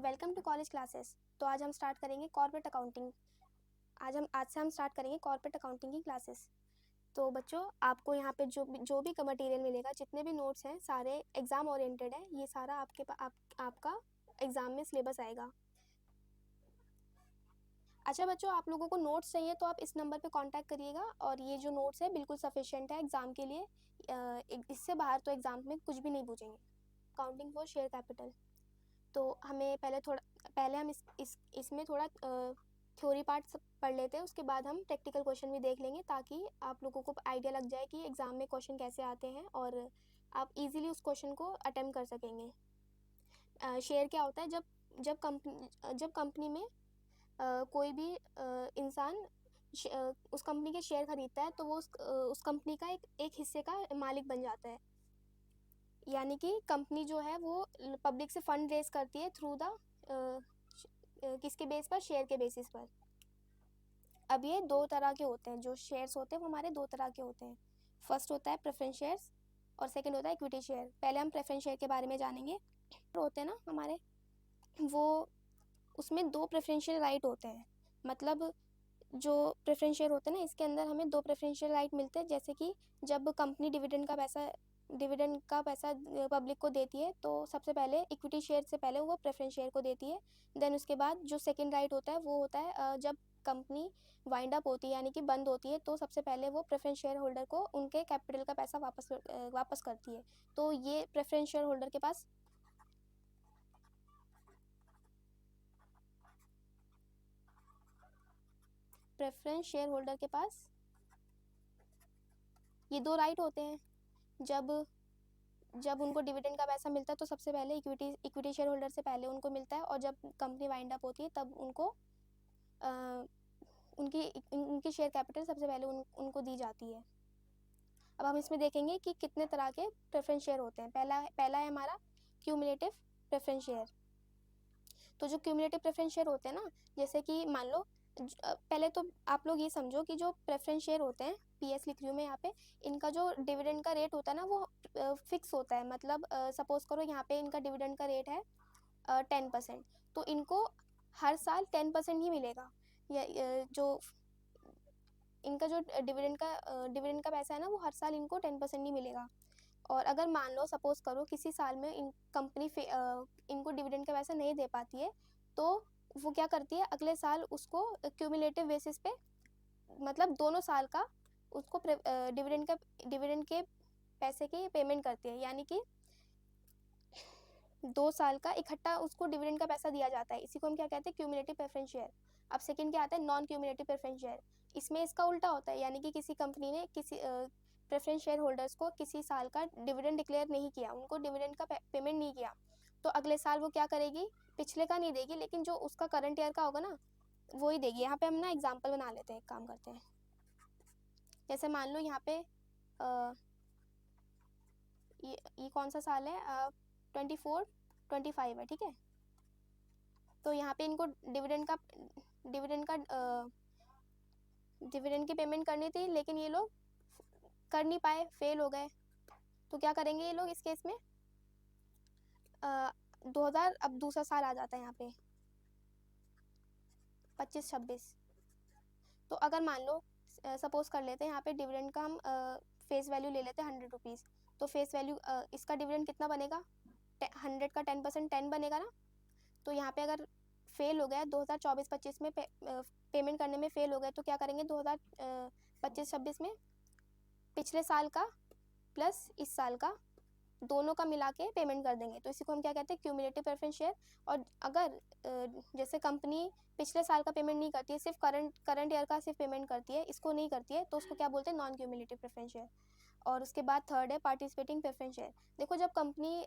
Welcome to college classes. तो आज हम स्टार्ट करेंगे कॉर्पोरेट अकाउंटिंग। आज से हम स्टार्ट करेंगे कॉर्पोरेट अकाउंटिंग की क्लासेस। तो बच्चों, आपको यहाँ पे जो भी मटेरियल मिलेगा, जितने भी नोट्स हैं, सारे एग्ज़ाम ओरिएंटेड है। ये सारा आपका एग्ज़ाम में सिलेबस आएगा। अच्छा बच्चों, आप लोगों को नोट्स चाहिए तो आप इस नंबर पे कांटेक्ट करिएगा, और ये जो नोट्स है बिल्कुल सफिशिएंट है एग्ज़ाम के लिए। इससे बाहर तो एग्ज़ाम में कुछ भी नहीं पूछेंगे। Accounting for share capital. तो हमें पहले हम इसमें थोड़ा थ्योरी पार्ट पढ़ लेते हैं, उसके बाद हम प्रैक्टिकल क्वेश्चन भी देख लेंगे, ताकि आप लोगों को आइडिया लग जाए कि एग्ज़ाम में क्वेश्चन कैसे आते हैं और आप इजीली उस क्वेश्चन को अटेम्प्ट कर सकेंगे। शेयर क्या होता है? जब कंपनी में कोई भी इंसान उस कंपनी के शेयर खरीदता है, तो वो उस कंपनी का एक हिस्से का मालिक बन जाता है। यानी कि कंपनी जो है वो पब्लिक से फंड रेज करती है थ्रू द किसके बेस पर? शेयर के बेसिस पर। अब ये दो तरह के होते हैं, जो शेयर्स होते हैं वो हमारे दो तरह के होते हैं। फर्स्ट होता है प्रेफरेंस शेयर्स और सेकंड होता है इक्विटी शेयर। पहले हम प्रेफरेंस शेयर के बारे में जानेंगे। होते हैं ना हमारे, वो उसमें दो प्रेफरेंशियल राइट होते हैं। मतलब जो प्रेफरेंस शेयर होते हैं ना, इसके अंदर हमें दो प्रेफरेंशियल राइट मिलते हैं। जैसे कि जब कंपनी डिविडेंड का पैसा पब्लिक को देती है, तो सबसे पहले इक्विटी शेयर से पहले वो प्रेफरेंस शेयर को देती है। देन उसके बाद जो सेकंड राइट होता है वो होता है जब कंपनी वाइंड अप होती है, यानी कि बंद होती है, तो सबसे पहले वो प्रेफरेंस शेयर होल्डर को उनके कैपिटल का पैसा वापस करती है। तो ये प्रेफरेंस शेयर होल्डर के पास ये दो राइट होते हैं। जब जब उनको डिविडेंड का पैसा मिलता है, तो सबसे पहले इक्विटी शेयर होल्डर से पहले उनको मिलता है, और जब कंपनी वाइंड अप होती है तब उनको उनकी शेयर कैपिटल सबसे पहले उनको दी जाती है। अब हम इसमें देखेंगे कि कितने तरह के प्रेफरेंस शेयर होते हैं। पहला है हमारा क्यूमुलेटिव प्रेफरेंस शेयर। तो जो क्यूमुलेटिव प्रेफरेंस शेयर होते हैं ना, जैसे कि मान लो, पहले तो आप लोग ये समझो कि जो प्रेफरेंस शेयर होते हैं, पीएस लिख रही हूँ मैं यहाँ पे, इनका जो डिविडेंड का रेट होता है ना, वो फिक्स होता है। मतलब सपोज करो यहाँ पे इनका डिविडेंड का रेट है 10%, तो इनको हर साल 10% ही मिलेगा। जो इनका जो डिविडेंड का पैसा है ना, वो हर साल इनको 10% ही मिलेगा। और अगर मान लो, सपोज करो, किसी साल में कंपनी इनको डिविडेंड का पैसा नहीं दे पाती है, तो वो क्या करती है, अगले साल उसको क्यूमुलेटिव बेसिस पे, मतलब दोनों साल का उसको डिविडेंड के पैसे की पेमेंट करती है। यानी कि 2 साल का इकट्ठा उसको डिविडेंड का पैसा दिया जाता है। इसी को हम क्या कहते हैं? Cumulative preference share. अब सेकंड क्या आता है? Non cumulative preference share. इसमें इसका उल्टा होता है, यानी कि किसी कंपनी ने किसी प्रेफरेंस शेयर होल्डर्स को किसी साल का डिविडेंड डिक्लेयर नहीं किया, उनको डिविडेंड का पेमेंट नहीं किया, तो अगले साल वो क्या करेगी? पिछले का नहीं देगी, लेकिन जो उसका करंट ईयर का होगा ना, वो ही देगी। यहाँ पे हम ना एग्जाम्पल बना लेते हैं, एक काम करते हैं। जैसे मान लो यहाँ पे ये कौन सा साल है? 24-25 है, ठीक है। तो यहाँ पे इनको डिविडेंड की पेमेंट करनी थी, लेकिन ये लोग कर नहीं पाए, फेल हो गए। तो क्या करेंगे ये लोग इस केस में? 2000, अब दूसरा साल आ जाता है यहाँ पे 25-26। तो अगर मान लो, सपोज कर लेते हैं यहाँ पे डिविडेंड का हम फेस वैल्यू ले लेते हैं 100 रुपीज़। तो फेस वैल्यू इसका डिविडेंड कितना बनेगा? 100 का 10% 10 बनेगा ना। तो यहाँ पे अगर फेल हो गया 2024-25 में पेमेंट करने में फेल हो गए, तो क्या करेंगे? 2025-26 में पिछले साल का प्लस इस साल का दोनों का मिला के पेमेंट कर देंगे। तो इसी को हम क्या कहते हैं? Cumulative preference share. और अगर जैसे कंपनी पिछले साल का पेमेंट नहीं करती है, सिर्फ करंट ईयर का सिर्फ पेमेंट करती है, इसको नहीं करती है, तो उसको क्या बोलते हैं? Non cumulative preference share. और उसके बाद थर्ड है पार्टिसिपेटिंग प्रेफरेंस शेयर। देखो, जब कंपनी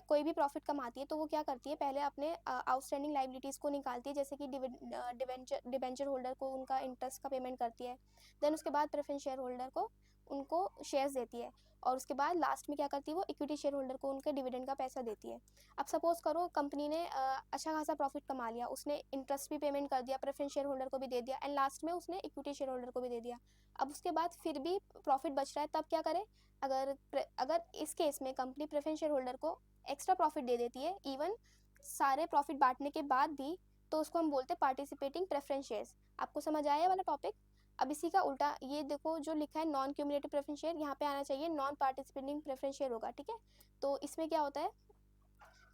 कोई भी प्रॉफिट कमाती है, तो वो क्या करती है? पहले अपने आउटस्टैंडिंग लाइबिलिटीज़ को निकालती है, जैसे कि डिवेंचर होल्डर को उनका इंटरेस्ट का पेमेंट करती है। देन उसके बाद प्रेफरेंस शेयर होल्डर को उनको शेयर्स देती है, और उसके बाद लास्ट में क्या करती है? वो इक्विटी शेयर होल्डर को उनके डिविडेंड का पैसा देती है। अब सपोज करो कंपनी ने अच्छा खासा प्रॉफिट कमा लिया, उसने इंटरेस्ट भी पेमेंट कर दिया, प्रेफरेंस शेयर होल्डर को भी दे दिया, एंड लास्ट में उसने इक्विटी शेयर होल्डर को भी दे दिया। अब उसके बाद फिर भी प्रॉफिट बच रहा है, तब क्या करे? अगर इस केस में कंपनी प्रेफरेंस शेयर होल्डर को एक्स्ट्रा प्रॉफिट दे देती है, इवन सारे प्रॉफिट बांटने के बाद भी, तो उसको हम बोलते हैं पार्टिसिपेटिंग प्रेफरेंस शेयर्स। आपको समझ आया वाला टॉपिक? अब इसी का उल्टा ये देखो, जो लिखा है नॉन क्यूमुलेटिव प्रेफरेंस शेयर, यहाँ पे आना चाहिए नॉन पार्टिसिपेटिंग प्रेफरेंस शेयर होगा, ठीक है। तो इसमें क्या होता है,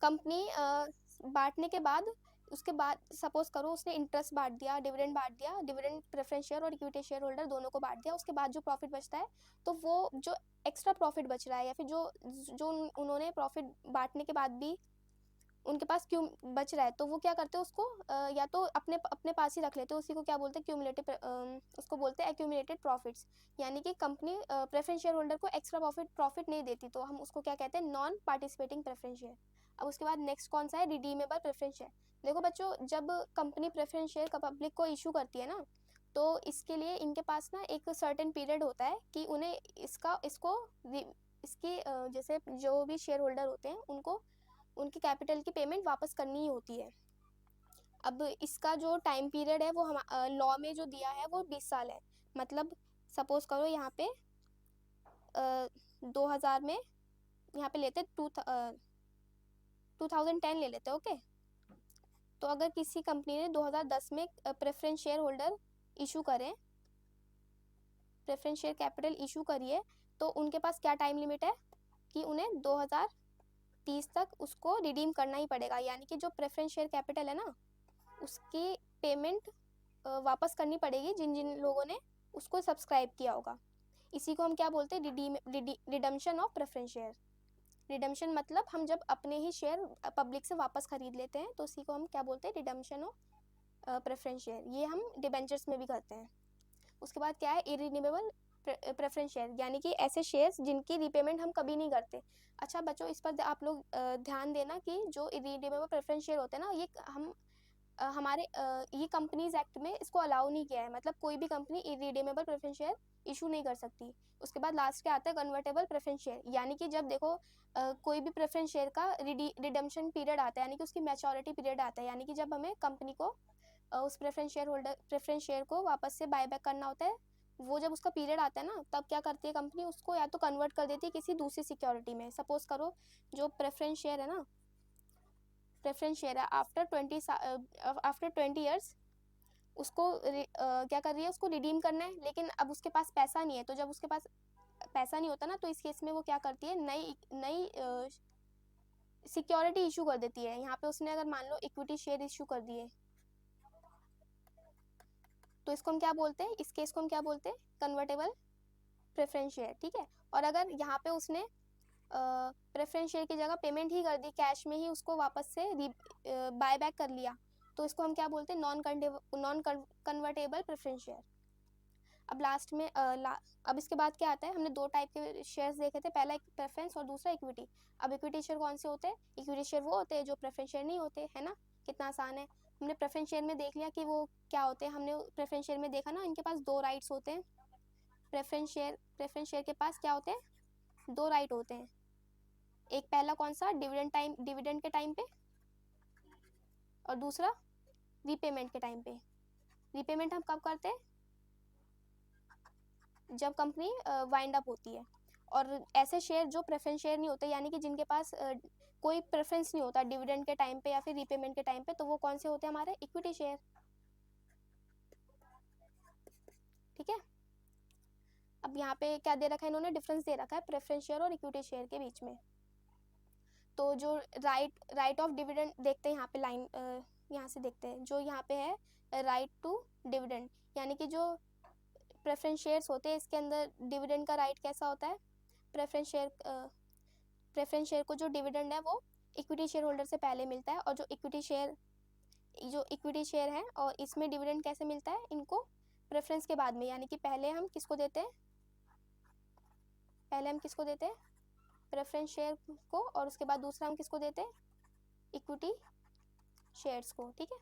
कंपनी बांटने के बाद, उसके बाद सपोज करो उसने इंटरेस्ट बांट दिया, डिविडेंड बांट दिया, डिविडेंड प्रेफरेंस शेयर और इक्विटी शेयर होल्डर दोनों को बांट दिया, उसके बाद जो प्रॉफिट बचता है, तो वो जो एक्स्ट्रा प्रॉफिट बच रहा है, या फिर जो जो उन्होंने प्रॉफिट बांटने के बाद भी उनके पास क्यों बच रहा है, तो वो क्या करते हैं उसको या तो अपने अपने पास ही रख लेते हैं, उसी को क्या बोलते हैं, क्यूमुलेटिव, उसको बोलते हैं एक्यूमुलेटेड प्रॉफिट्स। यानी कि कंपनी प्रेफरेंस शेयर होल्डर को एक्स्ट्रा प्रॉफिट नहीं देती, तो हम उसको क्या कहते हैं, नॉन पार्टिसिपेटिंग प्रेफरेंस शेयर। अब उसके बाद नेक्स्ट कौन सा है, रिडीमेबल प्रेफरेंस शेयर। देखो बच्चों, जब कंपनी प्रेफरेंस शेयर का पब्लिक को इशू करती है ना, तो इसके लिए इनके पास ना एक सर्टेन पीरियड होता है कि उन्हें इसकी जैसे जो भी शेयर होल्डर होते हैं उनको उनकी कैपिटल की पेमेंट वापस करनी ही होती है। अब इसका जो टाइम पीरियड है वो हम लॉ में जो दिया है वो 20 साल है। मतलब सपोज करो यहाँ पे 2000 में, यहाँ पे लेते 2010 ले लेते, ओके। तो अगर किसी कंपनी ने 2010 में प्रेफरेंस शेयर होल्डर इशू करें, प्रेफरेंस शेयर कैपिटल इशू करिए, तो उनके पास क्या टाइम लिमिट है कि उन्हें 2030 तक उसको रिडीम करना ही पड़ेगा। यानी कि जो प्रेफरेंस शेयर कैपिटल है ना, उसकी पेमेंट वापस करनी पड़ेगी जिन जिन लोगों ने उसको सब्सक्राइब किया होगा। इसी को हम क्या बोलते हैं, redemption of preference share. Redemption मतलब हम जब अपने ही शेयर पब्लिक से वापस खरीद लेते हैं, तो उसी को हम क्या बोलते हैं, रिडम्पशन ऑफ प्रेफरेंस शेयर। ये हम डिबेंचर्स में भी करते हैं। उसके बाद क्या है, इरिन्यूएबल प्रेफरेंस शेयर, यानी कि ऐसे शेयर्स जिनकी रीपेमेंट हम कभी नहीं करते। अच्छा बच्चों, इस पर आप लोग ध्यान देना कि जो इरिन्यूएबल प्रेफरेंस शेयर होते हैं ना, ये हम हमारे ये कंपनीज एक्ट में इसको अलाउ नहीं किया है। मतलब कोई भी company irredeemable preference share issue नहीं कर सकती। उसके बाद लास्ट क्या आता है, कन्वर्टेबल प्रेफरेंस शेयर। यानी कि जब देखो कोई भी प्रेफरेंस शेयर का रिडम्पशन पीरियड आता है, यानी कि उसकी मैच्योरिटी पीरियड आता है, यानी कि जब हमें कंपनी को उस प्रेफरेंस शेयर को वापस से बाय बैक करना होता है, वो जब उसका पीरियड आता है ना, तब क्या करती है कंपनी, उसको या तो कन्वर्ट कर देती है किसी दूसरी सिक्योरिटी में। सपोज करो जो प्रेफरेंस शेयर है ना, प्रेफरेंस शेयर है, आफ्टर 20 ईयर्स उसको क्या कर रही है, उसको रिडीम करना है, लेकिन अब उसके पास पैसा नहीं है। तो जब उसके पास पैसा नहीं होता ना, तो इस केस में वो क्या करती है, नई नई सिक्योरिटी इशू कर देती है। यहाँ पे उसने अगर मान लो इक्विटी शेयर इशू कर दिए, तो इसको हम क्या बोलते हैं, इस केस को हम क्या बोलते हैं, कन्वर्टेबल प्रेफरेंस शेयर, ठीक है। और अगर यहाँ पे उसने प्रेफरेंस शेयर की जगह पेमेंट ही कर दी, कैश में ही उसको वापस से बाय बैक कर लिया, तो इसको हम क्या बोलते हैं, नॉन कन्वर्टेबल प्रेफरेंस शेयर। अब लास्ट में अब इसके बाद क्या आता है, हमने दो टाइप के शेयर्स देखे थे, पहला एक प्रेफरेंस और दूसरा इक्विटी। अब इक्विटी शेयर कौन से होते हैं, इक्विटी शेयर वो होते हैं जो प्रेफरेंस शेयर नहीं होते, है ना। कितना आसान है, हमने प्रेफरेंस शेयर में देख लिया कि वो क्या होते हैं। हमने प्रेफरेंस शेयर में देखा ना, इनके पास दो राइट्स होते हैं। प्रेफरेंस शेयर के पास क्या होते हैं, दो राइट होते हैं। एक पहला कौन सा, डिविडेंड के टाइम पे, और दूसरा रीपेमेंट के टाइम पे। रीपेमेंट हम कब करते हैं, जब कंपनी वाइंड अप होती है। और ऐसे शेयर जो प्रेफरेंस शेयर नहीं होते, यानी कि जिनके पास कोई प्रेफरेंस नहीं होता डिविडेंड के टाइम पे या फिर रीपेमेंट के टाइम पे, तो वो कौन से होते हैं, हमारे इक्विटी शेयर, ठीक है। अब यहाँ पे क्या दे रखा है इन्होंने, डिफरेंस दे रखा है प्रेफरेंस शेयर और इक्विटी शेयर के बीच में। तो जो राइट ऑफ डिविडेंड देखते हैं यहाँ पे, लाइन यहाँ से देखते हैं, जो यहाँ पे है राइट टू डिविडेंड, यानी कि जो प्रेफरेंस शेयर्स होते हैं इसके अंदर डिविडेंड का राइट कैसा होता है, प्रेफरेंस शेयर को जो डिविडेंड है वो इक्विटी शेयर होल्डर से पहले मिलता है, और जो इक्विटी शेयर है और इसमें डिविडेंड कैसे मिलता है इनको, प्रेफरेंस के बाद में। यानी कि पहले हम किसको देते हैं, प्रेफरेंस शेयर को, और उसके बाद दूसरा हम किसको देते हैं, इक्विटी शेयर्स को, ठीक है।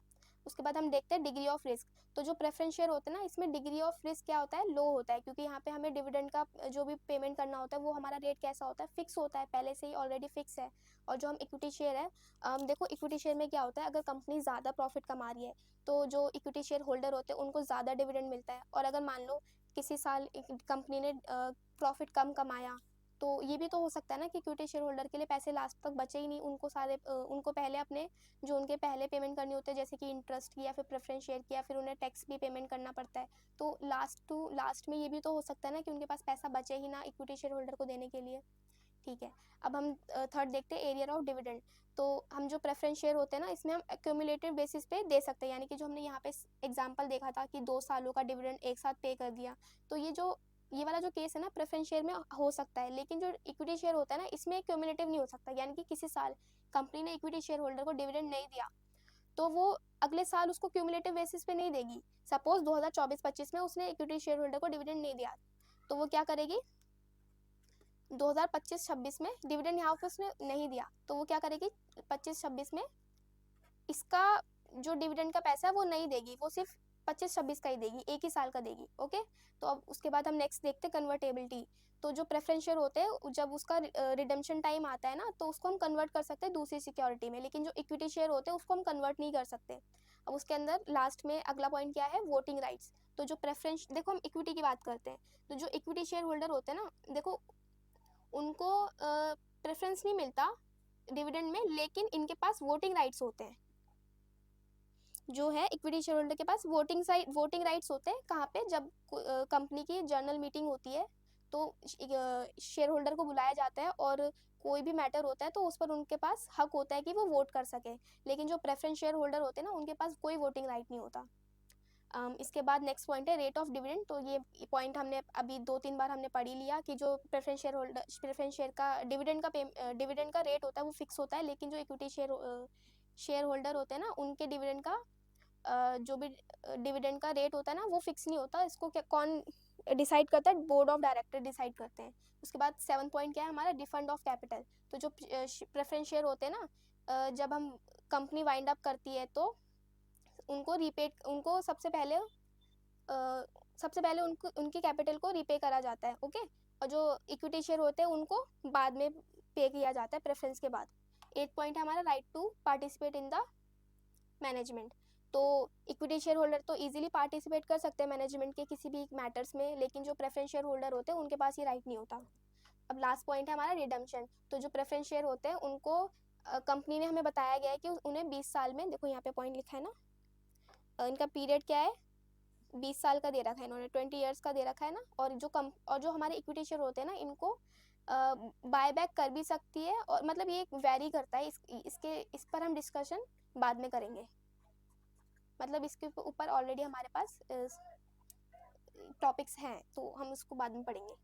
उसके बाद हम देखते हैं डिग्री ऑफ रिस्क। तो जो प्रेफरेंस शेयर होते हैं ना, इसमें डिग्री ऑफ रिस्क क्या होता है, लो होता है, क्योंकि यहाँ पे हमें डिविडेंड का जो भी पेमेंट करना होता है वो हमारा रेट कैसा होता है, फिक्स होता है, पहले से ही ऑलरेडी फिक्स है। और जो हम इक्विटी शेयर है, देखो इक्विटी शेयर में क्या होता है, अगर कंपनी ज़्यादा प्रॉफिट कमा रही है तो जो इक्विटी शेयर होल्डर होते हैं उनको ज़्यादा डिविडेंड मिलता है। और अगर मान लो किसी साल कंपनी ने प्रॉफिट कम कमाया, तो ये भी तो हो सकता है ना कि इक्विटी शेयर होल्डर के लिए पैसे लास्ट तक बचे ही नहीं, उनको सारे उनको पहले अपने जो उनके पहले पेमेंट करनी होती है जैसे कि इंटरेस्ट की या फिर प्रेफरेंस शेयर की या फिर उन्हें टैक्स भी पेमेंट करना पड़ता है। तो लास्ट में ये भी तो हो सकता है ना कि उनके पास पैसा बचे ही ना इक्विटी शेयर होल्डर को देने के लिए। ठीक है, अब हम थर्ड देखते हैं एरियर ऑफ डिविडेंड। तो हम जो प्रेफरेंस शेयर होते हैं ना इसमें हम एक्यूमुलेटिव बेसिस पे दे सकते हैं, यानी कि जो हमने यहाँ पे एग्जांपल देखा था कि 2 सालों का डिविडेंड एक साथ पे कर दिया, तो ये वाला जो केस है ना प्रेफरेंस शेयर में हो सकता है, लेकिन जो इक्विटी शेयर होता है ना इसमें क्यूमुलेटिव नहीं हो सकता, यानी कि किसी साल कंपनी ने इक्विटी शेयर होल्डर को डिविडेंड नहीं दिया तो वो अगले साल उसको क्यूमुलेटिव बेसिस पे नहीं देगी। सपोज 2024-25 में उसने इक्विटी शेयर होल्डर को डिविडेंड नहीं दिया, तो वो क्या करेगी 2025-26 में डिविडेंड यहाँ पे उसने नहीं दिया, तो वो क्या करेगी 25-26 में इसका जो डिविडेंड का पैसा है वो नहीं देगी, वो सिर्फ 25-26 का ही देगी, एक ही साल का देगी। ओके, तो अब उसके बाद हम नेक्स्ट देखते हैं कन्वर्टेबिलिटी। तो जो प्रेफरेंस शेयर होते हैं जब उसका रिडेम्पशन टाइम आता है ना तो उसको हम कन्वर्ट कर सकते हैं दूसरी सिक्योरिटी में, लेकिन जो इक्विटी शेयर होते हैं उसको हम कन्वर्ट नहीं कर सकते। अब उसके अंदर लास्ट में अगला पॉइंट क्या है, वोटिंग राइट्स। तो जो प्रेफरेंस, देखो हम इक्विटी की बात करते हैं, तो जो इक्विटी शेयर होल्डर होते हैं ना, देखो उनको प्रेफरेंस नहीं मिलता डिविडेंड में, लेकिन इनके पास वोटिंग राइट्स होते हैं। जो है इक्विटी शेयर होल्डर के पास वोटिंग राइट्स होते हैं। कहाँ पे, जब कंपनी की जर्नल मीटिंग होती है तो शेयर होल्डर को बुलाया जाता है और कोई भी मैटर होता है तो उस पर उनके पास हक होता है कि वो वोट कर सके, लेकिन जो प्रेफरेंस शेयर होल्डर होते हैं ना उनके पास कोई वोटिंग राइट नहीं होता। इसके बाद नेक्स्ट पॉइंट है रेट ऑफ डिविडेंड। तो ये पॉइंट हमने अभी 2-3 बार हमने पढ़ ही लिया कि जो प्रेफरेंस शेयर का डिविडेंड का रेट होता है वो फिक्स होता है, लेकिन जो इक्विटी शेयर होल्डर होते हैं ना उनके डिविडेंड का जो भी डिविडेंड का रेट होता है ना वो फिक्स नहीं होता। इसको क्या कौन डिसाइड करता है, बोर्ड ऑफ डायरेक्टर डिसाइड करते हैं। उसके बाद 7 पॉइंट क्या है हमारा, रिफंड ऑफ कैपिटल। तो जो प्रेफरेंस शेयर होते हैं ना जब हम कंपनी वाइंड अप करती है तो उनको सबसे पहले उनकी कैपिटल को रीपे करा जाता है। ओके, और जो इक्विटी शेयर होते हैं उनको बाद में पे किया जाता है प्रेफरेंस के बाद। 8 पॉइंट है हमारा right to participate in the management. तो इक्विटी शेयर होल्डर तो इजीली पार्टिसिपेट कर सकते हैं मैनेजमेंट के किसी भी मैटर्स में, लेकिन जो प्रेफरेंस शेयर होल्डर होते हैं उनके पास ये राइट नहीं होता। अब लास्ट पॉइंट है हमारा रिडम्पशन। तो जो प्रेफरेंस शेयर होते हैं उनको कंपनी ने हमें बताया गया है कि उन्हें 20 साल में, देखो यहाँ पे पॉइंट लिखा है ना, इनका पीरियड क्या है 20 साल का दे रखा है इन्होंने, 20 ईयर्स का दे रखा है ना। और जो हमारे इक्विटी शेयर होते हैं ना इनको बाय बैक कर भी सकती है, और मतलब ये वेरी करता है, इस पर हम डिस्कशन बाद में करेंगे, मतलब इसके ऊपर ऑलरेडी हमारे पास टॉपिक्स हैं तो हम उसको बाद में पढ़ेंगे।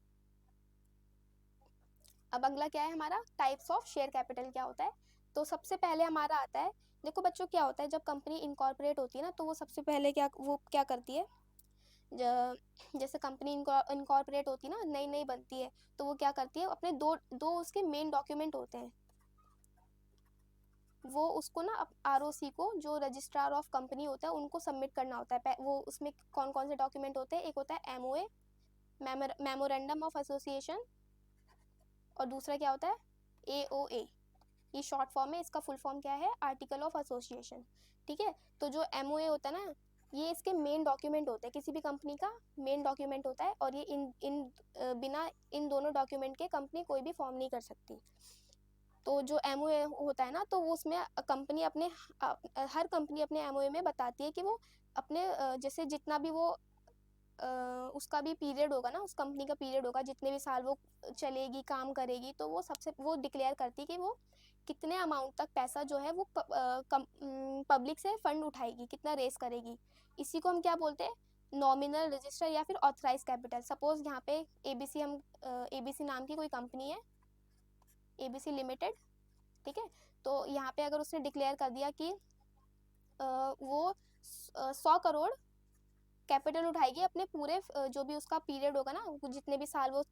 अब अगला क्या है हमारा, टाइप्स ऑफ शेयर कैपिटल क्या होता है। तो सबसे पहले हमारा आता है, देखो बच्चों क्या होता है जब कंपनी इनकॉर्पोरेट होती है ना तो वो सबसे पहले क्या करती है, जैसे कंपनी इनकॉर्पोरेट होती है ना, नई नई बनती है, तो वो क्या करती है अपने दो उसके मेन डॉक्यूमेंट होते हैं, वो उसको ना ROC को, जो रजिस्ट्रार ऑफ कंपनी होता है, उनको सबमिट करना होता है। वो उसमें कौन कौन से डॉक्यूमेंट होते हैं, एक होता है MOA, मेमोरेंडम ऑफ एसोसिएशन, और दूसरा क्या होता है AOA, ये शॉर्ट फॉर्म है, इसका फुल फॉर्म क्या है, आर्टिकल ऑफ एसोसिएशन। ठीक है, तो जो MOA होता है ना ये इसके मेन डॉक्यूमेंट होते हैं, किसी भी कंपनी का मेन डॉक्यूमेंट होता है, और ये बिना इन दोनों डॉक्यूमेंट के कंपनी कोई भी फॉर्म नहीं कर सकती। तो जो MOA होता है ना तो वो उसमें कंपनी हर कंपनी अपने MOA में बताती है कि वो अपने जैसे जितना भी वो उसका भी पीरियड होगा ना, उस कंपनी का पीरियड होगा, जितने भी साल वो चलेगी काम करेगी, तो वो डिक्लेयर करती है कि वो कितने अमाउंट तक पैसा जो है वो पब्लिक से फंड उठाएगी, कितना रेस करेगी। इसी को हम क्या बोलते हैं, नॉमिनल, रजिस्टर या फिर ऑथराइज कैपिटल। सपोज यहाँ पे ABC नाम की कोई कंपनी है, ABC लिमिटेड, ठीक है, तो यहाँ पे अगर उसने डिक्लेयर कर दिया कि वो 100 करोड़ कैपिटल उठाएगी अपने पूरे जो भी उसका पीरियड होगा ना, जितने भी साल वो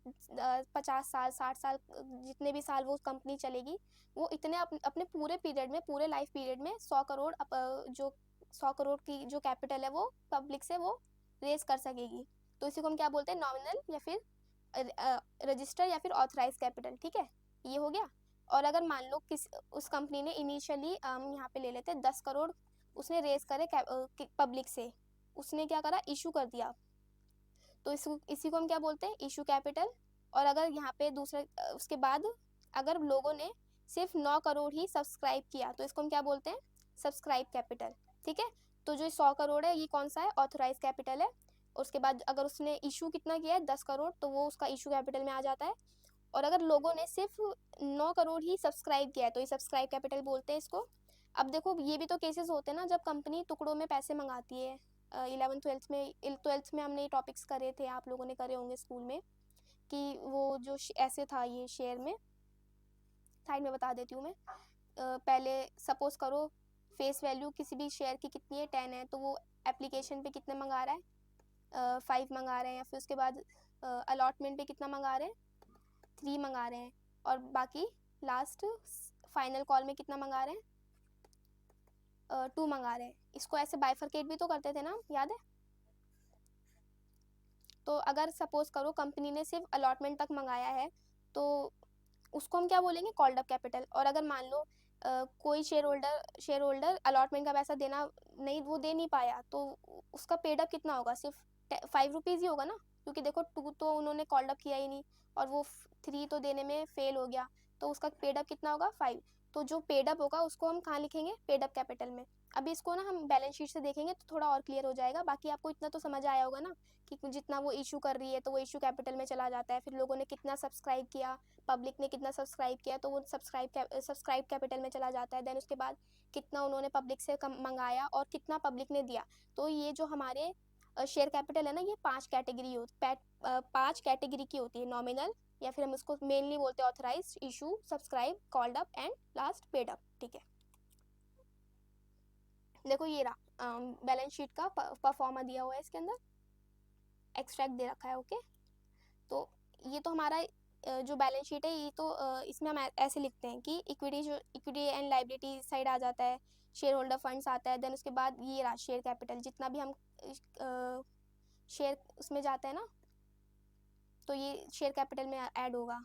50 साल 60 साल जितने भी साल वो कंपनी चलेगी, वो इतने अपने पूरे पीरियड में, पूरे लाइफ पीरियड में 100 करोड़ जो 100 करोड़ की जो कैपिटल है वो पब्लिक से वो रेस कर सकेगी। तो इसी को हम क्या बोलते हैं, नॉमिनल या फिर रजिस्टर या फिर ऑथराइज कैपिटल। ठीक है, ये हो गया। और अगर मान लो उस कंपनी ने इनिशियली यहाँ पे ले लेते 10 करोड़ उसने रेस करे पब्लिक से, उसने क्या करा, इशू कर दिया, तो इसी को हम क्या बोलते हैं, इशू कैपिटल। और अगर यहाँ पे दूसरे उसके बाद अगर लोगों ने सिर्फ 9 करोड़ ही सब्सक्राइब किया तो इसको हम क्या बोलते हैं, सब्सक्राइब कैपिटल। ठीक है, तो जो 100 करोड़ है ये कौन सा है, ऑथराइज कैपिटल है। उसके बाद अगर उसने इशू कितना किया है 10 करोड़ तो वो उसका इशू कैपिटल में आ जाता है। और अगर लोगों ने सिर्फ 9 करोड़ ही सब्सक्राइब किया है तो ये सब्सक्राइब कैपिटल बोलते हैं इसको। अब देखो ये भी तो केसेस होते हैं ना जब कंपनी टुकड़ों में पैसे मंगाती है। 11th 12th में हमने ये टॉपिक्स करे थे, आप लोगों ने करे होंगे स्कूल में, कि वो जो ऐसे था ये शेयर में, साइड में बता देती हूँ मैं। पहले सपोज करो फेस वैल्यू किसी भी शेयर की कितनी है, 10 है, तो वो एप्लीकेशन पे कितने मंगा रहा है, 5 मंगा रहे हैं, या फिर उसके बाद अलॉटमेंट पे कितना मंगा रहे हैं, 3 मंगा रहे हैं, और बाकी लास्ट फाइनल कॉल में कितना मंगा रहे हैं, 2 मंगा रहे हैं। इसको ऐसे बाइफरकेट भी तो करते थे ना, याद है। तो अगर सपोज करो कंपनी ने सिर्फ अलॉटमेंट तक मंगाया है तो उसको हम क्या बोलेंगे, कॉल्ड अप कैपिटल। और अगर मान लो कोई शेयर होल्डर अलॉटमेंट का पैसा देना नहीं, वो दे नहीं पाया, तो उसका पेड अप कितना होगा, सिर्फ 5 रुपीज़ ही होगा ना, क्योंकि देखो 2 तो उन्होंने कॉल्ड अप किया ही नहीं और वो 3 तो देने में फेल हो गया, तो उसका पेड अप कितना होगा, 5। तो जो पेड अप होगा उसको हम कहाँ लिखेंगे, पेड अप कैपिटल में। अभी इसको ना हम बैलेंस शीट से देखेंगे तो थोड़ा और क्लियर हो जाएगा। बाकी आपको इतना तो समझ आया होगा ना कि जितना वो इशू कर रही है तो वो इशू कैपिटल में चला जाता है, फिर लोगों ने कितना सब्सक्राइब किया, पब्लिक ने कितना सब्सक्राइब किया तो वो सब्सक्राइब कैपिटल में चला जाता है। देन उसके बाद कितना उन्होंने पब्लिक से मंगाया और कितना पब्लिक ने दिया। तो ये जो हमारे शेयर कैपिटल है ना, ये 5 कैटेगरी की होती है, नॉमिनल, या फिर हम इसको मेनली बोलते हैं authorise, issue, subscribe, called up and last paid up. ठीक है, देखो ये रहा बैलेंस शीट का परफॉर्मा दिया हुआ है, इसके अंदर एक्सट्रैक्ट दे रखा है। ओके, तो ये तो हमारा जो बैलेंस शीट है ये तो इसमें हम ऐसे लिखते हैं कि इक्विटी एंड लाइबिलिटी साइड आ जाता है, शेयर होल्डर फंड्स आता है, देन उसके बाद ये रहा शेयर कैपिटल, जितना भी हम शेयर उसमें जाता है ना तो ये शेयर कैपिटल में ऐड होगा।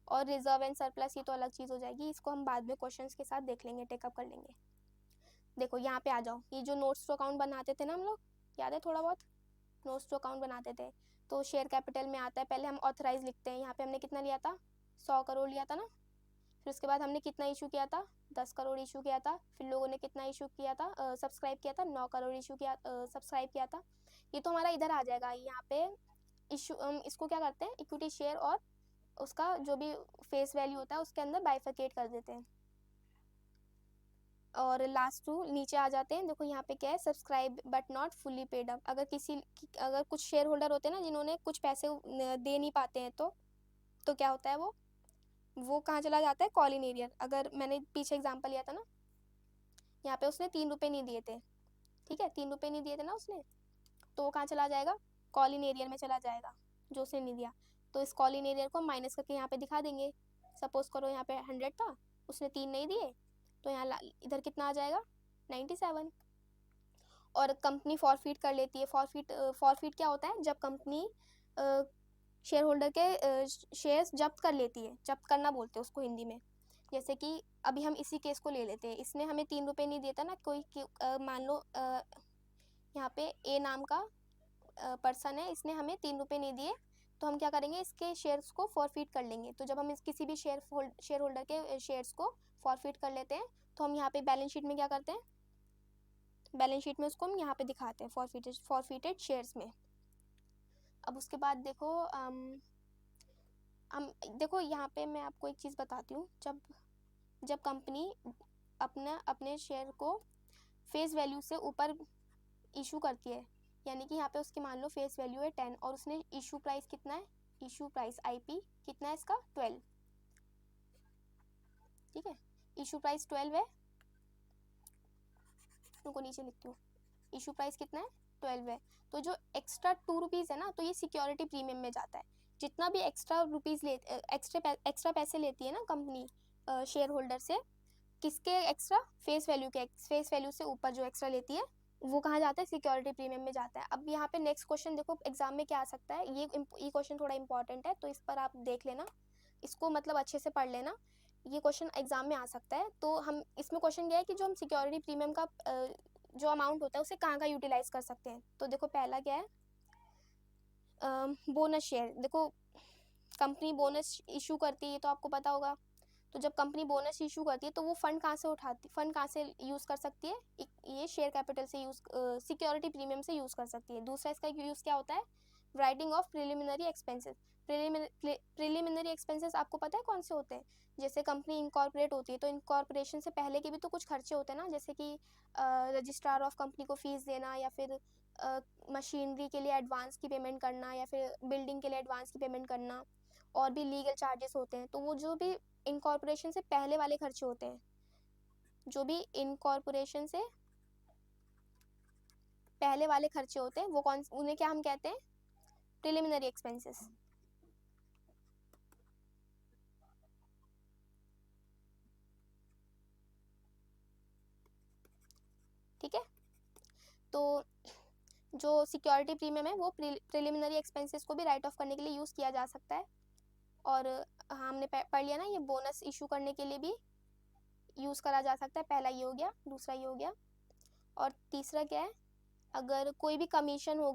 और रिजर्व एंड सरप्लस ये तो अलग चीज़ हो जाएगी, इसको हम बाद में क्वेश्चंस के साथ देख लेंगे, टेकअप कर लेंगे। देखो यहाँ पे आ जाओ, ये जो नोट्स टू अकाउंट बनाते थे ना हम लोग, याद है थोड़ा बहुत, नोट्स टू अकाउंट बनाते थे, तो शेयर कैपिटल में आता है, पहले हम ऑथराइज लिखते हैं, यहाँ पे हमने कितना लिया था, 100 करोड़ लिया था ना। फिर उसके बाद हमने कितना इशू किया था, 10 करोड़ इशू किया था। फिर लोगों ने कितना इशू किया था, सब्सक्राइब किया था, 9 करोड़ इशू किया, सब्सक्राइब किया था। ये तो हमारा इधर आ जाएगा। यहाँ पे इशू इसको क्या करते हैं, इक्विटी शेयर और उसका जो भी फेस वैल्यू होता है उसके अंदर बाइफरकेट कर देते हैं। और लास्ट टू नीचे आ जाते हैं। देखो यहाँ पे क्या है, subscribe but not fully paid up. अगर कुछ शेयर होल्डर होते हैं ना जिन्होंने कुछ पैसे दे नहीं पाते हैं तो क्या होता है, वो कहाँ चला जाता है, कॉल इन एरियर। अगर मैंने पीछे एग्जांपल लिया था ना, यहाँ पे उसने 3 रुपये नहीं दिए थे, ठीक है, 3 रुपये नहीं दिए थे ना उसने, तो वो कहाँ चला जाएगा, कॉल इन एरियर में चला जाएगा, जो उसने नहीं दिया। तो इस कॉल इन एरियर को माइनस करके यहाँ पे दिखा देंगे। सपोज करो यहाँ पे 100 था, उसने 3 नहीं दिए, तो यहाँ इधर कितना आ जाएगा, 97। और कंपनी फॉरफिट कर लेती है। फॉरफिट क्या होता है, जब कंपनी शेयर होल्डर के शेयर्स जब्त कर लेती है, जब्त करना बोलते हैं उसको हिंदी में। जैसे कि अभी हम इसी केस को ले लेते हैं, इसने हमें 3 रुपये नहीं दिया था ना, मान लो यहाँ पे ए नाम का पर्सन है, इसने हमें 3 रुपये नहीं दिए, तो हम क्या करेंगे, इसके शेयर्स को फॉरफिट कर लेंगे। तो जब हम किसी भी शेयर होल्डर के शेयर्स को फॉरफिट कर लेते हैं तो हम यहाँ पे बैलेंस शीट में क्या करते हैं, बैलेंस शीट में उसको हम यहाँ पे दिखाते हैं फॉरफिटेड शेयर्स में। अब उसके बाद देखो हम देखो यहाँ पे मैं आपको एक चीज़ बताती हूँ, जब कंपनी अपने शेयर को फेस वैल्यू से ऊपर इशू करती है, यानी कि यहाँ पे उसकी मान लो फेस वैल्यू है 10 और उसने इशू प्राइस कितना है, इशू प्राइस IP कितना है इसका, 12, ठीक है, इशू प्राइस 12 है, उनको नीचे लिखती हूँ, इशू प्राइस कितना है, 12 है। तो जो एक्स्ट्रा 2 रुपीज़ है ना, तो ये सिक्योरिटी प्रीमियम में जाता है। जितना भी एक्स्ट्रा पैसे लेती है ना कंपनी शेयर होल्डर से, किसके एक्स्ट्रा, फेस वैल्यू से ऊपर जो एक्स्ट्रा लेती है वो कहाँ जाता है, सिक्योरिटी प्रीमियम में जाता है। अब यहाँ पे नेक्स्ट क्वेश्चन देखो एग्जाम में क्या आ सकता है, ये क्वेश्चन थोड़ा इंपॉर्टेंट है, तो इस पर आप देख लेना, इसको मतलब अच्छे से पढ़ लेना, ये क्वेश्चन एग्जाम में आ सकता है। तो हम इसमें क्वेश्चन क्या है कि जो हम सिक्योरिटी प्रीमियम का जो अमाउंट होता है उसे कहाँ का यूटिलाइज कर सकते हैं। तो देखो पहला क्या है, बोनस शेयर। देखो कंपनी बोनस इशू करती है, ये तो आपको पता होगा। तो जब कंपनी बोनस इशू करती है तो वो फंड कहाँ से उठाती, फंड कहाँ से यूज़ कर सकती है, ये शेयर कैपिटल से यूज़, सिक्योरिटी प्रीमियम से यूज़ कर सकती है। दूसरा इसका यूज़ क्या होता है, writing of preliminary expenses. Preliminary expenses आपको पता है कौन से होते हैं? जैसे कंपनी इनकॉर्पोरेट होती है तो इनकॉर्पोरेशन से पहले के भी तो कुछ खर्चे होते हैं ना, जैसे कि रजिस्ट्रार ऑफ कंपनी को फीस देना, या फिर मशीनरी के लिए एडवांस की पेमेंट करना, या फिर बिल्डिंग के लिए एडवांस की पेमेंट करना, और भी लीगल चार्जेस होते हैं। तो वो जो भी इनकॉर्पोरेशन से पहले वाले खर्चे होते हैं, जो भी इनकॉर्पोरेशन से पहले वाले खर्चे होते हैं, वो कौन, उन्हें क्या हम कहते हैं, प्रिलिमिनरी एक्सपेंसेस। ठीक है, तो जो सिक्योरिटी प्रीमियम है वो प्रिलिमिनरी एक्सपेंसेस को भी राइट ऑफ करने के लिए यूज़ किया जा सकता है। और हमने पढ़ लिया ना, ये बोनस इशू करने के लिए भी यूज़ करा जा सकता है। पहला ये हो गया, दूसरा ये हो गया, और तीसरा क्या है, अगर कोई भी कमीशन हो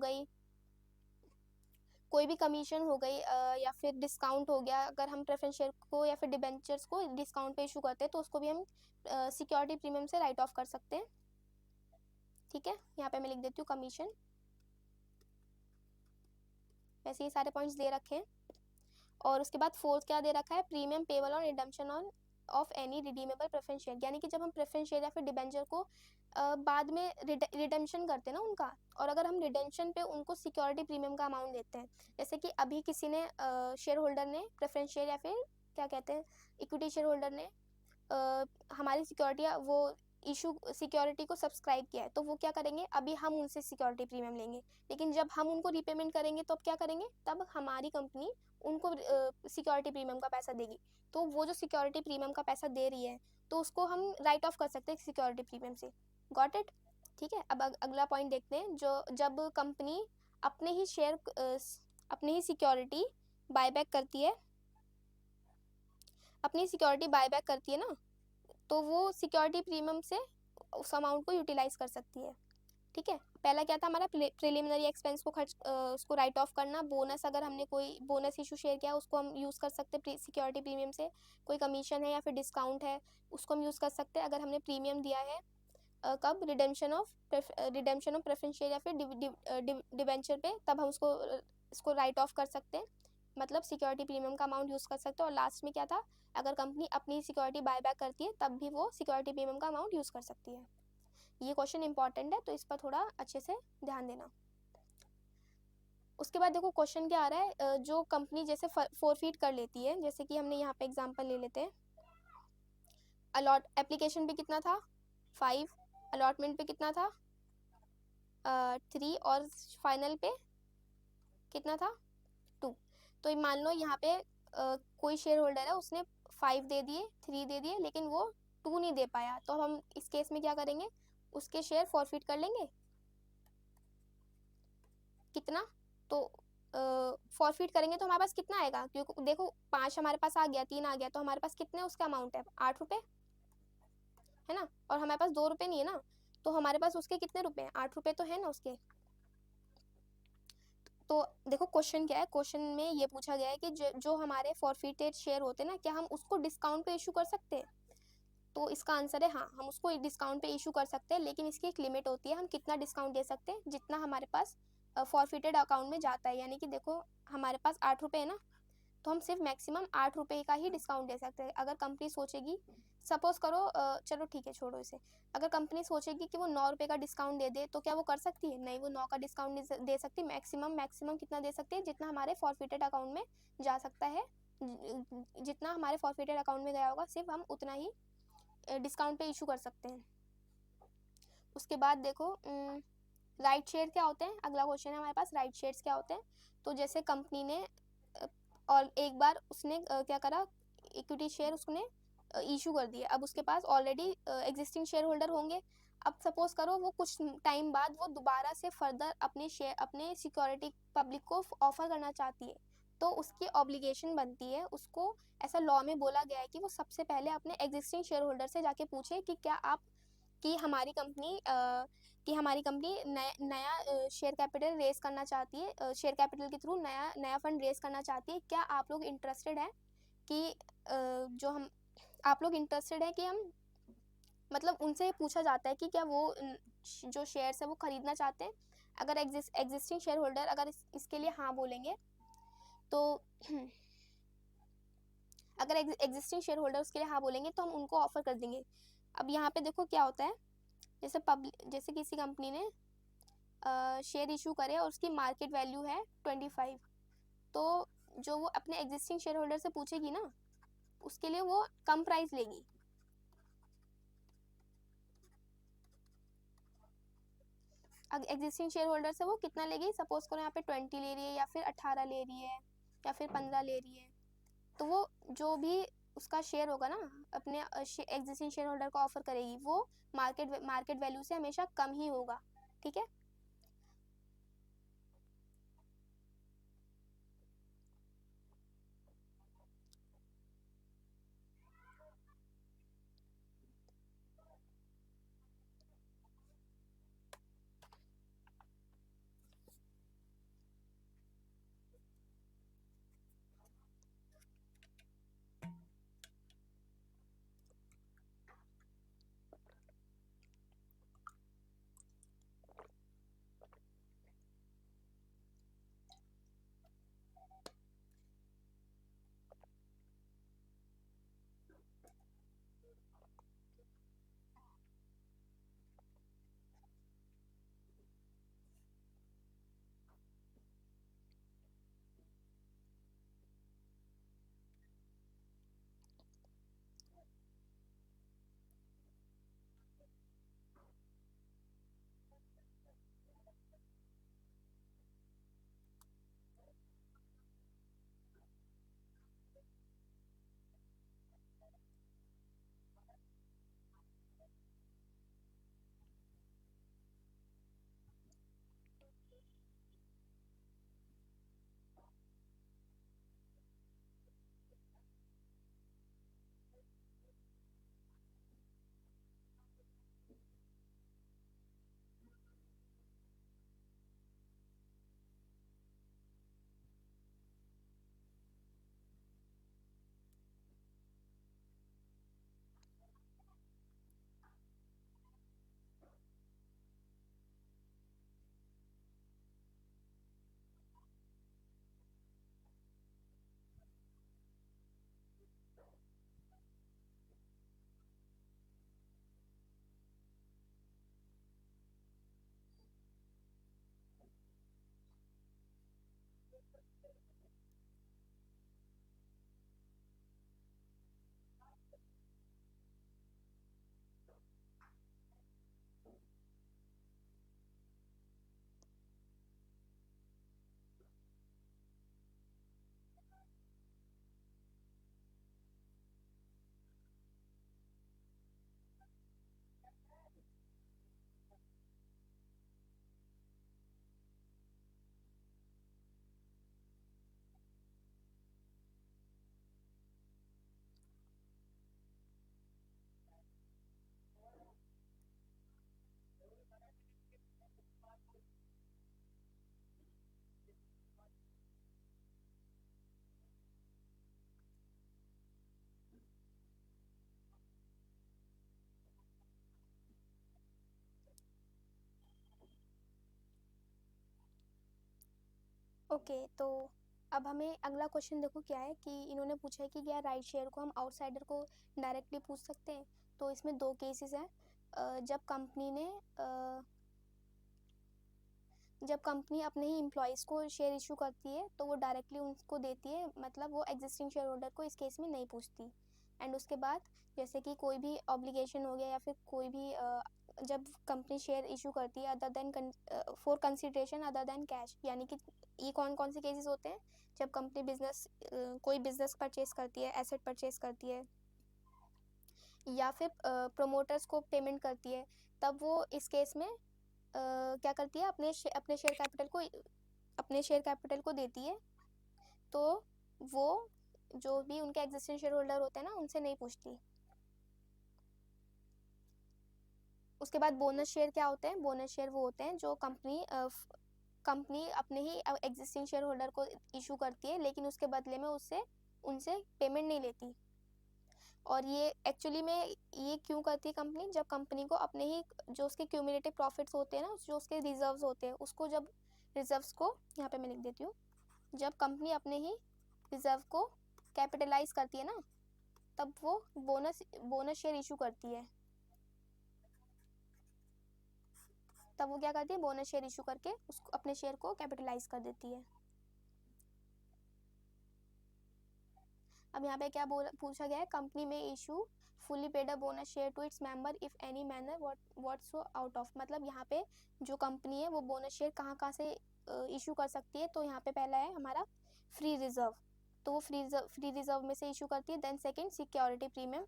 गई, या फिर डिस्काउंट हो गया, अगर हम प्रेफरेंस शेयर को या फिर डिबेंचर्स को डिस्काउंट पे इशू करते हैं तो उसको भी हम सिक्योरिटी प्रीमियम से राइट ऑफ कर सकते हैं। ठीक है, यहाँ पे मैं लिख देती हूँ कमीशन। वैसे ये सारे पॉइंट्स दे रखे हैं। और उसके बाद फोर्थ क्या दे रखा है, premium payable on redemption on off any redeemable preference share. यानी कि जब हम प्रेफरेंस शेयर या फिर डिबेंचर को बाद में रिडेम्पशन करते हैं ना उनका, और अगर हम रिडेम्पशन पे उनको सिक्योरिटी प्रीमियम का अमाउंट देते हैं, जैसे कि अभी किसी ने शेयर होल्डर ने प्रेफरेंस शेयर या फिर क्या कहते हैं इक्विटी शेयर होल्डर ने हमारी सिक्योरिटी वो इशू सिक्योरिटी को सब्सक्राइब किया है, तो वो क्या करेंगे, अभी हम उनसे सिक्योरिटी प्रीमियम लेंगे, लेकिन जब हम उनको रीपेमेंट करेंगे तो अब क्या करेंगे, तब हमारी कंपनी उनको सिक्योरिटी प्रीमियम का पैसा देगी। तो वो जो सिक्योरिटी प्रीमियम का पैसा दे रही है तो उसको हम राइट ऑफ कर सकते हैं सिक्योरिटी प्रीमियम से। Got it? ठीक है, अब अगला पॉइंट देखते हैं। जो जब कंपनी अपने ही शेयर अपनी ही सिक्योरिटी बायबैक करती है, अपनी सिक्योरिटी बायबैक करती है ना, तो वो सिक्योरिटी प्रीमियम से उस अमाउंट को यूटिलाइज कर सकती है। ठीक है, पहला क्या था हमारा, प्रिलिमिनरी एक्सपेंस को खर्च उसको राइट ऑफ करना। बोनस, अगर हमने कोई बोनस इशू शेयर किया उसको हम यूज़ कर सकते हैं सिक्योरिटी प्रीमियम से। कोई कमीशन है या फिर डिस्काउंट है उसको हम यूज़ कर सकते हैं। अगर हमने प्रीमियम दिया है कब, रिडेम्पशन ऑफ प्रेफरेंस शेयर या फिर डिबेंचर पे, तब हम इसको राइट ऑफ कर सकते हैं, मतलब सिक्योरिटी प्रीमियम का अमाउंट यूज़ कर सकते हैं। और लास्ट में क्या था, अगर कंपनी अपनी सिक्योरिटी बायबैक करती है तब भी वो सिक्योरिटी प्रीमियम का अमाउंट यूज़ कर सकती है। ये क्वेश्चन इंपॉर्टेंट है तो इस पर थोड़ा अच्छे से ध्यान देना। उसके बाद देखो क्वेश्चन क्या आ रहा है, जो कंपनी जैसे फोरफीट कर लेती है, जैसे कि हमने यहाँ पे एग्जांपल ले लेते हैं, अलॉट एप्लीकेशन पे कितना था 5, अलॉटमेंट पे कितना था 3, और फाइनल पे कितना था 2। तो मान लो यहाँ पे कोई शेयर होल्डर है, उसने 5 दे दिए, 3 दे दिए, लेकिन वो 2 नहीं दे पाया, तो हम इस केस में क्या करेंगे, उसके शेयर फॉरफिट कर लेंगे। कितना, तो फॉरफिट करेंगे तो हमारे पास कितना आएगा, क्योंकि देखो 5 हमारे पास आ गया, 3 आ गया, तो हमारे पास कितने उसका अमाउंट है 8 रुपये, है ना, और हमारे पास 2 रुपये नहीं है ना, तो हमारे पास उसके कितने रुपए हैं, 8 रुपये तो है ना उसके। तो देखो क्वेश्चन क्या है, क्वेश्चन में ये पूछा गया है कि जो हमारे फॉरफिटेड शेयर होते हैं ना, क्या हम उसको डिस्काउंट पे इशू कर सकते हैं। तो इसका आंसर है हाँ, हम उसको डिस्काउंट पे इशू कर सकते हैं, लेकिन इसकी एक लिमिट होती है, हम कितना डिस्काउंट दे सकते हैं, जितना हमारे पास फॉरफिटेड अकाउंट में जाता है। यानी कि देखो हमारे पास 8 रुपये है ना, तो हम सिर्फ मैक्सिमम 8 रुपये का ही डिस्काउंट दे सकते हैं। अगर कंपनी सोचेगी, सपोज करो चलो ठीक है छोड़ो इसे, अगर कंपनी सोचेगी कि वो 9 रुपये का डिस्काउंट दे दे, तो क्या वो कर सकती है, नहीं, वो 9 का डिस्काउंट नहीं दे सकती। मैक्सिमम कितना दे सकती है, जितना हमारे फॉरफिटेड अकाउंट में जा सकता है, जितना हमारे फॉरफिटेड अकाउंट में गया होगा सिर्फ हम उतना ही डिस्काउंट पे इशू कर सकते हैं। उसके बाद देखो राइट शेयर क्या होते हैं, अगला क्वेश्चन है हमारे पास, राइट शेयर्स क्या होते हैं। तो जैसे कंपनी ने और एक बार उसने क्या करा, इक्विटी शेयर उसने इशू कर दिए, अब उसके पास ऑलरेडी एग्जिस्टिंग शेयर होल्डर होंगे। अब सपोज करो वो कुछ टाइम बाद वो दोबारा से फर्दर अपने सिक्योरिटी पब्लिक को ऑफर करना चाहती है, तो उसकी ऑब्लिगेशन बनती है उसको, ऐसा लॉ में बोला गया है कि वो सबसे पहले अपने एग्जिस्टिंग शेयर होल्डर से जाके पूछे कि क्या आप कि हमारी कंपनी नया शेयर कैपिटल रेज करना चाहती है, शेयर कैपिटल के थ्रू नया फंड रेज करना चाहती है। क्या आप लोग इंटरेस्टेड हैं कि जो हम आप लोग इंटरेस्टेड है कि हम मतलब उनसे पूछा जाता है कि क्या वो जो शेयर्स है वो खरीदना चाहते हैं। अगर एग्जिस्टिंग शेयर होल्डर अगर इसके लिए हाँ बोलेंगे तो अगर एग्जिस्टिंग शेयर होल्डर उसके लिए हाँ बोलेंगे तो हम उनको ऑफर कर देंगे। अब यहाँ पे देखो क्या होता है, जैसे किसी कंपनी ने शेयर इशू करे और उसकी मार्केट वैल्यू है 25, तो जो वो अपने एग्जिस्टिंग शेयर होल्डर से पूछेगी ना, उसके लिए वो कम प्राइस लेगी। एग्जिस्टिंग शेयर होल्डर से वो कितना लेगी, सपोज करो यहाँ पे 20 ले रही है या फिर 18 ले रही है या फिर 15 ले रही है, तो वो जो भी उसका शेयर होगा ना अपने एग्जिस्टिंग शेयर होल्डर को ऑफर करेगी, वो मार्केट वैल्यू से हमेशा कम ही होगा। ठीक है। ओके, तो अब हमें अगला क्वेश्चन देखो क्या है कि इन्होंने पूछा है कि क्या राइट शेयर को हम आउटसाइडर को डायरेक्टली पूछ सकते हैं। तो इसमें दो केसेस हैं। जब कंपनी अपने ही एम्प्लॉयज़ को शेयर इशू करती है तो वो डायरेक्टली उनको देती है, मतलब वो एग्जिस्टिंग शेयर होल्डर को इस केस में नहीं पूछती। एंड उसके बाद जैसे कि कोई भी ऑब्लिगेशन हो गया या फिर कोई भी जब कंपनी शेयर इशू करती है other than for consideration other than cash, यानी कि ये कौन कौन से केसेस होते हैं, जब कंपनी कोई बिजनेस परचेज करती है, एसेट परचेज करती है या फिर प्रोमोटर्स को पेमेंट करती है, तब वो इस केस में क्या करती है, अपने शेयर कैपिटल को देती है। तो वो जो भी उनके एग्जिस्टिंग शेयर होल्डर होते हैं ना, उनसे नहीं पूछती। उसके बाद बोनस शेयर क्या होते हैं? बोनस शेयर वो होते हैं जो कंपनी अपने ही एग्जिस्टिंग शेयर होल्डर को इशू करती है, लेकिन उसके बदले में उससे उनसे पेमेंट नहीं लेती। और ये एक्चुअली में ये क्यों करती है कंपनी? जब कंपनी को अपने ही जो उसके क्यूमुलेटिव प्रॉफिट्स होते हैं ना, जो उसके रिजर्व्स होते हैं, उसको जब रिजर्व्स को यहाँ पे मैं लिख देती हूँ, जब कंपनी अपने ही रिजर्व को कैपिटलाइज करती है ना, तब वो बोनस शेयर इशू करती है। तब वो क्या करती है? बोनस शेयर इशू करके उसको अपने शेयर को कैपिटलाइज कर देती है। अब यहाँ पे क्या पूछा गया है? कंपनी में issue fully paid a bonus share to its member if any manner what so out of. मतलब यहाँ पे जो कंपनी है वो बोनस शेयर कहाँ से इशू कर सकती है? तो यहाँ पे पहला है हमारा फ्री रिजर्व, तो वो फ्री रिजर्व में से इशू करती है। Then second security premium.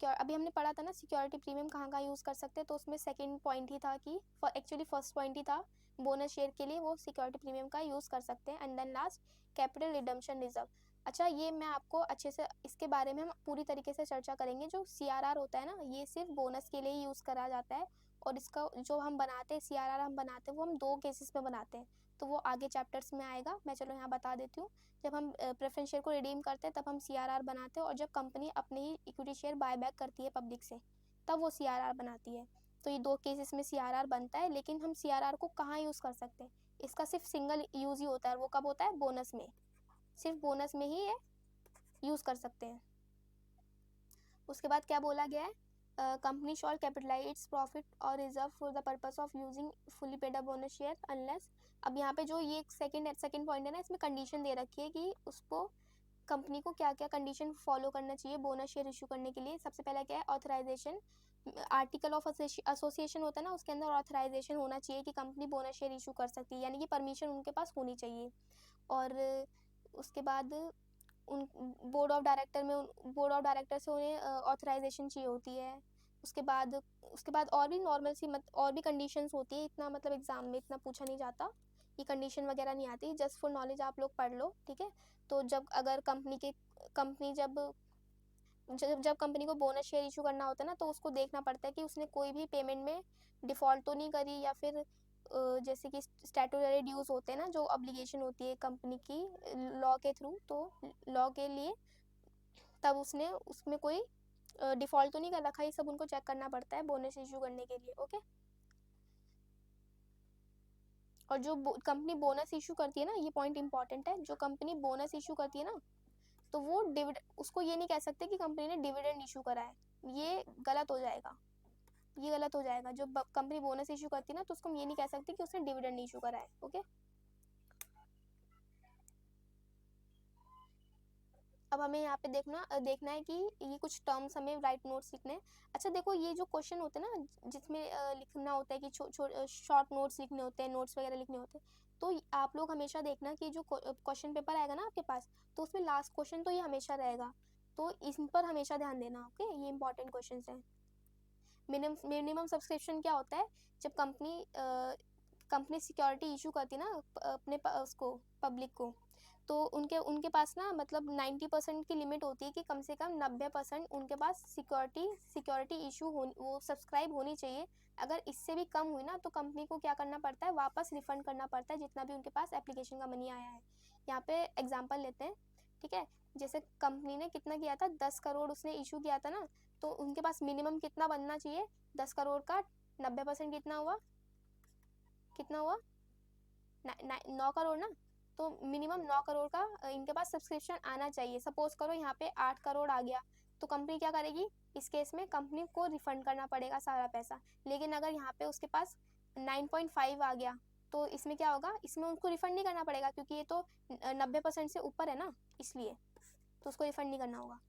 अभी हमने पढ़ा था ना सिक्योरिटी प्रीमियम कहाँ यूज़ कर सकते हैं, तो उसमें सेकंड पॉइंट ही था कि एक्चुअली फर्स्ट पॉइंट ही था, बोनस शेयर के लिए वो सिक्योरिटी प्रीमियम का यूज़ कर सकते हैं। And then last capital redemption reserve. अच्छा, ये मैं आपको अच्छे से इसके बारे में हम पूरी तरीके से चर्चा करेंगे। जो CRR होता है ना, ये सिर्फ बोनस के लिए ही यूज़ करा जाता है, और इसका जो हम बनाते हैं CRR हम बनाते हैं वो हम 2 केसेस में बनाते हैं, तो वो आगे चैप्टर्स में आएगा। मैं चलो यहाँ बता देती हूँ। जब हम प्रेफरेंस शेयर को रिडीम करते हैं तब हम CRR बनाते हैं, और जब कंपनी अपने ही इक्विटी शेयर बाय बैक करती है पब्लिक से, तब वो CRR बनाती है। तो ये 2 केसेस में CRR बनता है, लेकिन हम CRR को कहाँ यूज़ कर सकते हैं? इसका सिर्फ सिंगल यूज़ ही होता है, वो कब होता है? बोनस में, सिर्फ बोनस में ही ये यूज़ कर सकते हैं। उसके बाद क्या बोला गया है? Company shall capitalise its profit और reserve for the purpose of using fully paid up bonus share unless. अब यहाँ पे जो ये सेकंड पॉइंट है ना, इसमें कंडीशन दे रखी है कि उसको कंपनी को क्या क्या कंडीशन फॉलो करना चाहिए बोनस शेयर इशू करने के लिए। सबसे पहला क्या है? ऑथराइजेशन। आर्टिकल ऑफ एसोसिएशन होता है ना, उसके अंदर ऑथराइजेशन होना चाहिए कि कंपनी बोनस शेयर इशू कर सकती है, यानी कि परमिशन उनके पास होनी चाहिए। और उसके बाद उन बोर्ड ऑफ डायरेक्टर से उन्हें ऑथराइजेशन चाहिए होती है। उसके बाद और भी नॉर्मल सी और भी कंडीशंस होती है, इतना मतलब एग्जाम में इतना पूछा नहीं जाता, ये कंडीशन वगैरह नहीं आती, जस्ट फॉर नॉलेज आप लोग पढ़ लो, ठीक है। तो जब अगर कंपनी जब कंपनी को बोनस शेयर इशू करना होता है ना, तो उसको देखना पड़ता है कि उसने कोई भी पेमेंट में डिफ़ॉल्ट तो नहीं करी, या फिर जैसे कि स्टैट्यूटरी ड्यूज़ होते हैं ना, जो ऑब्लिगेशन होती है कंपनी की लॉ के थ्रू, तो लॉ के लिए तब उसने उसमें कोई डिफ़ॉल्ट तो नहीं कर रखा, ये सब उनको चेक करना पड़ता है बोनस इशू करने के लिए, ओके। और जो कंपनी बोनस इशू करती है ना, ये पॉइंट इंपॉर्टेंट है, जो कंपनी बोनस इशू करती है ना, तो वो उसको ये नहीं कह सकते कि कंपनी ने डिविडेंड इशू करा है, ये गलत हो जाएगा। ये गलत हो जाएगा, जो कंपनी बोनस इशू करती है ना, तो उसको हम ये नहीं कह सकते कि उसने डिविडेंड इशू करा है, ओके। अब हमें यहाँ पे देखना है कि ये कुछ टर्म्स हमें राइट नोट्स लिखने हैं। अच्छा देखो, ये जो क्वेश्चन होते हैं ना, जिसमें लिखना होता है कि शॉर्ट नोट्स लिखने होते हैं, नोट्स वगैरह लिखने होते हैं, तो आप लोग हमेशा देखना कि जो क्वेश्चन पेपर आएगा ना आपके पास, तो उसमें लास्ट क्वेश्चन तो ये हमेशा रहेगा, तो इन पर हमेशा ध्यान देना, ओके। ये इंपॉर्टेंट क्वेश्चन हैं। मिनिमम सब्सक्रिप्शन क्या होता है? जब कंपनी सिक्योरिटी इशू करती है ना अपने उसको पब्लिक को, तो उनके उनके पास ना मतलब 90% की लिमिट होती है कि कम से कम 90% उनके पास सिक्योरिटी इशू वो सब्सक्राइब होनी चाहिए। अगर इससे भी कम हुई ना, तो कंपनी को क्या करना पड़ता है? वापस रिफंड करना पड़ता है जितना भी उनके पास एप्लीकेशन का मनी आया है। यहाँ पे एग्जांपल लेते हैं, ठीक है। जैसे कंपनी ने कितना किया था? 10 करोड़ उसने इशू किया था ना, तो उनके पास मिनिमम कितना बनना चाहिए? 10 करोड़ का 90% कितना हुआ? कितना हुआ? 9 करोड़ ना। तो मिनिमम 9 करोड़ का इनके पास सब्सक्रिप्शन आना चाहिए। सपोज करो यहाँ पे 8 करोड़ आ गया, तो कंपनी क्या करेगी? इस केस में कंपनी को रिफंड करना पड़ेगा सारा पैसा। लेकिन अगर यहाँ पे उसके पास 9.5 आ गया, तो इसमें क्या होगा? इसमें उनको रिफंड नहीं करना पड़ेगा, क्योंकि ये तो 90% से ऊपर है ना, इसलिए तो उसको रिफंड नहीं करना होगा।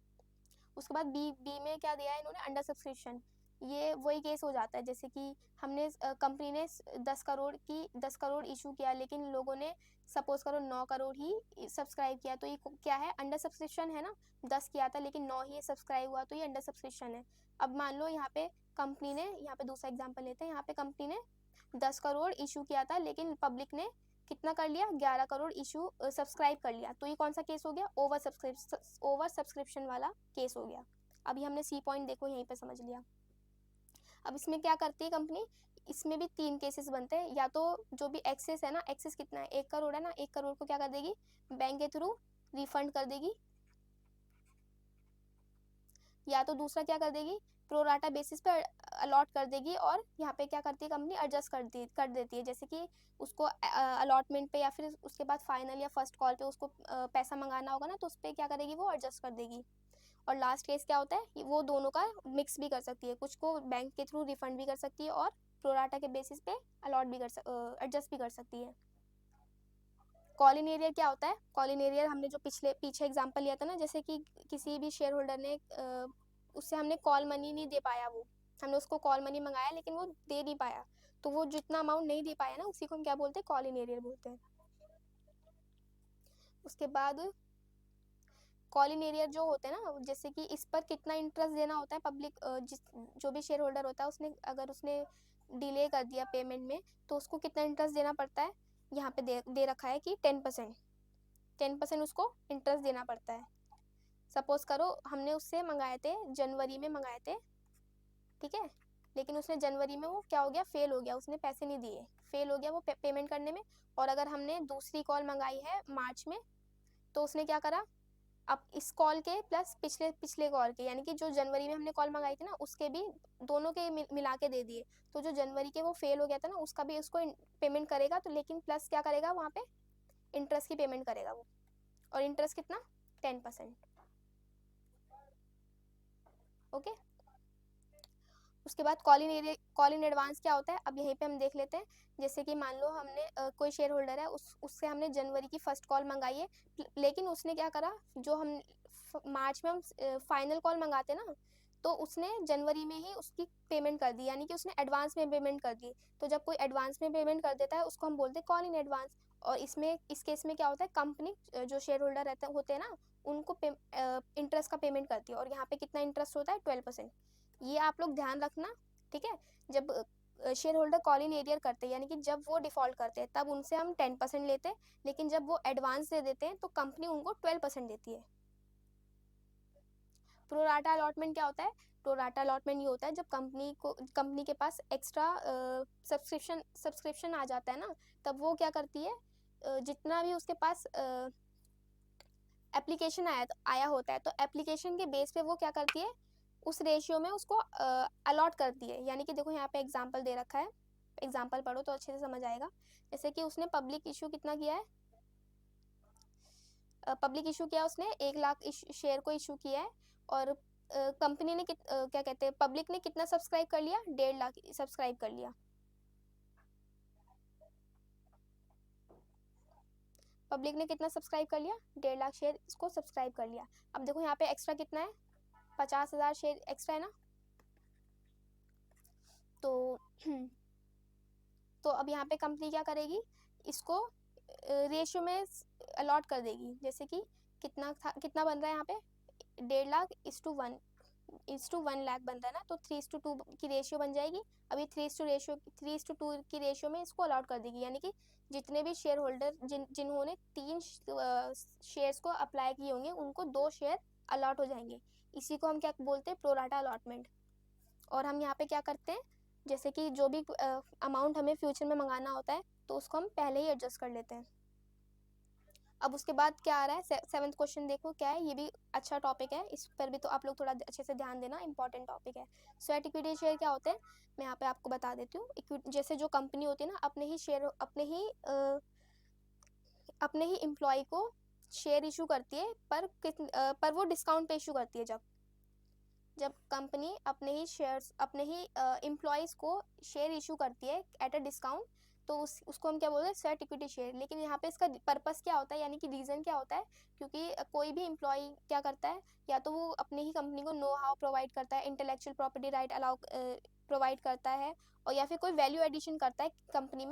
उसके बाद बी में क्या दिया है इन्होंने? Under subscription. ये वही केस हो जाता है जैसे कि हमने कंपनी ने 10 करोड़ इशू किया, लेकिन लोगों ने सपोज करो 9 करोड़ ही सब्सक्राइब किया, तो ये क्या है? अंडर सब्सक्रिप्शन है ना। 10 किया था लेकिन 9 ही सब्सक्राइब हुआ, तो ये अंडर सब्सक्रिप्शन है। अब मान लो यहाँ पे कंपनी ने, यहाँ पे दूसरा एग्जाम्पल लेते हैं, यहाँ पे कंपनी ने 10 करोड़ इशू किया था, लेकिन पब्लिक ने कितना कर लिया? 11 करोड़ इशू सब्सक्राइब कर लिया, तो ये कौन सा केस हो गया? ओवर सब्सक्रिप्शन वाला केस हो गया। अभी हमने सी पॉइंट देखो यहीं पे समझ लिया। अब इसमें क्या करती है कंपनी, इसमें भी 3 केसेस बनते हैं, या तो जो भी एक्सेस है ना, एक्सेस कितना है 1 करोड़ है ना, 1 करोड़ को क्या कर देगी बैंक के थ्रू रिफंड कर देगी, या तो दूसरा क्या कर देगी प्रोराटा बेसिस पे अलॉट कर देगी, और यहाँ पे क्या करती है कंपनी एडजस्ट कर देती है, जैसे कि उसको अलॉटमेंट पे या फिर उसके बाद फाइनल या फर्स्ट कॉल पे उसको पैसा मंगाना होगा ना, तो उस पर क्या करेगी वो एडजस्ट कर देगी। और लास्ट केस क्या होता है, वो दोनों का मिक्स भी कर सकती है, कुछ को बैंक के थ्रू रिफंड भी कर सकती है और प्रोराटा के बेसिस पे अलॉट भी एडजस्ट भी कर सकती है। कॉल इन एरियर क्या होता है, कॉल इन एरियर हमने जो पीछे एग्जांपल लिया था ना, जैसे कि किसी भी शेयर होल्डर ने उससे हमने कॉल मनी नहीं दे पाया, वो हमने उसको कॉल मनी मंगाया लेकिन वो दे नहीं पाया, तो वो जितना अमाउंट नहीं दे पाया ना, उसी को हम क्या बोलते हैं कॉल इन एरियर बोलते हैं। उसके बाद कॉल इन एरियर जो होते हैं ना, जैसे कि इस पर कितना इंटरेस्ट देना होता है पब्लिक, जो भी शेयर होल्डर होता है उसने अगर उसने डिले कर दिया पेमेंट में, तो उसको कितना इंटरेस्ट देना पड़ता है, यहाँ पे दे रखा है कि 10% उसको इंटरेस्ट देना पड़ता है। सपोज करो हमने उससे मंगाए थे जनवरी में मंगाए थे, ठीक है, लेकिन उसने जनवरी में वो क्या हो गया फेल हो गया, उसने पैसे नहीं दिए, फेल हो गया वो पेमेंट करने में। और अगर हमने दूसरी कॉल मंगाई है मार्च में, तो उसने क्या करा, अब इस कॉल के प्लस पिछले पिछले कॉल के, यानी कि जो जनवरी में हमने कॉल मंगाई थी ना उसके भी दोनों के मिला के दे दिए, तो जो जनवरी के वो फेल हो गया था ना उसका भी उसको पेमेंट करेगा, तो लेकिन प्लस क्या करेगा वहाँ पे इंटरेस्ट की पेमेंट करेगा वो, और इंटरेस्ट कितना 10%। ओके, उसके बाद कॉल इन एडवांस क्या होता है, अब यहीं पे हम देख लेते हैं। जैसे कि मान लो हमने कोई शेयर होल्डर है, उससे हमने जनवरी की फर्स्ट कॉल मंगाई है, लेकिन उसने क्या करा, जो हम मार्च में हम फाइनल कॉल मंगाते ना, तो उसने जनवरी में ही उसकी पेमेंट कर दी, यानी कि उसने एडवांस में पेमेंट कर दी। तो जब कोई एडवांस में पेमेंट कर देता है उसको हम बोलते हैं कॉल इन एडवांस। और इस केस में क्या होता है, कंपनी जो शेयर होल्डर होते हैं ना उनको इंटरेस्ट का पेमेंट करती है, और यहाँ पे कितना इंटरेस्ट होता है 12%। ये आप लोग ध्यान रखना, ठीक है। जब share holder call in arrear करते हैं, यानी कि जब वो डिफॉल्ट करते हैं तब उनसे हम 10% लेते हैं, लेकिन जब वो एडवांस दे देते हैं तो कंपनी उनको 12% देती है। प्रोराटा अलॉटमेंट क्या होता है, प्रोराटा अलॉटमेंट ये होता है जब कंपनी के पास एक्स्ट्रा सब्सक्रिप्शन आ जाता है ना, तब वो क्या करती है, जितना भी उसके पास एप्लीकेशन आया होता है, तो एप्लीकेशन के बेस पे वो क्या करती है उस रेशियो में उसको अलॉट करती है। यानी कि देखो यहाँ पे एग्जांपल दे रखा है, एग्जांपल पढ़ो तो अच्छे से समझ आएगा। जैसे कि उसने पब्लिक इशू कितना किया है, पब्लिक इशू किया उसने 1 लाख शेयर को इशू किया है, और कंपनी ने क्या कहते हैं पब्लिक ने कितना सब्सक्राइब कर लिया, 1.5 लाख सब्सक्राइब कर लिया। पब्लिक ने कितना सब्सक्राइब कर लिया, 1.5 लाख शेयर इसको सब्सक्राइब कर लिया। अब देखो यहाँ पे एक्स्ट्रा कितना है, 50,000 शेयर एक्स्ट्रा है ना, तो तो अब यहाँ पे कंपनी क्या करेगी, इसको रेशियो में अलॉट कर देगी। जैसे कि कितना बन रहा है यहाँ पे 1.5 लाख इस टू 1 लाख बन रहा है ना, तो 3:2 की रेशियो बन जाएगी। अभी 3:2 की रेशियो में इसको अलॉट कर देगी, यानी कि जितने भी शेयर होल्डर जिन्होंने 3 शेयर्स को अप्लाई किए होंगे उनको 2 शेयर अलॉट हो जाएंगे। इसी को हम क्या बोलते हैं प्रोराटा अलॉटमेंट। और हम यहाँ पे क्या करते हैं, जैसे कि जो भी अमाउंट हमें फ्यूचर में मंगाना होता है तो उसको हम पहले ही एडजस्ट कर लेते हैं। अब उसके बाद क्या आ रहा है, 7th क्वेश्चन देखो क्या है, ये भी अच्छा टॉपिक है, इस पर भी तो आप लोग थोड़ा अच्छे से ध्यान देना, इंपॉर्टेंट टॉपिक है। स्वेट इक्विटी शेयर क्या होते हैं, मैं यहाँ पे आपको बता देती हूँ। जैसे जो कंपनी होती है ना अपने ही एम्प्लॉय को शेयर इशू करती है, पर वो डिस्काउंट पे इशू करती है। जब कंपनी अपने ही एम्प्लॉयज़ को शेयर इशू करती है एट अ डिस्काउंट, तो उसको हम क्या बोलते हैं स्वेट इक्विटी शेयर। लेकिन यहाँ पे इसका पर्पस क्या होता है, यानी कि रीज़न क्या होता है, क्योंकि कोई भी एम्प्लॉय क्या करता है, या तो वो अपनी ही कंपनी को नो हाउ प्रोवाइड करता है, इंटेलेक्चुअल प्रॉपर्टी राइट प्रोवाइड करता है, और या फिर कोई वैल्यू एडिशन करता है कंपनी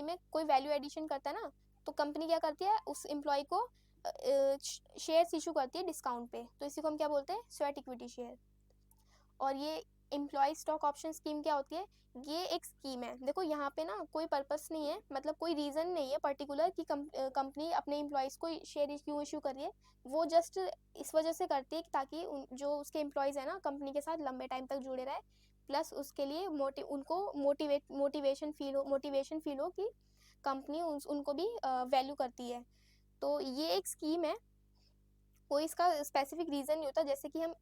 में कोई वैल्यू एडिशन करता है ना, तो कंपनी क्या करती है उस एम्प्लॉय को शेयर्स इशू करती है डिस्काउंट पे, तो इसी को हम क्या बोलते हैं स्वेट इक्विटी शेयर। और ये एम्प्लॉय स्टॉक ऑप्शन स्कीम क्या होती है? ये एक स्कीम है। देखो यहाँ पे ना कोई पर्पस नहीं है, मतलब कोई रीज़न नहीं है पर्टिकुलर कि कंपनी अपने एम्प्लॉयज़ को शेयर क्यों इशू कर रही है। वो जस्ट इस वजह से करती है ताकि जो उसके एम्प्लॉयज़ हैं ना कंपनी के साथ लंबे टाइम तक जुड़े रहे, प्लस उसके लिए उनको मोटिवेशन फील हो कि कंपनी उनको भी वैल्यू करती है। तो ये एक स्कीम है, कोई इसका स्पेसिफिक रीज़न नहीं होता। जैसे कि हम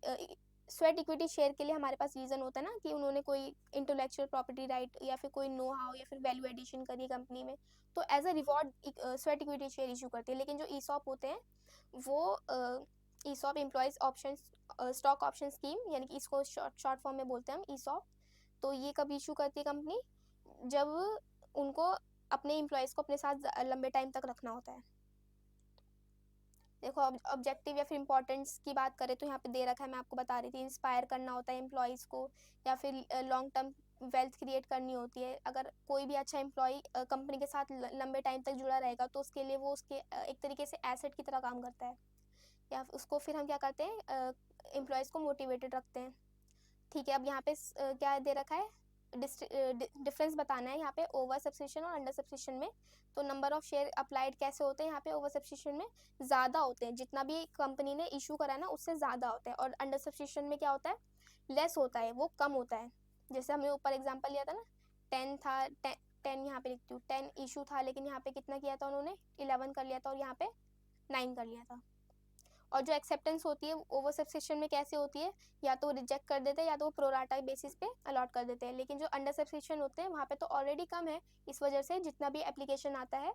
स्वेट इक्विटी शेयर के लिए हमारे पास रीज़न होता है ना कि उन्होंने कोई इंटेलेक्चुअल प्रॉपर्टी राइट या फिर कोई नो हाउ या फिर वैल्यू एडिशन करी है कंपनी में, तो as a reward sweat equity share issue करती है। लेकिन जो ईसॉप होते हैं वो ESOP employees option stock option scheme, यानी कि इसको शॉर्ट फॉर्म में बोलते हैं हम ईसॉप। तो ये कब इशू करती है कंपनी? जब उनको अपने एम्प्लॉयज़ को अपने साथ लंबे टाइम तक रखना होता है। देखो ऑब्जेक्टिव या फिर इंपॉर्टेंस की बात करें तो यहाँ पे दे रखा है, मैं आपको बता रही थी, इंस्पायर करना होता है एम्प्लॉयज़ को, या फिर लॉन्ग टर्म वेल्थ क्रिएट करनी होती है। अगर कोई भी अच्छा एम्प्लॉय कंपनी के साथ लंबे टाइम तक जुड़ा रहेगा तो उसके लिए वो उसके एक तरीके से एसेट की तरह काम करता है, या उसको फिर हम क्या करते हैं, एम्प्लॉयज़ को मोटिवेटेड रखते हैं। ठीक है, अब यहाँ पे क्या दे रखा है, डिफरेंस बताना है यहाँ पे ओवर सब्सक्रिप्शन और अंडर सब्सक्रिप्शन में। तो नंबर ऑफ शेयर अप्लाइड कैसे होते हैं यहाँ पे? ओवर सब्सक्रिप्शन में ज़्यादा होते हैं, जितना भी कंपनी ने इशू करा है ना उससे ज़्यादा होता है, और अंडर सब्सक्रिप्शन में क्या होता है? लेस होता है, वो कम होता है। जैसे हमने ऊपर एग्जाम्पल लिया था ना, 10 था, 10 यहाँ पे लिखती हूँ, 10 इशू था, लेकिन यहाँ पे कितना किया था उन्होंने? 11 कर लिया था, और यहाँ पे 9 कर लिया था। और जो एक्सेप्टेंस होती है ओवर सब्सक्रिप्शन में कैसे होती है? या तो रिजेक्ट कर देते हैं या तो प्रोराटा बेसिस पे अलॉट कर देते हैं। लेकिन जो अंडर सब्सक्रिप्शन होते हैं वहाँ पे तो ऑलरेडी कम है, इस वजह से जितना भी एप्लीकेशन आता है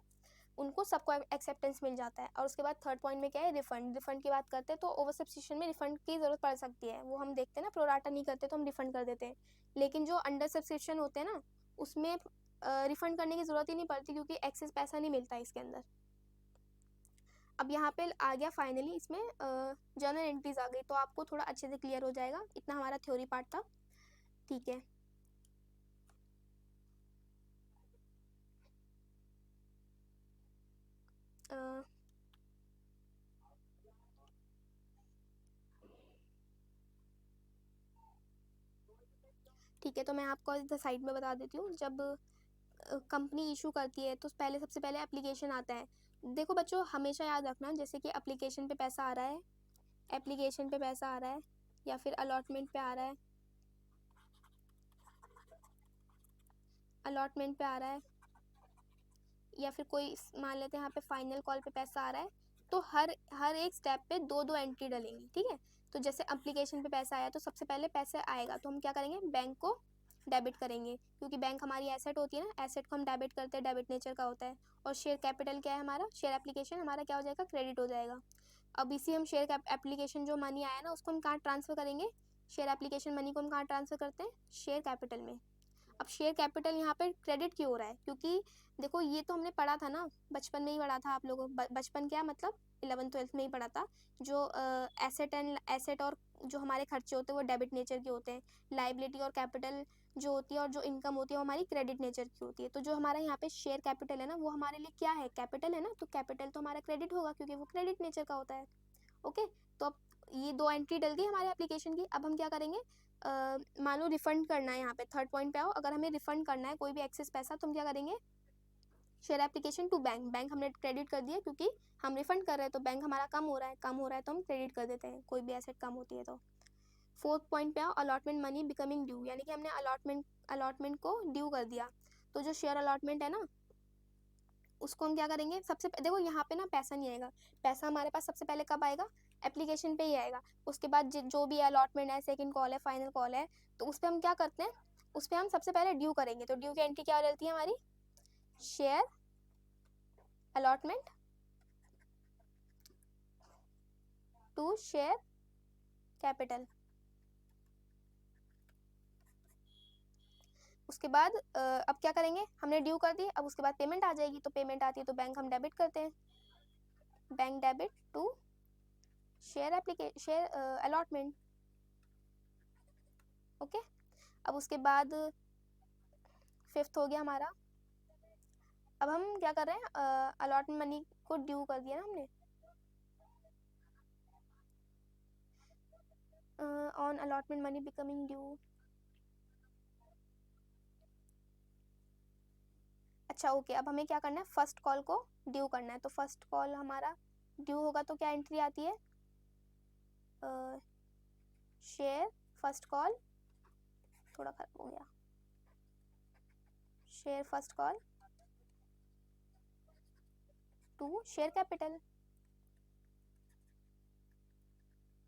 उनको सबको एक्सेप्टेंस मिल जाता है। और उसके बाद थर्ड पॉइंट में क्या है? रिफंड की बात करते हैं, तो ओवर सब्सक्रिप्शन में रिफंड की ज़रूरत पड़ सकती है, वो हम देखते हैं ना, प्रोराटा नहीं करते तो हम रिफंड कर देते हैं। लेकिन जो अंडर सब्सक्रिप्शन होते हैं ना उसमें रिफंड करने की ज़रूरत ही नहीं पड़ती, क्योंकि एक्सेस पैसा नहीं मिलता इसके अंदर। अब यहाँ पे आ गया फाइनली इसमें जर्नल एंट्रीज आ गई, तो आपको थोड़ा अच्छे से क्लियर हो जाएगा। इतना हमारा थ्योरी पार्ट था, ठीक है। ठीक है, तो मैं आपको इधर साइड में बता देती हूँ। जब कंपनी इशू करती है तो पहले सबसे पहले एप्लीकेशन आता है। देखो बच्चों, हमेशा याद रखना, जैसे कि एप्लीकेशन पे पैसा आ रहा है, एप्लीकेशन पे पैसा आ रहा है, या फिर अलॉटमेंट पे आ रहा है, अलॉटमेंट पे आ रहा है, या फिर कोई मान लेते हैं यहाँ पे फाइनल कॉल पे पैसा आ रहा है, तो हर हर एक स्टेप पे दो दो एंट्री डलेंगी, ठीक है। तो जैसे एप्लीकेशन पे पैसा आया तो सबसे पहले पैसे आएगा तो हम क्या करेंगे? बैंक को डेबिट करेंगे, क्योंकि बैंक हमारी एसेट होती है ना, एसेट को हम डेबिट करते हैं, डेबिट नेचर का होता है। और शेयर कैपिटल क्या है हमारा? शेयर एप्लीकेशन हमारा क्या हो जाएगा? क्रेडिट हो जाएगा। अब इसी हम शेयर एप्लीकेशन जो मनी आया ना उसको हम कहाँ ट्रांसफ़र करेंगे? शेयर एप्लीकेशन मनी को हम कहाँ ट्रांसफ़र करते हैं? शेयर कैपिटल में। अब शेयर कैपिटल यहाँ पे क्रेडिट क्यों हो रहा है? क्योंकि देखो ये तो हमने पढ़ा था ना, बचपन में ही पढ़ा था आप लोगों बचपन क्या मतलब 11th-12th में ही पढ़ा था। जो एसेट और जो हमारे खर्चे होते हैं वो डेबिट नेचर के होते हैं, लाइबिलिटी और कैपिटल जो होती है और जो इनकम होती है वो हमारी क्रेडिट नेचर की होती है। तो जो हमारा यहाँ पे शेयर कैपिटल है ना वो हमारे लिए क्या है? कैपिटल है ना, तो कैपिटल तो हमारा क्रेडिट होगा क्योंकि वो क्रेडिट नेचर का होता है। ओके, तो अब ये दो एंट्री डल गई हमारे एप्लीकेशन की। अब हम क्या करेंगे? मान लो रिफंड करना है, यहाँ पे थर्ड पॉइंट पे आओ, अगर हमें रिफंड करना है कोई भी एक्सेस पैसा तो हम क्या करेंगे? Share application to bank, bank हमने क्रेडिट कर दिया क्योंकि हम रिफंड कर रहे हैं, तो बैंक हमारा कम हो रहा है, कम हो रहा है तो हम क्रेडिट कर देते हैं, कोई भी एसेट कम होती है तो। फोर्थ पॉइंट पे आओ, अलॉटमेंट मनी बिकमिंग ड्यू, यानी कि हमने अलॉटमेंट को ड्यू कर दिया। तो जो शेयर अलॉटमेंट है ना उसको हम क्या करेंगे? देखो यहाँ पे ना पैसा नहीं आएगा, पैसा हमारे पास सबसे पहले कब आएगा? एप्लीकेशन पे ही आएगा। उसके बाद जो भी अलॉटमेंट है, सेकंड कॉल है, फाइनल कॉल है, तो उस पर हम क्या करते हैं? उस पर हम सबसे पहले ड्यू करेंगे। तो ड्यू की एंट्री क्या रहती है हमारी? Share allotment to share capital. उसके बाद अब क्या करेंगे? हमने ड्यू कर दी, अब उसके बाद पेमेंट आ जाएगी, तो पेमेंट आती है तो बैंक हम डेबिट करते हैं, bank debit to share allotment. Okay, अब उसके बाद फिफ्थ हो गया हमारा। अब हम क्या कर रहे हैं? अलॉटमेंट मनी को ड्यू कर दिया ना हमने, on allotment money becoming due, अच्छा ओके, अब हमें क्या करना है, फर्स्ट कॉल को ड्यू करना है। तो फर्स्ट कॉल हमारा ड्यू होगा तो क्या एंट्री आती है, शेयर फर्स्ट कॉल, थोड़ा खराब हो गया, share first call to share capital.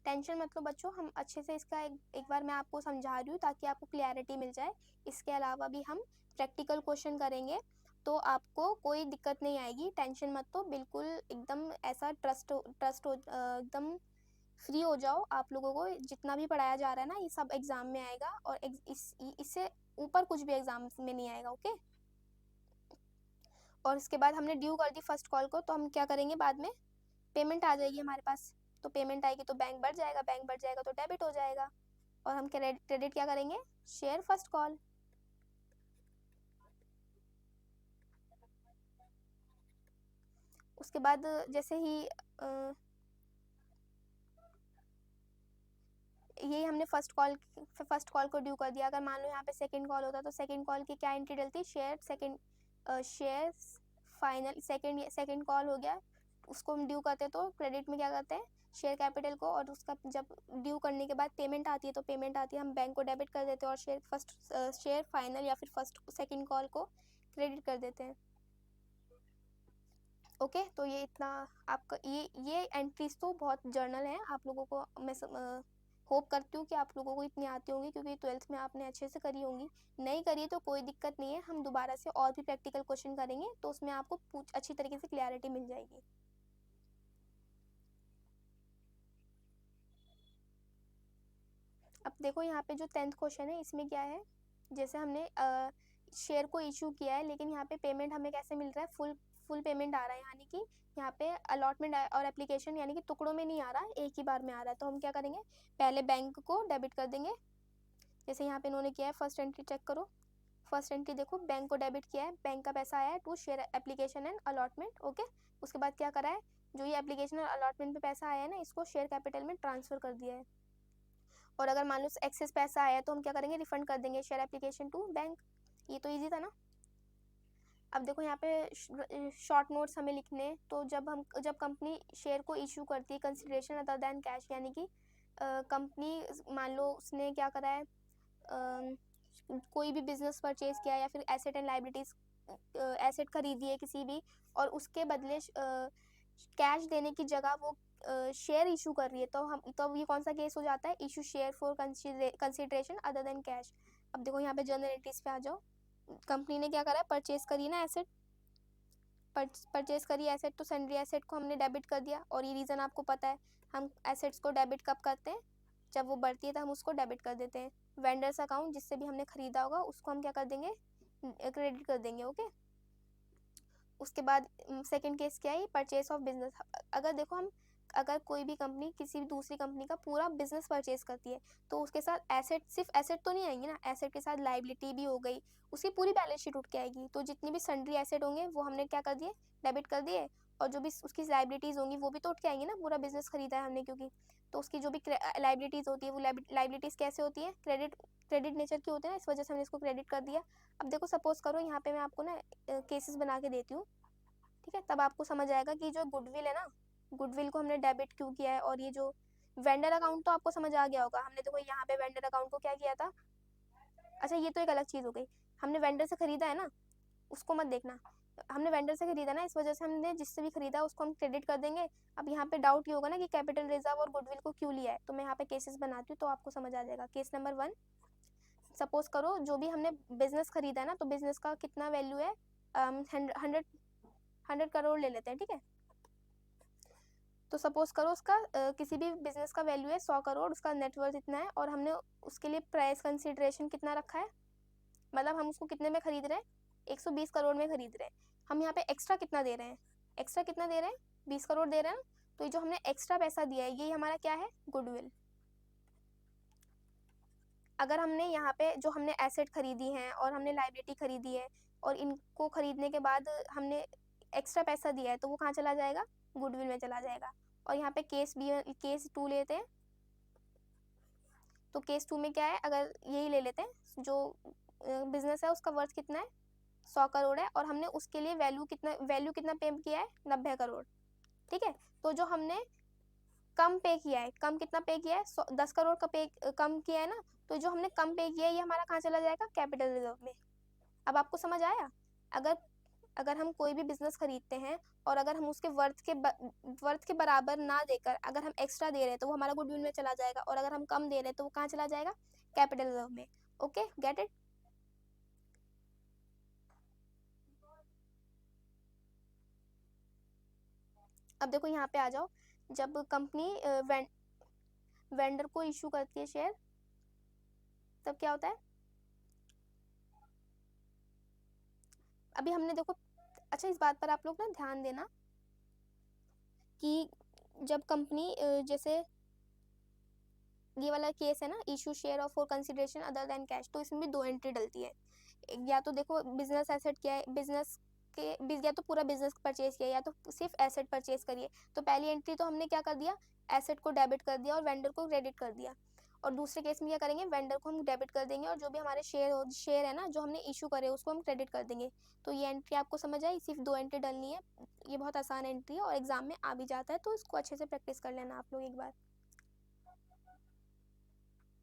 Tension मत लो बच्चों, हम अच्छे से इसका एक बार मैं आपको समझा रही हूँ ताकि आपको क्लैरिटी मिल जाए। इसके अलावा भी हम प्रैक्टिकल क्वेश्चन करेंगे तो आपको कोई दिक्कत नहीं आएगी, टेंशन मत लो, बिल्कुल एकदम ऐसा ट्रस्ट एकदम फ्री हो जाओ। आप लोगों को जितना भी पढ़ाया जा रहा है ना, ये सब एग्जाम में आएगा और इससे ऊपर कुछ भी एग्जाम में नहीं आएगा, ओके। और इसके बाद हमने ड्यू कर दी फर्स्ट कॉल को, तो हम क्या करेंगे, बाद में पेमेंट आ जाएगी हमारे पास। तो पेमेंट आएगी तो बैंक बढ़ जाएगा, बैंक बढ़ जाएगा तो डेबिट हो जाएगा, और हम क्रेडिट क्या करेंगे, शेयर फर्स्ट कॉल। उसके बाद जैसे ही यही हमने फर्स्ट कॉल को ड्यू कर दिया। अगर मान लो यहाँ पे सेकंड कॉल होता तो सेकंड कॉल की क्या एंट्री डलती, शेयर फाइनल, सेकंड कॉल हो गया, उसको हम ड्यू करते तो क्रेडिट में क्या करते हैं, शेयर कैपिटल को, और उसका जब ड्यू करने के बाद पेमेंट आती है तो पेमेंट आती है, हम बैंक को डेबिट कर देते हैं और शेयर फाइनल या फिर सेकंड कॉल को क्रेडिट कर देते हैं, ओके। तो ये इतना आपका ये एंट्रीज तो बहुत जर्नल है, आप लोगों को मैं होप करती हूँ कि आप लोगों को इतनी आती होंगी, क्योंकि 12th में आपने अच्छे से करी होंगी। नहीं करी तो कोई दिक्कत नहीं है, हम दोबारा से और भी प्रैक्टिकल क्वेश्चन करेंगे तो उसमें आपको अच्छी तरीके से क्लैरिटी मिल जाएगी। अब देखो यहाँ पे जो 10th क्वेश्चन है, इसमें क्या है, जैसे हमने शेयर को इशू किया है, लेकिन यहाँ पे पेमेंट हमें कैसे मिल रहा है, फुल पेमेंट आ रहा है, यानी कि यहाँ पे अलॉटमेंट और एप्लीकेशन यानी कि टुकड़ों में नहीं आ रहा, एक ही बार में आ रहा है। तो हम क्या करेंगे, पहले बैंक को डेबिट कर देंगे, जैसे यहाँ पे इन्होंने किया है। फर्स्ट एंट्री चेक करो, फर्स्ट एंट्री देखो, बैंक को डेबिट किया है, बैंक का पैसा आया है to share application and allotment, okay. उसके बाद क्या करा है, जो ये एप्लीकेशन और अलॉटमेंट पे पैसा आया है ना, इसको शेयर कैपिटल में ट्रांसफर कर दिया है। और अगर मान लो एक्सेस पैसा आया तो हम क्या करेंगे, रिफंड कर देंगे शेयर एप्लीकेशन टू बैंक। ये तो इजी था ना। अब देखो यहाँ पे शॉर्ट नोट्स हमें लिखने, तो जब कंपनी शेयर को इशू करती है कंसिडरेशन अदर देन कैश, यानी कि कंपनी मान लो उसने क्या करा है, कोई भी बिजनेस परचेज किया या फिर एसेट एंड लाइबिलिटीज, एसेट खरीदी है किसी भी, और उसके बदले कैश देने की जगह वो शेयर इशू कर रही है, तो ये कौन सा केस हो जाता है, issue share for consideration other than cash. अब देखो यहाँ पे जर्नल एंट्रीज पे आ जाओ, कंपनी ने क्या करा है, परचेज करी ना एसेट, परचेज करी एसेट, तो सैंडरी एसेट को हमने डेबिट कर दिया, और ये रीज़न आपको पता है, हम एसेट्स को डेबिट कब करते हैं, जब वो बढ़ती है तो हम उसको डेबिट कर देते हैं। वेंडर्स अकाउंट जिससे भी हमने खरीदा होगा उसको हम क्या कर देंगे, क्रेडिट कर देंगे, ओके। उसके बाद सेकंड केस क्या है, परचेज ऑफ बिजनेस। अगर देखो हम, अगर कोई भी कंपनी किसी भी दूसरी कंपनी का पूरा बिजनेस परचेज करती है तो उसके साथ एसेट, सिर्फ एसेट तो नहीं आएंगी ना, एसेट के साथ लाइबिलिटी भी हो गई, उसकी पूरी बैलेंस शीट उठ के आएगी। तो जितनी भी सन्ड्री एसेट होंगे वो हमने क्या कर दिए, डेबिट कर दिए, और जो भी उसकी लाइबिलिटीज़ होंगी वो भी तो उठ के आएंगी ना, पूरा बिजनेस खरीदा है हमने क्योंकि। तो उसकी जो भी लाइबिलिटीज़ होती है वो लाइबिलिटीज़ कैसे होती है, क्रेडिट नेचर की होती है ना, इस वजह से हमने इसको क्रेडिट कर दिया। अब देखो सपोज करो यहाँ पे मैं आपको ना केसेस बना के देती हूँ, ठीक है, तब आपको समझ आएगा कि जो गुडविल है ना, गुडविल को हमने डेबिट क्यों किया है। और ये जो वेंडर अकाउंट तो आपको समझ आ गया होगा, हमने देखो यहाँ पे वेंडर अकाउंट को क्या किया था, अच्छा ये तो एक अलग चीज़ हो गई, हमने वेंडर से खरीदा है ना, उसको मत देखना, हमने वेंडर से खरीदा ना, इस वजह से हमने जिससे भी खरीदा उसको हम क्रेडिट कर देंगे। अब यहाँ पे डाउट ये होगा ना कि कैपिटल रिजर्व और गुडविल को क्यों लिया है, तो मैं यहाँ पे केसेस बनाती हूँ तो आपको समझ आ जाएगा। केस नंबर 1, सपोज करो जो भी हमने बिजनेस खरीदा है ना, तो बिजनेस का कितना वैल्यू है, 100 करोड़ ले लेते हैं, ठीक है। तो सपोज करो उसका किसी भी बिजनेस का वैल्यू है 100 करोड़, उसका नेटवर्थ इतना है, और हमने उसके लिए प्राइस कंसिडरेशन कितना रखा है, मतलब हम उसको कितने में खरीद रहे हैं, 120 करोड़ में खरीद रहे हैं। हम यहाँ पे एक्स्ट्रा कितना दे रहे हैं, 20 करोड़ दे रहे हैं ना, तो ये जो हमने एक्स्ट्रा पैसा दिया है ये हमारा क्या है, गुडविल। अगर हमने यहाँ पे जो हमने एसेट खरीदी है और हमने लाइबिलिटी खरीदी है, और इनको खरीदने के बाद हमने एक्स्ट्रा पैसा दिया है, तो वो कहाँ चला जाएगा, गुडविल में चला जाएगा। और यहाँ पे केस 2 लेते हैं, तो केस 2 में क्या है, अगर यही ले लेते हैं, जो बिजनेस है उसका वर्थ कितना है, 100 करोड़ है और हमने उसके लिए वैल्यू कितना पे किया है, 90 करोड़। ठीक है, तो जो हमने कम पे किया है, कम कितना पे किया है, 10 करोड़ का पे कम किया है ना, तो जो हमने कम पे किया है ये हमारा कहाँ चला जाएगा, कैपिटल रिजर्व में। अब आपको समझ आया? अगर अगर हम कोई भी बिजनेस खरीदते हैं और अगर हम उसके वर्थ के बराबर ना देकर अगर हम एक्स्ट्रा दे रहे हैं तो वो हमारा गुडविल में चला जाएगा, और अगर हम कम दे रहे हैं तो वो कहाँ चला जाएगा, कैपिटल रिजर्व में। Okay, get it? अब देखो यहाँ पे आ जाओ, जब कंपनी वेंडर को इशू करती है शेयर, तब क्या होता है? अभी हमने देखो, अच्छा इस बात पर आप लोग ना ध्यान देना कि जब कंपनी जैसे ये वाला केस है ना, issue share of for consideration other than cash, तो इसमें भी 2 एंट्री डलती है। या तो देखो बिजनेस एसेट क्या है, या तो पूरा बिजनेस परचेज किया या तो सिर्फ एसेट परचेज करिए। तो पहली एंट्री तो हमने क्या कर दिया, एसेट को डेबिट कर दिया और वेंडर को क्रेडिट कर दिया। और दूसरे केस में क्या करेंगे, वेंडर को हम डेबिट कर देंगे और जो भी हमारे शेयर है ना जो हमने इशू करे उसको हम क्रेडिट कर देंगे। तो ये एंट्री आपको समझ आई, सिर्फ 2 एंट्री डलनी है। ये बहुत आसान एंट्री है और एग्जाम में आ भी जाता है, तो इसको अच्छे से प्रैक्टिस कर लेना आप लोग एक बार।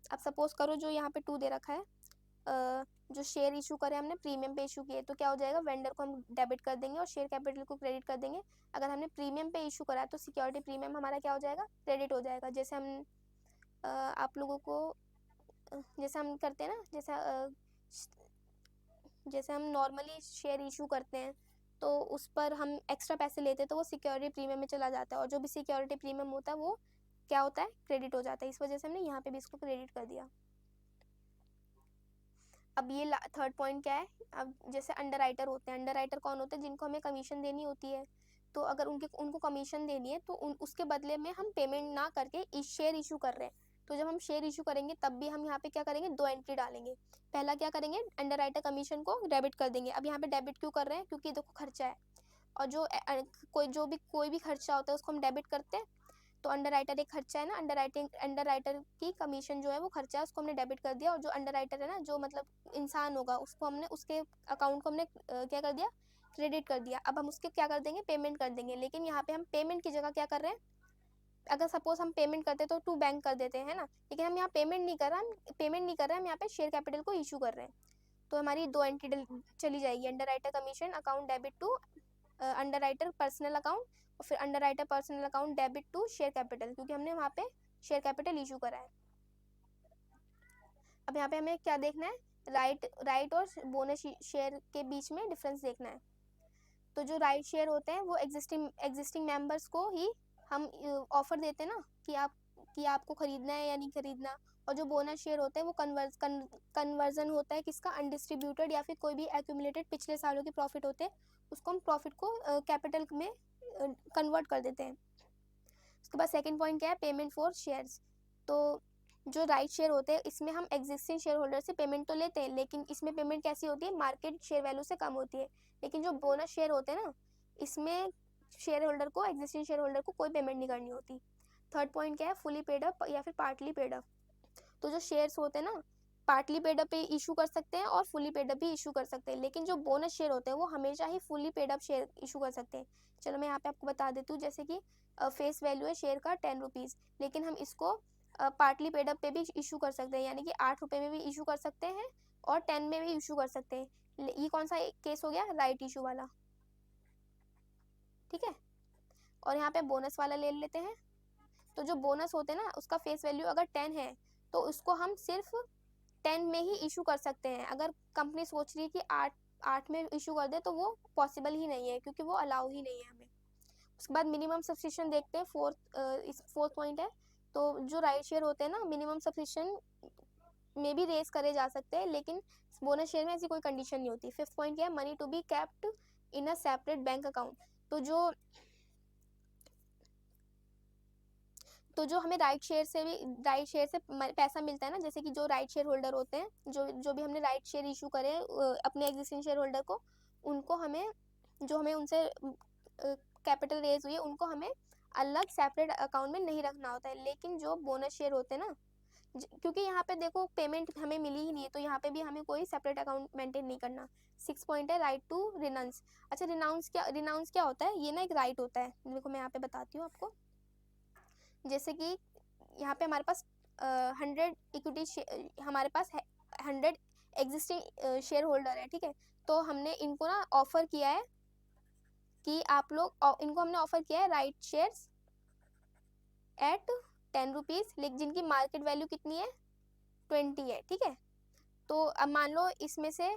अब सपोज करो जो यहाँ पे 2 दे रखा है, जो शेयर इशू करे हमने प्रीमियम पे इशू किए, तो क्या हो जाएगा, वेंडर को हम डेबिट कर देंगे और शेयर कैपिटल को क्रेडिट कर देंगे। अगर हमने प्रीमियम पे इशू करा है तो सिक्योरिटी प्रीमियम हमारा क्या हो जाएगा, क्रेडिट हो जाएगा। जैसे हम आप लोगों को जैसे हम करते हैं ना, जैसे हम नॉर्मली शेयर इशू करते हैं तो उस पर हम एक्स्ट्रा पैसे लेते हैं तो वो सिक्योरिटी प्रीमियम में चला जाता है, और जो भी सिक्योरिटी प्रीमियम होता है वो क्या होता है, क्रेडिट हो जाता है। इस वजह से हमने यहाँ पे भी इसको क्रेडिट कर दिया। अब ये थर्ड पॉइंट क्या है, अब जैसे अंडर राइटर होते हैं, अंडर राइटर कौन होते हैं, जिनको हमें कमीशन देनी होती है। तो अगर उनको कमीशन देनी है तो उसके बदले में हम पेमेंट ना करके शेयर इशू कर रहे हैं, तो जब हम शेयर इशू करेंगे तब भी हम यहाँ पे क्या करेंगे, 2 एंट्री डालेंगे। पहला क्या करेंगे, अंडर राइटर कमीशन को डेबिट कर देंगे। अब यहाँ पे डेबिट क्यों कर रहे हैं, क्योंकि देखो खर्चा है, और कोई भी खर्चा होता है उसको हम डेबिट करते हैं। तो अंडर राइटर एक खर्चा है ना, अंडर राइटर की कमीशन जो है वो खर्चा है, उसको हमने डेबिट कर दिया। और जो अंडर राइटर है ना, जो मतलब इंसान होगा, उसको हमने उसके अकाउंट को हमने क्या कर दिया, क्रेडिट कर दिया। अब हम उसके क्या कर देंगे, पेमेंट कर देंगे। लेकिन यहाँ पे हम पेमेंट की जगह क्या कर रहे हैं, अगर सपोज हम पेमेंट करते तो टू बैंक कर देते हैं ना, लेकिन हम यहाँ पेमेंट नहीं कर रहे, हम यहाँ पे शेयर कैपिटल को इशू कर रहे हैं। तो हमारी 2 एंट्री चली जाएगी, underwriter commission account debit to underwriter personal account, और फिर underwriter personal account debit to share capital, क्योंकि हमने वहाँ पे शेयर कैपिटल इशू करा है। अब यहाँ पे हमें क्या देखना है, राइट और बोनस शेयर के बीच में डिफरेंस देखना है। तो जो राइट शेयर होते हैं वो एग्जिस्टिंग मेंबर्स को ही हम ऑफर देते हैं ना कि आपको खरीदना है या नहीं खरीदना। और जो बोनस शेयर होते हैं वो कन्वर्जन होता है किसका, अनडिस्ट्रीब्यूटेड या फिर कोई भी एक्यूमुलेटेड पिछले सालों के प्रॉफिट होते हैं, उसको हम प्रॉफिट को कैपिटल में कन्वर्ट कर देते हैं। उसके बाद सेकंड पॉइंट क्या है, पेमेंट फॉर शेयर्स। तो जो राइट शेयर होते हैं इसमें हम एग्जिस्टिंग शेयर होल्डर से पेमेंट तो लेते हैं, लेकिन इसमें पेमेंट कैसी होती है, मार्केट शेयर वैल्यू से कम होती है। लेकिन जो बोनस शेयर होते हैं ना, इसमें शेयर होल्डर को, एग्जिस्टिंग शेयर होल्डर को कोई पेमेंट नहीं करनी होती। थर्ड पॉइंट क्या है, फुली पेड अप या फिर पार्टली पेड अप। तो जो शेयर्स होते हैं ना, पार्टली पेड अप पे इशू कर सकते हैं और फुली पेड अप भी इशू कर सकते हैं, लेकिन जो बोनस शेयर होते हैं वो हमेशा ही fully paid up share issue कर सकते हैं। चलो मैं यहाँ पे आपको बता देती हूँ, जैसे कि फेस वैल्यू है शेयर का 10 रुपीज़, लेकिन हम इसको पार्टली पेड अप पे भी इशू कर सकते हैं, यानी कि 8 रुपये में भी इशू कर सकते हैं और 10 में भी इशू कर सकते हैं। ये कौन सा केस हो गया, राइट इशू वाला, ठीक है। और यहाँ पे बोनस वाला ले लेते हैं। तो जो बोनस होते हैं ना, उसका फेस वैल्यू अगर 10 है तो उसको हम सिर्फ 10 में ही इशू कर सकते हैं। अगर कंपनी सोच रही है कि 8 में इशू कर दे तो वो पॉसिबल ही नहीं है, क्योंकि वो अलाउ ही नहीं है हमें। उसके बाद मिनिमम सब्सक्रिप्शन देखते हैं, फोर्थ पॉइंट है। तो जो राइट शेयर होते हैं ना, मिनिमम सब्सक्रिप्शन में भी रेस करे जा सकते हैं, लेकिन बोनस शेयर में ऐसी कोई कंडीशन नहीं होती। फिफ्थ पॉइंट क्या है, money to be kept in a separate bank account. तो जो हमें राइट शेयर से पैसा मिलता है ना, जैसे कि जो राइट शेयर होल्डर होते हैं, जो भी हमने राइट शेयर इशू करे अपने एग्जिस्टिंग शेयर होल्डर को, उनको हमें जो हमें उनसे कैपिटल रेज हुई है उनको हमें अलग सेपरेट अकाउंट में नहीं रखना होता है। लेकिन जो बोनस शेयर होते हैं ना, क्योंकि यहाँ पे देखो पेमेंट हमें मिली ही नहीं है, तो यहाँ पे भी हमें कोई सेपरेट अकाउंट मेंटेन नहीं करना। 6 पॉइंट है राइट टू रिनाउंस। अच्छा, रिनाउंस क्या होता है? ये ना एक राइट होता है, देखो मैं यहाँ पे बताती हूँ आपको। जैसे कि यहाँ पे हमारे पास 100 इक्विटी, हमारे पास 100 एग्जिस्टिंग शेयर होल्डर है, ठीक है। तो हमने इनको ना ऑफर किया है कि आप लोग, इनको हमने ऑफर किया है राइट शेयर्स एट 10 रुपीज़, लेकिन जिनकी मार्केट वैल्यू कितनी है? 20 है, ठीक है। तो अब मान लो इसमें से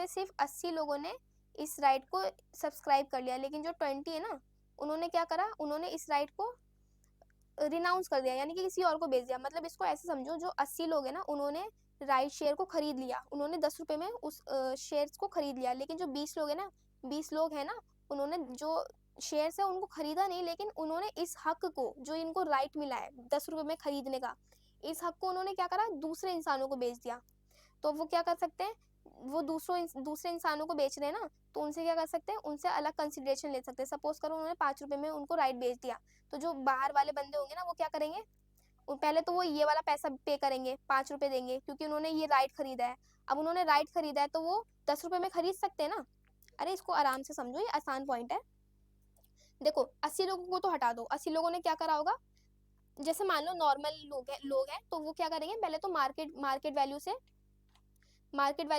सिर्फ 80 लोगों ने इस राइट को सब्सक्राइब कर लिया, लेकिन जो 20 है ना, उन्होंने क्या करा, उन्होंने इस राइट को रिनाउंस कर दिया, यानी कि किसी और को बेच दिया। मतलब इसको ऐसे समझो, जो 80 लोग हैं ना, उन्होंने राइट शेयर को खरीद लिया, उन्होंने 10 रुपये में उस शेयर्स को खरीद लिया, लेकिन जो 20 लोग हैं ना, 20 लोग हैं ना, उन्होंने जो शेयर्स है उनको खरीदा नहीं, लेकिन उन्होंने इस हक को, जो इनको राइट मिला है 10 रुपये में खरीदने का, इस हक को उन्होंने क्या करा, दूसरे इंसानों को बेच दिया। तो वो क्या कर सकते हैं, वो दूसरे इंसानों को बेच रहे हैं ना, तो उनसे क्या कर सकते हैं, उनसे अलग कंसिडरेशन ले सकते हैं। सपोज करो उन्होंने 5 रुपये में उनको राइट बेच दिया, तो जो बाहर वाले बंदे होंगे ना, वो क्या करेंगे, पहले तो वो ये वाला पैसा पे करेंगे, 5 रुपये देंगे, क्योंकि उन्होंने ये राइट खरीदा है। अब उन्होंने राइट खरीदा है तो वो 10 रुपये में खरीद सकते हैं ना। अरे इसको आराम से समझो, ये आसान पॉइंट है। देखो 80 लोगों को तो हटा दो, 80 लोगों ने क्या करा होगा, जैसे मान लो नॉर्मल लोग हैं, तो वो क्या करेंगे, पहले तो मार्केट वैल्यू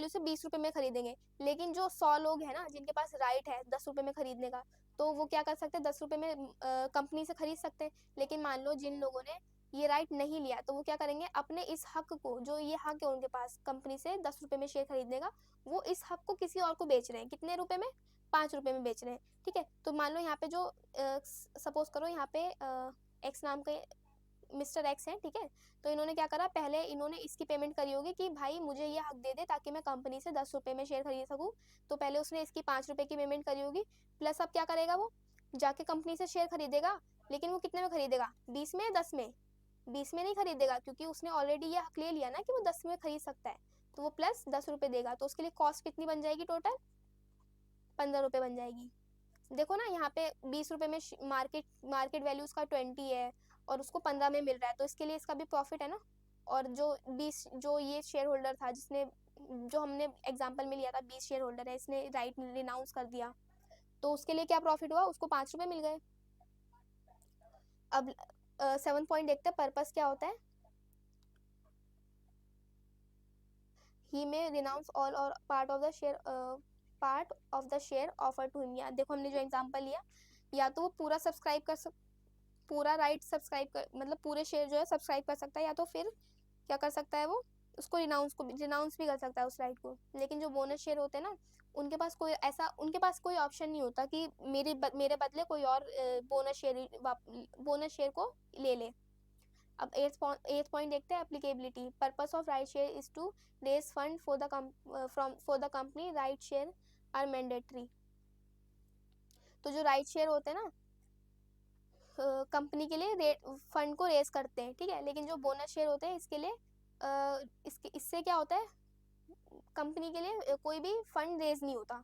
से 20 रुपये में खरीदेंगे। लेकिन जो 100 लोग हैं ना, जिनके पास राइट है 10 रुपये में खरीदने का, तो वो क्या कर सकते हैं, 10 रुपये में कंपनी से खरीद सकते हैं। लेकिन मान लो जिन लोगों ने ये राइट नहीं लिया, तो वो क्या करेंगे, अपने इस हक को, जो ये हक है उनके पास कंपनी से 10 रुपये में शेयर खरीदने का, वो इस हक को किसी और को बेच रहे हैं। कितने रुपए में? 5 रुपये में बेच रहे हैं, ठीक है। तो मान लो यहाँ पे जो सपोज करो यहाँ पे एक्स नाम के मिस्टर एक्स हैं, ठीक है। तो इन्होंने क्या करा, पहले इन्होंने इसकी पेमेंट करी होगी कि भाई मुझे ये हक दे दे ताकि मैं कंपनी से 10 रुपये में शेयर खरीद सकूँ। तो पहले उसने इसकी 5 रुपये की पेमेंट करी होगी, प्लस अब क्या करेगा, वो जाके कंपनी से शेयर खरीदेगा। लेकिन वो कितने में खरीदेगा, 20 में या 10 में? 20 में नहीं खरीदेगा, क्योंकि उसने ऑलरेडी ये हक ले लिया ना कि वो 10 में खरीद सकता है। तो वो प्लस 10 रुपये देगा, तो उसके लिए कॉस्ट कितनी बन जाएगी, टोटल 15 रुपये बन जाएगी। देखो ना, यहाँ पे 20 रुपये में मार्केट वैल्यू उसका 20 है और उसको 15 में मिल रहा है, तो इसके लिए इसका भी प्रॉफिट है ना। और जो ये शेयर होल्डर था, जिसने, जो हमने एग्जांपल में लिया था, 20 शेयर होल्डर है, इसने राइट रिनाउंस कर दिया, तो उसके लिए क्या प्रॉफिट हुआ, उसको 5 रुपये मिल गए। अब 7 पॉइंट देखते हैं, पर्पस क्या होता है। ही में रिनाउंस ऑल और part of the share offer to him. या देखो हमने जो एग्जांपल लिया, या तो वो पूरा सब्सक्राइब पूरा राइट सब्सक्राइब कर, मतलब पूरे शेयर जो है सब्सक्राइब कर सकता है, या तो फिर क्या कर सकता है, वो उसको रिनाउंस भी कर सकता है उस राइट को। लेकिन जो बोनस शेयर होते हैं ना, उनके पास कोई ऑप्शन नहीं होता कि मेरे बदले कोई और बोनस शेयर को ले ले। अब 8th पॉइंट देखते हैं, applicability. Purpose of right share is to raise fund for the company, right share are mandatory. तो जो राइट शेयर होते हैं ना, कंपनी के लिए फंड को रेज करते हैं, ठीक है। लेकिन जो बोनस शेयर होते हैं, इसके लिए इससे क्या होता है, कंपनी के लिए कोई भी फंड रेज नहीं होता।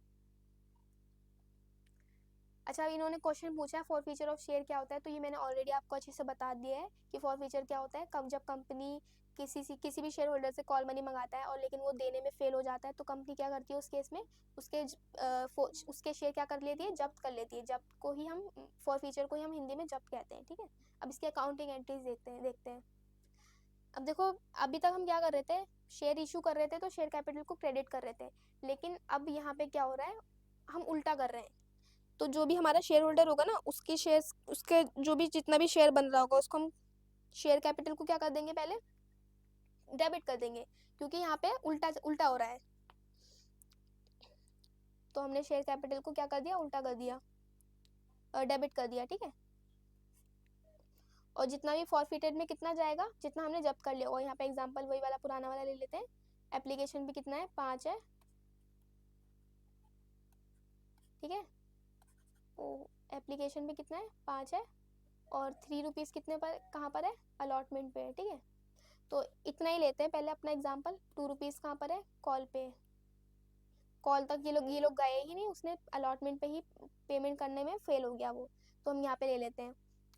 अच्छा, इन्होंने क्वेश्चन पूछा है फॉरफीचर ऑफ शेयर क्या होता है, तो ये मैंने ऑलरेडी आपको अच्छे से बता दिया है कि फॉरफीचर क्या होता है। कब जब कंपनी किसी भी शेयर होल्डर से कॉल मनी मंगाता है और लेकिन वो देने में फेल हो जाता है, तो कंपनी क्या करती है उस केस में, उसके शेयर क्या कर लेती है, जब्त कर लेती है। जब्त को ही हम फॉरफीचर को ही हम हिंदी में जब्त कहते हैं, ठीक है। अब इसके अकाउंटिंग एंट्रीज देखते हैं। अब देखो, अभी तक हम क्या कर रहे थे, शेयर इशू कर रहे थे तो शेयर कैपिटल को क्रेडिट कर रहे थे। लेकिन अब यहाँ पे क्या हो रहा है, हम उल्टा कर रहे हैं। तो जो भी हमारा शेयर होल्डर होगा ना, उसके जो भी जितना भी शेयर बन रहा होगा, उसको हम शेयर कैपिटल को क्या कर देंगे, पहले डेबिट कर देंगे, क्योंकि यहाँ पे उल्टा हो रहा है। तो हमने शेयर कैपिटल को क्या कर दिया, उल्टा कर दिया, डेबिट कर दिया, ठीक है। और जितना भी फॉरफिटेड में कितना जाएगा, जितना हमने जब्त कर लिया। और यहाँ पे एग्जांपल वही वाला पुराना वाला ले लेते हैं। एप्लीकेशन भी कितना है, 5 है, ठीक है। एप्लीकेशन भी कितना है, 5 है। और 3 रुपीज़ कितने पर, कहाँ पर है, अलॉटमेंट पे है, ठीक है। तो इतना ही लेते हैं पहले अपना एग्जांपल। 2 रुपीज़ कहाँ पर है, कॉल पे। कॉल तक ये लोग गए ही नहीं, उसने अलॉटमेंट पे ही पेमेंट करने में फेल हो गया वो, तो हम यहाँ पे ले लेते हैं।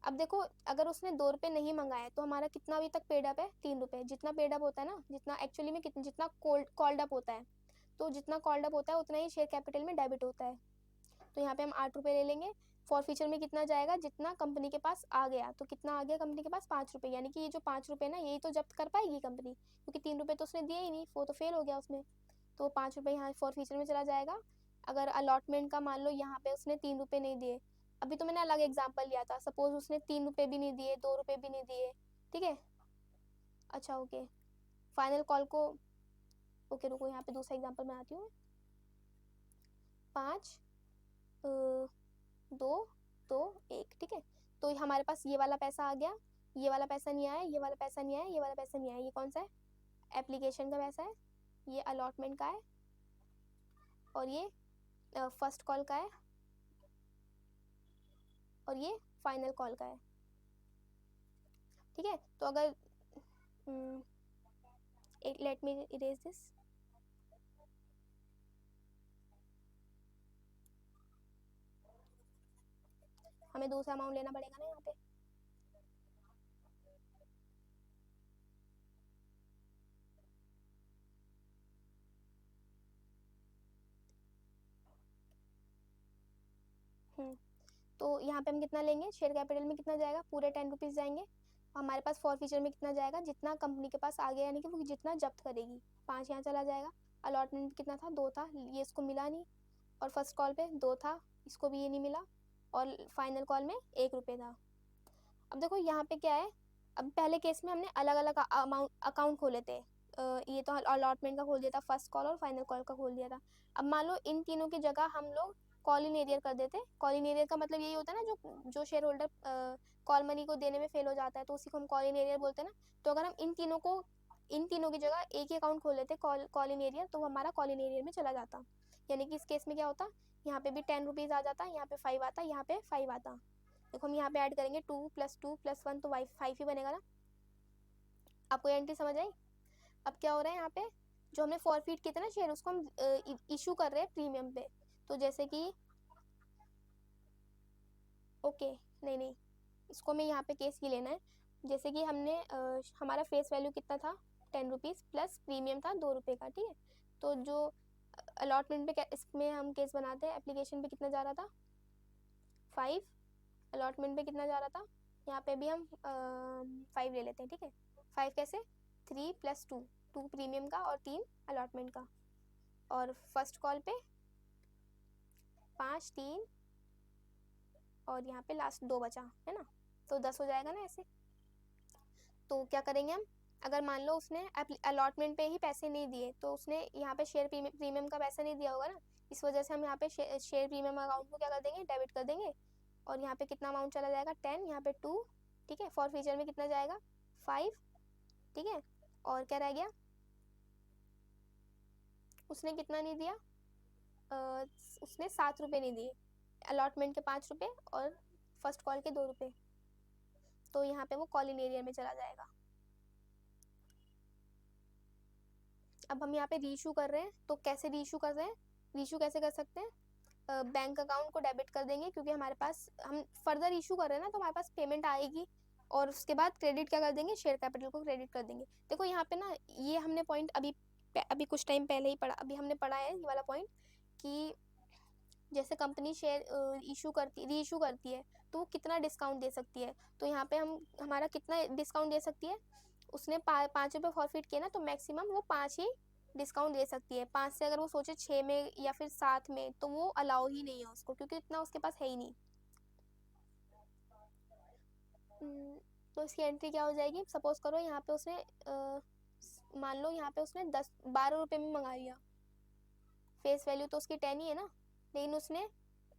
अब देखो अगर उसने 2 रुपये नहीं मंगाए तो हमारा कितना अभी तक पेड अप है, 3 रुपये। जितना पेड अप होता है ना, जितना एक्चुअली में जितना कॉल्ड अप होता है, तो जितना कॉल्ड अप होता है उतना ही शेयर कैपिटल में डेबिट होता है। तो यहाँ पे हम 8 रुपये ले लेंगे। फॉर फ्यूचर में कितना जाएगा, जितना कंपनी के पास आ गया। तो कितना आ गया कंपनी के पास, 5 रुपये। यानी कि ये जो 5 रुपये ना, यही तो जब्त कर पाएगी कंपनी, क्योंकि 3 रुपये तो उसने दिए ही नहीं, वो तो फेल हो गया उसमें। तो 5 रुपये यहाँ फॉर फ्यूचर में चला जाएगा। अगर अलॉटमेंट का मान लो यहाँ पे उसने 3 रुपये नहीं दिए, अभी तो मैंने अलग एग्जाम्पल लिया था, सपोज उसने 3 रुपये भी नहीं दिए, 2 रुपये भी नहीं दिए, ठीक है। अच्छा ओके, फाइनल कॉल को, ओके रुको यहाँ पे दूसरा एग्जाम्पल बनाती हूँ। 5 2 2 1, ठीक है। तो हमारे पास ये वाला पैसा आ गया, ये वाला पैसा नहीं आया, ये वाला पैसा नहीं आया, ये वाला पैसा नहीं आया। ये कौन सा है, एप्लीकेशन का पैसा है, ये अलॉटमेंट का है, और ये फर्स्ट कॉल का है, और ये फाइनल कॉल का है, ठीक है। तो अगर लेट मी इरेज दिस, हमें दूसरा अमाउंट लेना पड़ेगा ना यहाँ पे। तो यहाँ पे हम कितना लेंगे, शेयर कैपिटल में कितना जाएगा, पूरे 10 रुपीज़ जाएंगे। हमारे पास फॉर फ्यूचर में कितना जाएगा, जितना कंपनी के पास आ गया, यानी कि वो जितना जब्त करेगी। 5 यहाँ चला जाएगा। अलॉटमेंट कितना था, 2 था, ये इसको मिला नहीं। और फर्स्ट कॉल पे 2 था, इसको भी ये नहीं मिला। और फाइनल कॉल में 1 रुपये था। अब देखो यहाँ पे क्या है, अब पहले केस में हमने अलग अलग अमाउंट अकाउंट खोले थे। ये तो अलॉटमेंट का खोल दिया था, फर्स्ट कॉल और फाइनल कॉल का खोल दिया था। अब मान लो इन तीनों की जगह हम लोग कॉल इन एरियर कर देते। कॉल इन एरियर का मतलब यही होता है ना, जो शेयर होल्डर कॉल मनी को देने में फेल हो जाता है, तो उसी को हम कॉल इन एरियर बोलते हैं ना। तो अगर हम इन तीनों की जगह एक ही अकाउंट खोल लेते कॉल इन एरियर, तो वो हमारा कॉल इन एरियर में चला जाता। यानी कि इस केस में क्या होता, यहाँ पे भी 10 रुपीज़ आ जाता, यहाँ पे 5 आता, यहाँ पे 5 आता। देखो हम यहाँ पे ऐड करेंगे 2 + 2 + 1, तो 5 ही बनेगा ना। आपको एंट्री समझ आई। अब क्या हो रहा है यहाँ पे, जो हमने फॉरफिट किए थे ना शेयर, उसको हम इशू कर रहे हैं प्रीमियम पे। तो जैसे कि ओके, नहीं नहीं, इसको मैं यहाँ पे केस ही लेना है। जैसे कि हमने हमारा फेस वैल्यू कितना था, 10 रुपीज़ प्लस प्रीमियम था 2 रुपये का, ठीक है। तो जो अलॉटमेंट पे इसमें हम केस बनाते हैं, एप्लीकेशन पे कितना जा रहा था, 5। अलॉटमेंट पे कितना जा रहा था, यहाँ पे भी हम 5 ले लेते हैं, ठीक है। 5 कैसे, 3 + 2, 2 प्रीमियम का और 3 अलॉटमेंट का। और फर्स्ट कॉल पे 5 3, और यहाँ पे लास्ट 2 बचा है ना, तो 10 हो जाएगा ना ऐसे। तो क्या करेंगे हम, अगर मान लो उसने अलॉटमेंट पे ही पैसे नहीं दिए, तो उसने यहाँ पे शेयर प्रीमियम का पैसा नहीं दिया होगा ना, इस वजह से हम यहाँ पे शेयर प्रीमियम अकाउंट को क्या कर देंगे, डेबिट कर देंगे। और यहाँ पे कितना अमाउंट चला जाएगा, 10, यहाँ पे 2, ठीक है। फॉर फ्यूचर में कितना जाएगा, 5, ठीक है। और क्या रह गया, उसने कितना नहीं दिया, उसने 7 रुपये नहीं दिए, अलॉटमेंट के 5 रुपये और फर्स्ट कॉल के 2 रुपये। तो यहाँ पे वो कॉल इन एरियर में चला जाएगा। अब हम यहाँ पे रीइशू कर रहे हैं, तो कैसे रीइशू कर रहे हैं, रीइशू कैसे कर सकते हैं, बैंक अकाउंट को डेबिट कर देंगे, क्योंकि हमारे पास हम फर्दर इशू कर रहे हैं ना, तो हमारे पास पेमेंट आएगी। और उसके बाद क्रेडिट क्या कर देंगे, शेयर कैपिटल को क्रेडिट कर देंगे। देखो यहाँ पे ना, ये हमने पॉइंट अभी कुछ टाइम पहले ही पढ़ा, अभी हमने पढ़ा है ये वाला पॉइंट, कि जैसे कंपनी शेयर इशू करती रीइशू करती है, तो वो कितना डिस्काउंट दे सकती है। तो यहाँ पे हम हमारा कितना डिस्काउंट दे सकती है, उसने 5 रुपये फॉरफिट किया ना, तो मैक्सिमम वो 5 ही डिस्काउंट दे सकती है। 5 से अगर वो सोचे 6 में या फिर 7 में, तो वो अलाउ ही नहीं है उसको, क्योंकि इतना उसके पास है ही नहीं। तो इसकी एंट्री क्या हो जाएगी, सपोज करो यहाँ पे उसने मान लो यहाँ पे उसने 12 रुपये में मंगा लिया, फेस वैल्यू तो उसकी 10 ही है ना, लेकिन उसने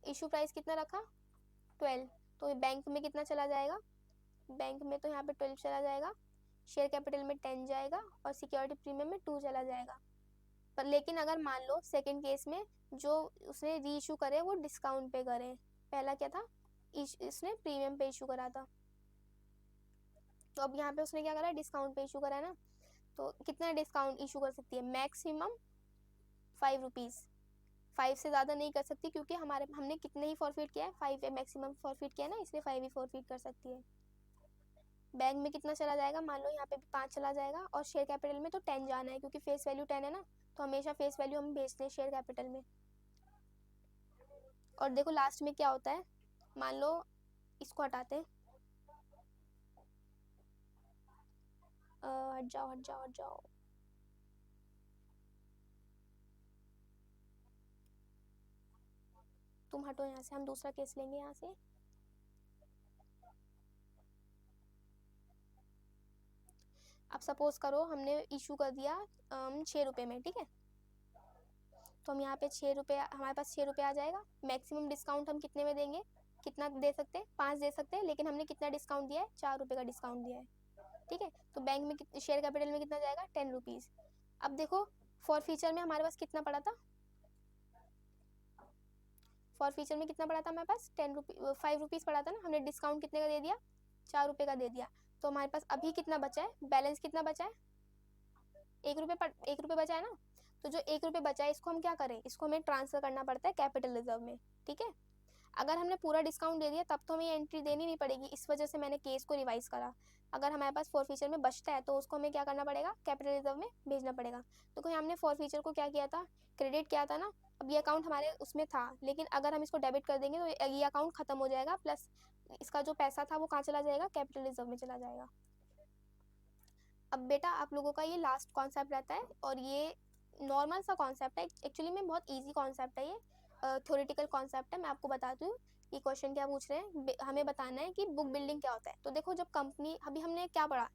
इशू प्राइस कितना रखा, 12। तो बैंक में कितना चला जाएगा, बैंक में तो यहाँ पे 12 चला जाएगा, शेयर कैपिटल में 10 जाएगा, और सिक्योरिटी प्रीमियम में 2 चला जाएगा। पर लेकिन अगर मान लो सेकंड केस में जो उसने री इशू करे वो डिस्काउंट पे करे, पहला क्या था, इसने प्रीमियम पे इशू करा था, तो अब यहाँ पे उसने क्या करा, डिस्काउंट पे इशू करा है ना। तो कितना डिस्काउंट इशू कर सकती है, मैक्सिमम 5 रुपीज़, 5 से ज़्यादा नहीं कर सकती, क्योंकि हमने कितने ही फॉरफिट किया है, 5 मैक्सिमम फॉरफिट किया है ना, इसलिए 5 ही फॉरफिट कर सकती है। बैंक में कितना चला जाएगा, मान लो यहाँ पे भी 5 चला जाएगा, और शेयर कैपिटल में तो 10 जाना है, क्योंकि फेस वैल्यू 10 है ना, तो हमेशा फेस वैल्यू हम भेजते हैं शेयर कैपिटल में। और देखो लास्ट में क्या होता है, मान लो इसको हटाते हैं, हट जाओ हट जाओ हट जाओ, तुम हटो यहाँ से, हम दूसरा केस लेंगे यहाँ से। अब सपोज करो हमने इशू कर दिया 6 रुपये में, ठीक है, तो हम यहाँ पे 6 रुपये, हमारे पास 6 रुपये आ जाएगा। मैक्सिमम डिस्काउंट हम कितने में देंगे, कितना दे सकते हैं, 5 दे सकते हैं, लेकिन हमने कितना डिस्काउंट दिया है, 4 रुपये का डिस्काउंट दिया है, ठीक है। तो बैंक में शेयर कैपिटल में कितना जाएगा, 10 रुपीज़। अब देखो फॉर फीचर में हमारे पास कितना पड़ा था, फॉर फीचर में कितना पड़ा था हमारे पास, 5 रुपीज़ पड़ा था ना, हमने डिस्काउंट कितने का दे दिया, 4 रुपये का दे दिया। तो हमारे पास अभी कितना बचा है, बैलेंस कितना बचा है, 1 रुपये बचा है ना। तो जो 1 रुपये बचा है, इसको हम क्या करें, इसको हमें ट्रांसफर करना पड़ता है कैपिटल रिजर्व में, ठीक है। अगर हमने पूरा डिस्काउंट दे दिया तब तो हमें ये एंट्री देनी नहीं पड़ेगी, इस वजह से मैंने केस को रिवाइज करा। अगर हमारे पास फॉर फीचर में बचता है तो उसको हमें क्या करना पड़ेगा, कैपिटल रिजर्व में भेजना पड़ेगा। तो कोई हमने फॉर फीचर को क्या किया था, क्रेडिट किया था ना, अब ये अकाउंट हमारे उसमें था, लेकिन अगर हम इसको डेबिट कर देंगे तो ये अकाउंट खत्म हो जाएगा, प्लस इसका जो पैसा था वो कहाँ चला जाएगा, कैपिटल रिजर्व में चला जाएगा। अब बेटा आप लोगों का ये लास्ट कॉन्सेप्ट रहता है, और ये नॉर्मल सा कॉन्सेप्ट है, एक्चुअली में बहुत इजी कॉन्सेप्ट है, ये थ्योरेटिकल कॉन्सेप्ट है। मैं आपको बताती हूँ ये क्वेश्चन क्या पूछ रहे हैं, हमें बताना है कि बुक बिल्डिंग क्या होता है। तो देखो जब कंपनी, अभी हमने क्या पढ़ा,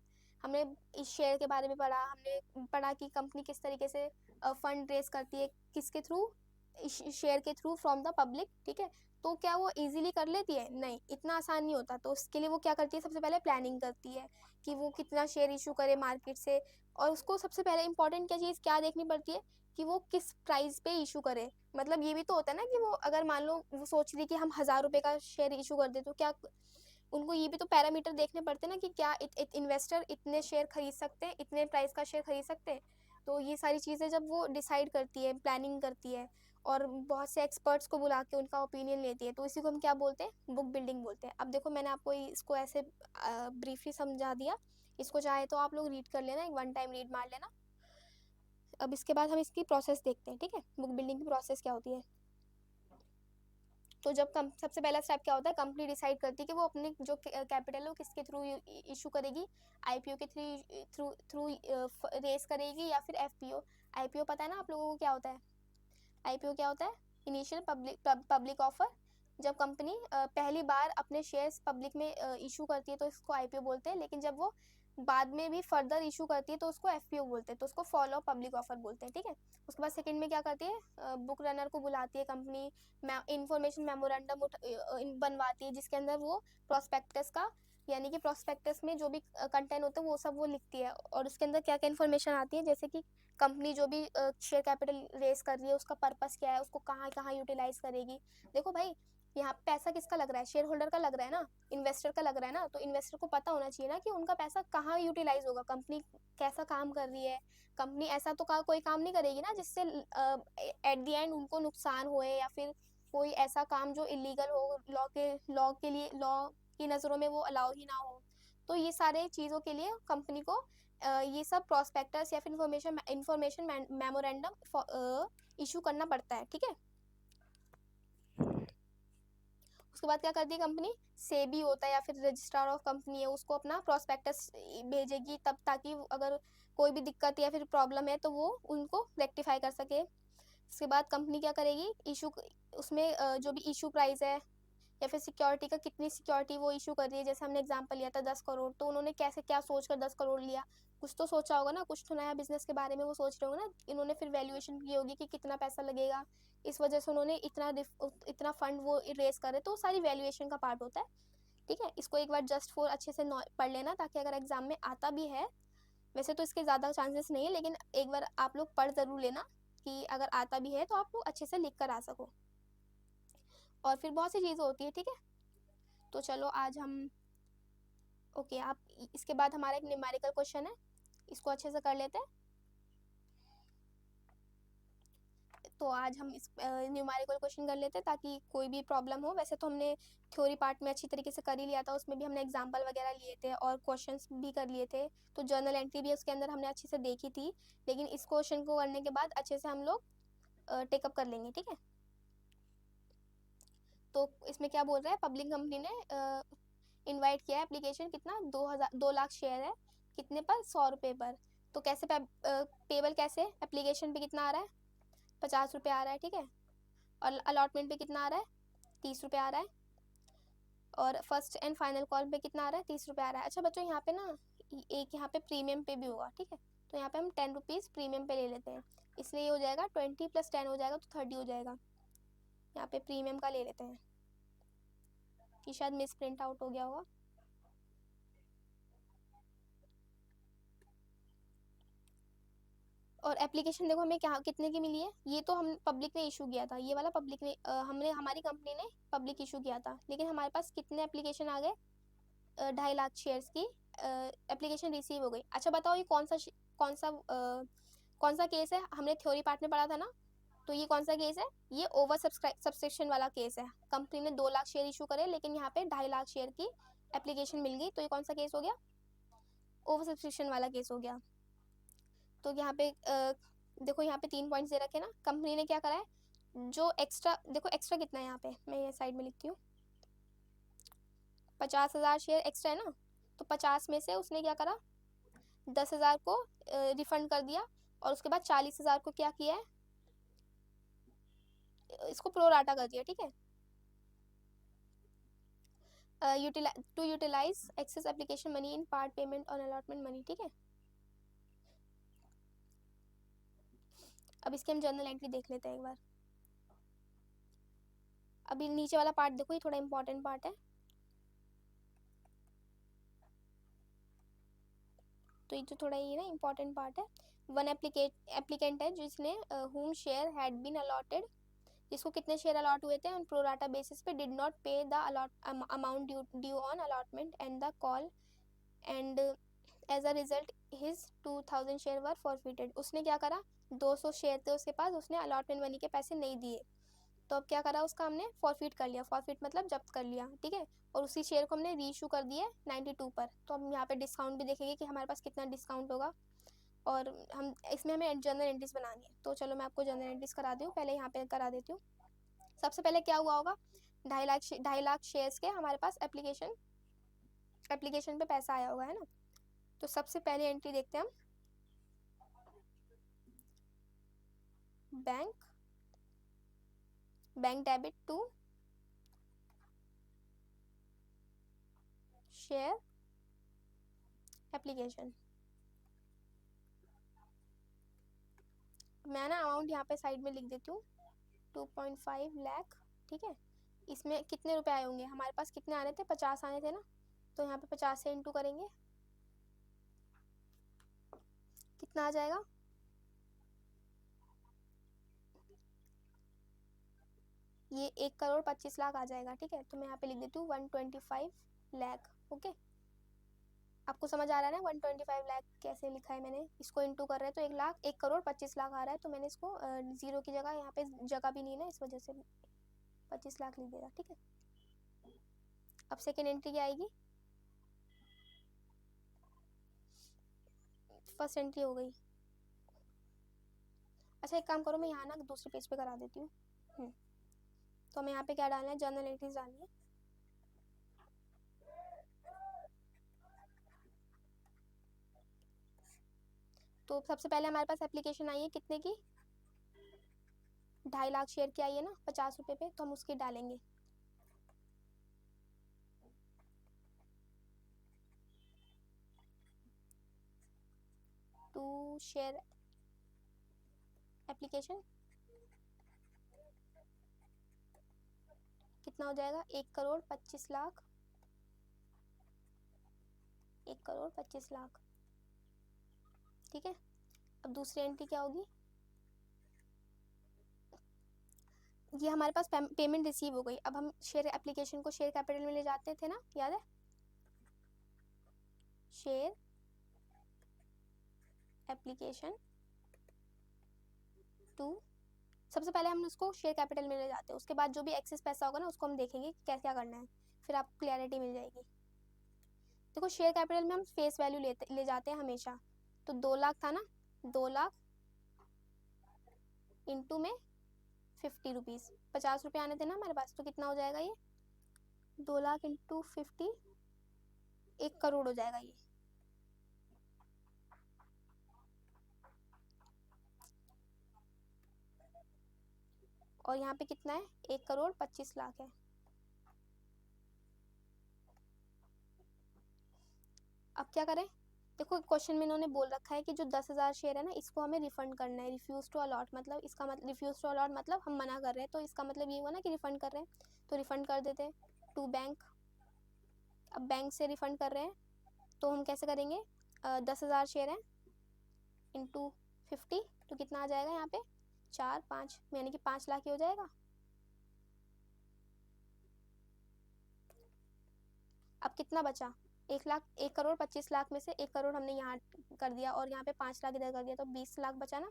हमने इस शेयर के बारे में पढ़ा, हमने पढ़ा कि कंपनी किस तरीके से फंड रेज करती है, किसके थ्रू, शेयर के थ्रू फ्रॉम द पब्लिक, ठीक है। तो क्या वो इजीली कर लेती है, नहीं, इतना आसान नहीं होता। तो उसके लिए वो क्या करती है, सबसे पहले प्लानिंग करती है कि वो कितना शेयर इशू करे मार्केट से, और उसको सबसे पहले इंपॉर्टेंट क्या चीज़ क्या देखनी पड़ती है कि वो किस प्राइस पे इशू करे। मतलब ये भी तो होता है ना कि वो अगर मान लो वो सोच रही कि हम 1000 रुपये का शेयर इशू कर दे, तो क्या उनको ये भी तो पैरामीटर देखने पड़ते हैं ना कि क्या इन्वेस्टर इतने शेयर खरीद सकते हैं, इतने प्राइस का शेयर खरीद सकते हैं। तो ये सारी चीज़ें जब वो डिसाइड करती है, प्लानिंग करती है, और बहुत से एक्सपर्ट्स को बुला के उनका ओपिनियन लेती है, तो इसी को हम क्या बोलते हैं, बुक बिल्डिंग बोलते हैं। अब देखो मैंने आपको इसको ऐसे ब्रीफली समझा दिया, इसको चाहे तो आप लोग रीड कर लेना, एक 1 टाइम रीड मार लेना। अब इसके बाद हम इसकी प्रोसेस देखते हैं, ठीक है, बुक बिल्डिंग की प्रोसेस क्या होती है। तो जब सबसे पहला स्टेप क्या होता है, कंपनी डिसाइड करती है कि वो अपने जो कैपिटल है वो किसके थ्रू इशू करेगी, आईपीओ के थ्रू थ्रू रेस करेगी, या फिर एफपीओ। आईपीओ पता है ना आप लोगों को क्या होता है, आईपीओ क्या होता है, इनिशियल पब्लिक ऑफर। जब कंपनी पहली बार अपने शेयर्स पब्लिक में इशू करती है तो इसको आईपीओ बोलते हैं, लेकिन जब वो बाद में भी फर्दर इशू करती है तो उसको एफपीओ बोलते हैं, तो उसको फॉलो पब्लिक ऑफर बोलते हैं, ठीक है। उसके बाद सेकंड में क्या करती है, बुक रनर को बुलाती है कंपनी, इंफॉर्मेशन मेमोरेंडम बनवाती है, जिसके अंदर वो प्रोस्पेक्टस का, यानी कि प्रोस्पेक्टस में जो भी कंटेंट होता है वो सब वो लिखती है, और उसके अंदर क्या क्या इन्फॉर्मेशन आती है, जैसे कि कंपनी जो भी शेयर कैपिटल रेस कर रही है उसका पर्पस क्या है, उसको कहाँ कहाँ यूटिलाइज करेगी। देखो भाई यहाँ पैसा किसका लग रहा है, शेयर होल्डर का लग रहा है ना, इन्वेस्टर का लग रहा है ना, तो इन्वेस्टर को पता होना चाहिए ना कि उनका पैसा कहाँ यूटिलाइज होगा, कंपनी कैसा काम कर रही है। कंपनी ऐसा तो कोई काम नहीं करेगी ना जिससे एट द एंड उनको नुकसान होए, या फिर कोई ऐसा काम जो इलीगल हो, लॉ की नज़रों में वो अलाउ ही ना हो। तो ये सारे चीज़ों के लिए कंपनी को ये सब प्रोस्पेक्टस या फिर इंफॉर्मेशन मेमोरेंडम इशू करना पड़ता है, ठीक है। उसके बाद क्या करती है कंपनी, सेबी होता है या फिर रजिस्ट्रार ऑफ कंपनी है, उसको अपना प्रोस्पेक्टस भेजेगी, तब ताकि अगर कोई भी दिक्कत या फिर प्रॉब्लम है तो वो उनको रेक्टिफाई कर सके। उसके बाद कंपनी क्या करेगी, इशू उसमें जो भी इशू प्राइस है या फिर सिक्योरिटी का, कितनी सिक्योरिटी वो इशू कर रही है, जैसे हमने एग्जांपल लिया था 10 करोड़, तो उन्होंने कैसे क्या सोचकर 10 करोड़ लिया, कुछ तो सोचा होगा ना, कुछ तो नया बिजनेस के बारे में वो सोच रहे होंगे ना, इन्होंने फिर वैल्यूएशन की होगी कि कितना पैसा लगेगा, इस वजह से उन्होंने इतना फंड वो रेस करे, तो सारी वैल्यूएशन का पार्ट होता है, ठीक है। इसको एक बार जस्ट फॉर अच्छे से पढ़ लेना, ताकि अगर एग्जाम में आता भी है, वैसे तो इसके ज़्यादा चांसेस नहीं है, लेकिन एक बार आप लोग पढ़ ज़रूर लेना कि अगर आता भी है तो आप लोग अच्छे से लिख कर आ सको। और फिर बहुत सी चीज़ें होती है, ठीक है। तो चलो आज हम ओके आप इसके बाद हमारा एक न्यूमेरिकल क्वेश्चन है, इसको अच्छे से कर लेते हैं। तो आज हम इस न्यूमेरिकल क्वेश्चन कर लेते हैं ताकि कोई भी प्रॉब्लम हो। वैसे तो हमने थ्योरी पार्ट में अच्छी तरीके से कर ही लिया था, उसमें भी हमने एग्जाम्पल वगैरह लिए थे और क्वेश्चंस भी कर लिए थे, तो जर्नल एंट्री भी उसके अंदर हमने अच्छे से देखी थी। लेकिन इस क्वेश्चन को करने के बाद अच्छे से हम लोग टेकअप कर लेंगे, ठीक है। तो इसमें क्या बोल रहा है, पब्लिक कंपनी ने इनवाइट किया है एप्लीकेशन, कितना 2 लाख शेयर है, कितने पर, 100 रुपये पर। तो कैसे पेबल कैसे, एप्लीकेशन पे कितना आ रहा है, 50 रुपये आ रहा है, ठीक है। और अलॉटमेंट पे कितना आ रहा है, 30 रुपये आ रहा है। और फर्स्ट एंड फाइनल कॉल पे कितना आ रहा है, 30 रुपये आ रहा है। अच्छा बच्चों, यहाँ पे ना एक यहाँ पे प्रीमियम पे भी होगा, ठीक है। तो यहाँ पे हम 10 रुपीज़ प्रीमियम पे ले लेते हैं, इसलिए ये हो जाएगा 20 + 10 हो जाएगा, तो 30 हो जाएगा। यहाँ पे प्रीमियम का ले लेते हैं, ये शायद मिस प्रिंट आउट हो गया होगा। और एप्लीकेशन देखो हमें क्या कितने की मिली है, ये तो हम पब्लिक ने इशू किया था, ये वाला पब्लिक ने हमने हमारी कंपनी ने पब्लिक इशू किया था। लेकिन हमारे पास कितने एप्लीकेशन आ गए, 2.5 लाख शेयर्स की एप्लीकेशन रिसीव हो गई। अच्छा बताओ ये कौन सा केस है, हमने थ्योरी पार्ट में पढ़ा था ना, तो ये कौन सा केस है, ये ओवर सब्सक्रिप्शन वाला केस है। कंपनी ने 2 लाख शेयर इशू करे, लेकिन यहाँ पे 2.5 लाख शेयर की एप्लीकेशन मिल गई, तो ये कौन सा केस हो गया, ओवर सब्सक्रिप्शन वाला केस हो गया। तो यहाँ पे देखो यहाँ पे 3 पॉइंट्स दे रखे ना, कंपनी ने क्या करा है, जो एक्स्ट्रा, देखो एक्स्ट्रा कितना है यहाँ पे, मैं ये साइड में लिखती हूँ, 50,000 शेयर एक्स्ट्रा है ना, तो 50 में से उसने क्या करा, 10,000 को रिफंड कर दिया, और उसके बाद 40,000 को क्या किया है, इसको प्रोराटा कर दिया, ठीक है। To utilise excess application money in part payment और अलॉटमेंट मनी, ठीक है। अब इसके हम जर्नल एंट्री देख लेते हैं एक बार। अभी नीचे वाला पार्ट देखो, ये थोड़ा इंपॉर्टेंट पार्ट है, तो ये जो थोड़ा ये ना इंपॉर्टेंट पार्ट है। वन एप्लीकेंट है जिसने हुम शेयर हैड बीन अलॉटेड, जिसको कितने शेयर अलॉट हुए थे ऑन प्रोराटा बेसिस पे, did not pay the amount due on allotment and the call, and as a result his 2000 share were forfeited. उसने क्या करा, 200 शेयर थे उसके पास, उसने अलॉटमेंट मनी के पैसे नहीं दिए, तो अब क्या करा उसका, हमने फॉरफिट कर लिया, फॉरफिट मतलब जब्त कर लिया, ठीक है। और उसी शेयर को हमने रीइशू कर दिया 92 पर। तो हम यहाँ पे डिस्काउंट भी देखेंगे कि हमारे पास कितना डिस्काउंट होगा, और हम इसमें हमें जर्नल एंट्रीज बनानी है। तो चलो मैं आपको जर्नल एंट्रीज करा दूँ, पहले यहाँ पे करा देती हूँ। सबसे पहले क्या हुआ होगा, 2.5 लाख शेयर्स के हमारे पास एप्लीकेशन पे पैसा आया होगा, है ना। तो सबसे पहले एंट्री देखते हैं हम, bank debit to share application. मैं ना अमाउंट यहाँ पे साइड में लिख देती हूँ, 2.5 लाख, ठीक है। इसमें कितने रुपए आए होंगे, हमारे पास कितने आने थे, 50 आने थे ना, तो यहाँ पे 50 से इंटू करेंगे, कितना आ जाएगा, ये 1,25,00,000 आ जाएगा, ठीक है। तो मैं यहाँ पे लिख देती हूँ 125 लाख, ओके। आपको समझ आ रहा है ना 125 लाख कैसे लिखा है मैंने, इसको इंटू कर रहे हैं तो 1,25,00,000 आ रहा है, तो मैंने इसको जीरो की जगह, यहाँ पे जगह भी नहीं है ना, इस वजह से 25 लाख लिख देगा, ठीक है। अब सेकेंड एंट्री क्या आएगी, फर्स्ट एंट्री हो गई। अच्छा एक काम करो, मैं यहाँ ना दूसरे पेज पे करा देती हूँ। तो हमें यहाँ पे क्या डालना है, जर्नल एंट्रीज डालनी है। तो सबसे पहले हमारे पास एप्लीकेशन आई है कितने की, 2.5 लाख शेयर की आई है ना, 50 रुपये पे, तो हम उसकी डालेंगे। टू शेयर एप्लीकेशन कितना हो जाएगा, 1,25,00,000, 1,25,00,000, ठीक है। अब दूसरी एंट्री क्या होगी, ये हमारे पास पेमेंट रिसीव हो गई। अब हम शेयर एप्लीकेशन को शेयर कैपिटल में ले जाते थे ना, याद है, शेयर एप्लीकेशन टू सबसे पहले हम उसको शेयर कैपिटल में ले जाते हैं, उसके बाद जो भी एक्सेस पैसा होगा ना उसको हम देखेंगे कि क्या क्या करना है, फिर आपको क्लैरिटी मिल जाएगी। देखो शेयर कैपिटल में हम फेस वैल्यू ले जाते हैं हमेशा, तो 2 लाख था ना, 2 लाख इंटू में 50 रुपीज़, 50 रुपये आने थे ना हमारे पास, तो कितना हो जाएगा ये 2 लाख इंटू 50, 1 करोड़ हो जाएगा ये। और यहाँ पे कितना है 1 करोड़ 25 लाख है। अब क्या करें, देखो क्वेश्चन में इन्होंने बोल रखा है कि जो 10,000 शेयर है ना इसको हमें रिफंड करना है, रिफ्यूज टू अलॉट, मतलब इसका मतलब रिफ्यूज टू अलॉट मतलब हम मना कर रहे हैं, तो इसका मतलब ये हुआ ना कि रिफंड कर रहे हैं, तो रिफंड कर देते हैं टू बैंक। अब बैंक से रिफंड कर रहे हैं तो हम कैसे करेंगे, 10,000 शेयर है इंटू 50, तो कितना आ जाएगा यहाँ पे 4 5, यानी कि 5 लाख ही हो जाएगा। अब कितना बचा 1 लाख, 1 करोड़ 25 लाख में से 1 करोड़ हमने यहाँ कर दिया और यहाँ पे 5 लाख इधर कर दिया, तो 20 लाख बचा ना।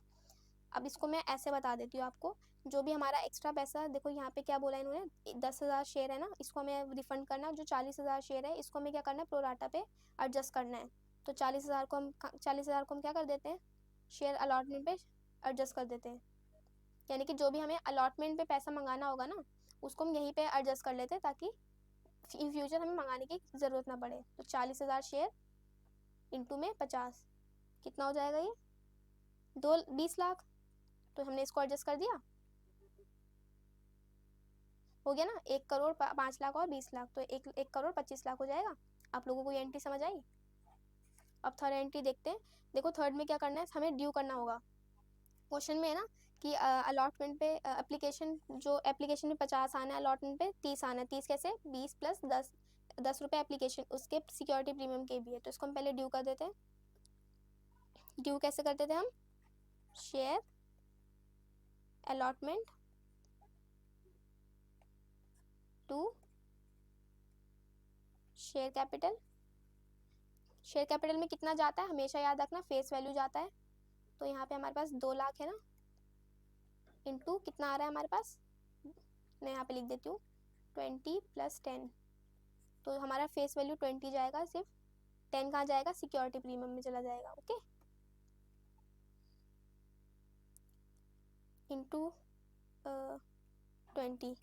अब इसको मैं ऐसे बता देती हूँ आपको, जो भी हमारा एक्स्ट्रा पैसा, देखो यहाँ पे क्या बोला इन्होंने, 10,000 शेयर है ना इसको हमें रिफंड करना, जो 40,000 शेयर है इसको हमें क्या करना है प्रोराटा पे एडजस्ट करना है, तो 40,000 को हम क्या कर देते हैं शेयर अलॉटमेंट पे एडजस्ट कर देते हैं, यानी कि जो भी हमें अलॉटमेंट पे पैसा मंगाना होगा ना उसको हम यहीं पे एडजस्ट कर लेते हैं, ताकि इन फ्यूचर हमें मंगाने की ज़रूरत ना पड़े। तो 40,000 शेयर इंटू में 50, कितना हो जाएगा ये 20 लाख, तो हमने इसको एडजस्ट कर दिया, हो गया ना 1 करोड़ 5 लाख और 20 लाख, तो 1 करोड़ 25 लाख हो जाएगा। आप लोगों को ये एंट्री समझ आई। अब थर्ड एंट्री देखते हैं। देखो थर्ड में क्या करना है, हमें ड्यू करना होगा। क्वेश्चन में है ना कि अलॉटमेंट पे एप्लीकेशन, जो एप्लीकेशन में 50 आना है, अलॉटमेंट पे 30 आना है। 30 कैसे 20 प्लस 10 रुपये एप्लीकेशन, उसके सिक्योरिटी प्रीमियम के भी है, तो इसको हम पहले ड्यू कर देते हैं। ड्यू कैसे करते थे हम, share allotment to share capital. Share capital में कितना जाता है हमेशा याद रखना, फेस वैल्यू जाता है, तो यहाँ पे हमारे पास 2 लाख है ना, इंटू कितना आ रहा है हमारे पास, मैं यहाँ पे लिख देती हूँ 20 + 10, तो हमारा फेस वैल्यू 20 जाएगा, सिर्फ 10 कहाँ जाएगा सिक्योरिटी प्रीमियम में चला जाएगा। ओके, इंटू 20,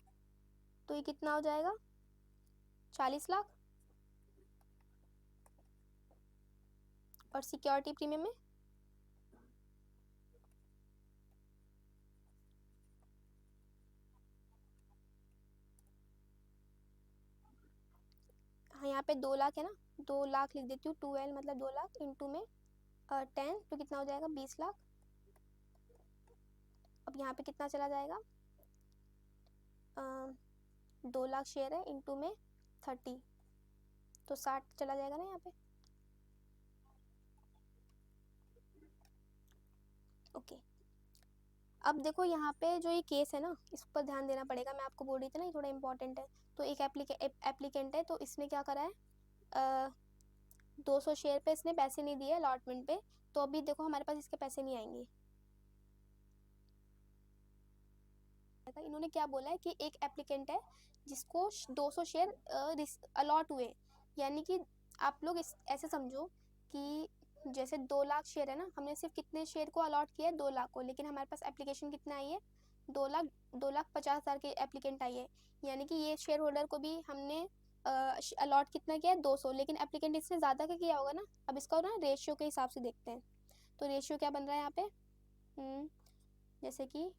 तो ये कितना हो जाएगा 40 लाख, और सिक्योरिटी प्रीमियम में हाँ यहाँ पे 2 लाख है ना, 2 लाख लिख देती हूँ, 2L मतलब 2 लाख इंटू में 10, तो कितना हो जाएगा 20 लाख। अब यहाँ पे कितना चला जाएगा, 2 लाख शेयर है इंटू में 30, तो 60 चला जाएगा ना यहाँ पे। ओके, अब देखो यहाँ पे जो ये केस है ना इस पर ध्यान देना पड़ेगा, मैं आपको बोल रही थी ना ये थोड़ा इंपॉर्टेंट है। तो एक एप्लीकेंट है, तो इसने क्या करा है 200 शेयर पे इसने पैसे नहीं दिए अलॉटमेंट पे, तो अभी देखो हमारे पास इसके पैसे नहीं आएंगे। इन्होंने क्या बोला है कि एक एप्लीकेंट है जिसको 200 शेयर अलॉट हुए, यानी कि आप लोग ऐसे समझो कि जैसे 2 लाख शेयर है ना, हमने सिर्फ कितने शेयर को अलॉट किया है 2 लाख को, लेकिन हमारे पास एप्लीकेशन कितना आई है 2,50,000 के एप्लीकेंट आई है, यानी कि ये शेयर होल्डर को भी हमने अलॉट कितना किया है 200, लेकिन एप्लीकेंट इससे ज़्यादा का किया होगा ना। अब इसका ना रेशियो के हिसाब से देखते हैं, तो रेशियो क्या बन रहा है यहाँ पे, जैसे कि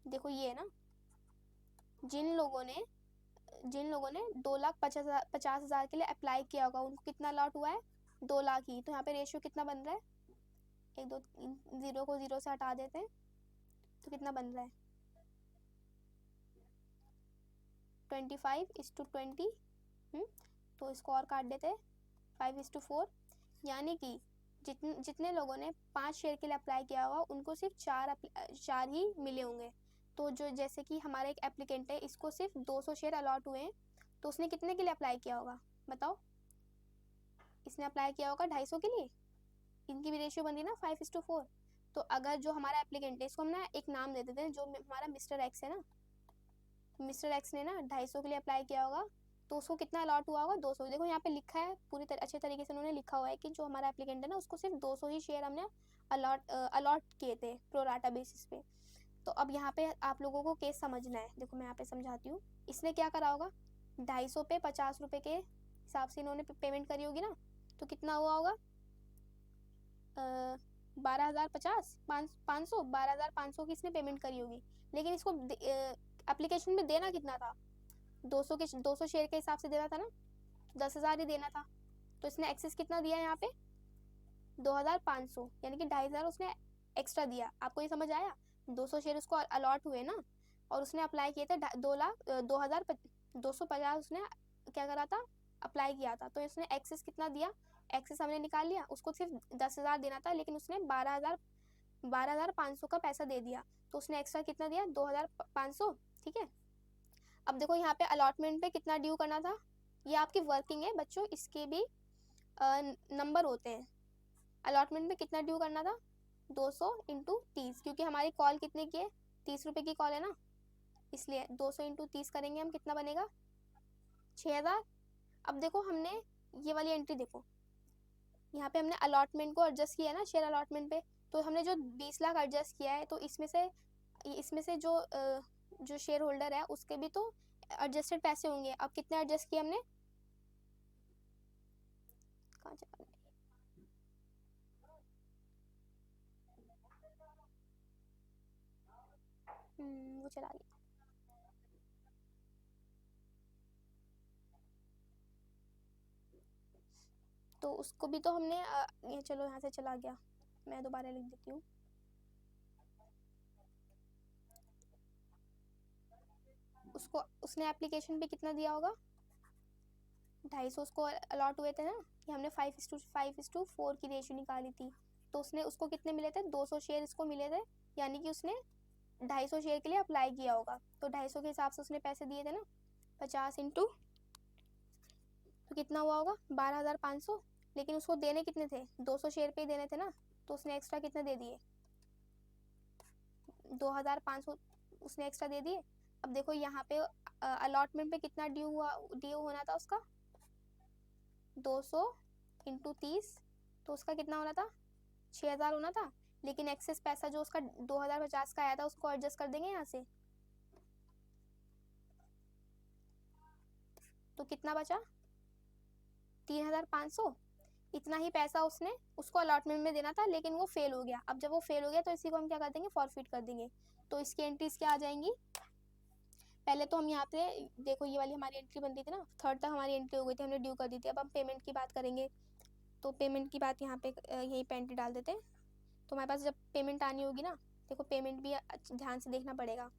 देखो ये है ना, जिन लोगों ने 2,50,000 के लिए अप्लाई किया होगा उनको कितना अलॉट हुआ है 2 लाख ही, तो यहाँ पे रेशियो कितना बन रहा है, 1 2 0 को 0 से हटा देते हैं, तो कितना बन रहा है 25:20, तो इसको और काट देते हैं 5:4, यानी कि जितने लोगों ने 5 शेयर के लिए अप्लाई किया होगा उनको सिर्फ 4 ही मिले होंगे। तो जो जैसे कि हमारा एक एप्लीकेंट है इसको सिर्फ 200 शेयर अलॉट हुए हैं, तो उसने कितने के लिए अप्लाई किया होगा बताओ, इसने अप्लाई किया होगा 250 के लिए, इनकी भी रेशियो बन रही ना 5:4, तो अगर जो हमारा एप्लीकेंट है, इसको हम ना एक नाम दे देते हैं, जो हमारा मिस्टर एक्स है ना, मिस्टर एक्स ने ना 250 के लिए अप्लाई किया होगा, तो उसको कितना अलॉट हुआ होगा, 200। देखो यहाँ पे लिखा है पूरी अच्छे तरीके से उन्होंने लिखा हुआ है कि जो हमारा एप्लीकेंट है ना, उसको सिर्फ 200 ही शेयर हमने अलॉट किए थे प्रोराटा बेसिस पे। तो अब यहाँ पे आप लोगों को केस समझना है, देखो मैं यहाँ पे समझाती हूँ। इसने क्या करा होगा, 250 पे 50 रुपये के हिसाब से इन्होंने पेमेंट करी होगी ना, तो कितना हुआ होगा, 12,050 500 12,500 की इसने पेमेंट करी होगी। लेकिन इसको एप्लीकेशन में देना कितना था, 200 शेयर के हिसाब से देना था ना, 10,000 ही देना था। तो इसने एक्सेस कितना दिया यहाँ पे, 2,500, यानी कि 2,500 उसने एक्स्ट्रा दिया। आपको ये समझ आया, 200 शेयर उसको अलॉट हुए ना, और उसने अप्लाई किए थे 2,250 उसने क्या करा था, अप्लाई किया था। तो इसने एक्सेस कितना दिया, एक्सेस हमने निकाल लिया, उसको सिर्फ 10,000 देना था, लेकिन उसने 12,500 का पैसा दे दिया। तो उसने एक्स्ट्रा कितना दिया, 2,500, ठीक है। अब देखो यहाँ पे अलॉटमेंट पे कितना ड्यू करना था, ये आपकी वर्किंग है बच्चों, इसके भी नंबर होते हैं। अलॉटमेंट में कितना ड्यू करना था, 200 इंटू 30, क्योंकि हमारी कॉल कितने की है, 30 रुपये की कॉल है ना, इसलिए 200 इंटू 30 करेंगे हम, कितना बनेगा, 6,000। अब देखो हमने ये वाली एंट्री देखो, यहाँ पे हमने अलॉटमेंट को एडजस्ट किया है ना शेयर अलॉटमेंट पे, तो हमने जो 20 लाख एडजस्ट किया है, तो इसमें से जो शेयर होल्डर है उसके भी तो एडजस्टेड पैसे होंगे। अब कितने एडजस्ट किए हमने, कहाँ चला गया? वो चला गया। तो उसको भी तो हमने ये चलो यहाँ से चला गया, मैं दोबारा लिख देती हूँ। उसने एप्लीकेशन पे कितना दिया होगा, 250 उसको अलॉट हुए थे ना, कि हमने 5:4 की रेशियो निकाली थी। तो उसने उसको कितने मिले थे, 200 शेयर इसको मिले थे, यानी कि उसने 250 शेयर के लिए अप्लाई किया होगा। तो 250 के हिसाब से उसने पैसे दिए थे ना, 50 इंटू, तो कितना हुआ होगा, 12,500। लेकिन उसको देने कितने थे, 200 शेयर पे ही देने थे ना, तो उसने एक्स्ट्रा कितने दे दिए, 2,500 उसने एक्स्ट्रा दे दिए। अब देखो यहाँ पे अलॉटमेंट पे कितना ड्यू होना था उसका, 200 इंटू 30, तो उसका कितना होना था, 6,000 होना था। लेकिन एक्सेस पैसा जो उसका 2,050 का आया था, उसको एडजस्ट कर देंगे यहाँ से, तो कितना बचा, 3,500। इतना ही पैसा उसने उसको अलॉटमेंट में देना था, लेकिन वो फेल हो गया। अब जब वो फेल हो गया, तो इसी को हम क्या कर देंगे, फॉरफिट कर देंगे। तो इसकी एंट्रीज क्या आ जाएंगी, पहले तो हम यहाँ पे देखो, ये वाली हमारी एंट्री बनती थी ना, 3rd तक हमारी एंट्री हो गई थी, हमने ड्यू कर दी थी। अब हम पेमेंट की बात करेंगे, तो पेमेंट की बात यहाँ पे यहीं पे एंट्री डाल देते हैं। तो हमारे पास जब पेमेंट आनी होगी ना, देखो पेमेंट भी ध्यान से देखना पड़ेगा,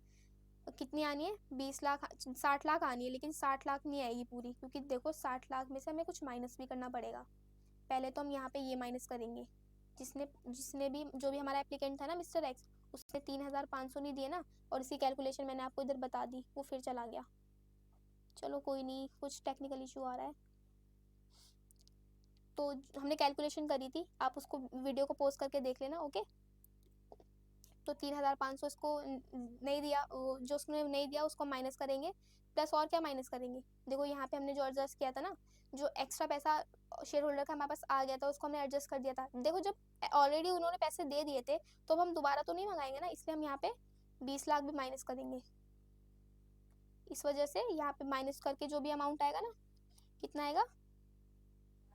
कितनी आनी है, 20 लाख 60 लाख आनी है, लेकिन 60 लाख नहीं आएगी पूरी, क्योंकि देखो 60 लाख में से हमें कुछ माइनस भी करना पड़ेगा। पहले तो हम यहाँ पे ये माइनस करेंगे, जिसने भी जो भी हमारा एप्लीकेंट था ना मिस्टर एक्स, उसने 3,500 नहीं दिए ना, और इसकी कैलकुलेशन मैंने आपको इधर बता दी, वो फिर चला गया। चलो कोई नहीं, कुछ टेक्निकल इशू आ रहा है। तो हमने कैलकुलेशन करी थी, आप उसको वीडियो को पोस्ट करके देख लेना, ओके। तो 3,500 इसको नहीं दिया, जो उसने नहीं दिया उसको माइनस करेंगे, प्लस और क्या माइनस करेंगे, देखो यहाँ पे हमने जो एडजस्ट किया था ना, जो एक्स्ट्रा पैसा शेयर होल्डर का हमारे पास आ गया था, उसको हमने एडजस्ट कर दिया था। देखो जब ऑलरेडी उन्होंने पैसे दे दिए थे, तो हम दोबारा तो नहीं मंगाएंगे ना, इसलिए हम यहाँ पे 20 लाख भी माइनस करेंगे। इस वजह से यहाँ पे माइनस करके जो भी अमाउंट आएगा ना, कितना आएगा,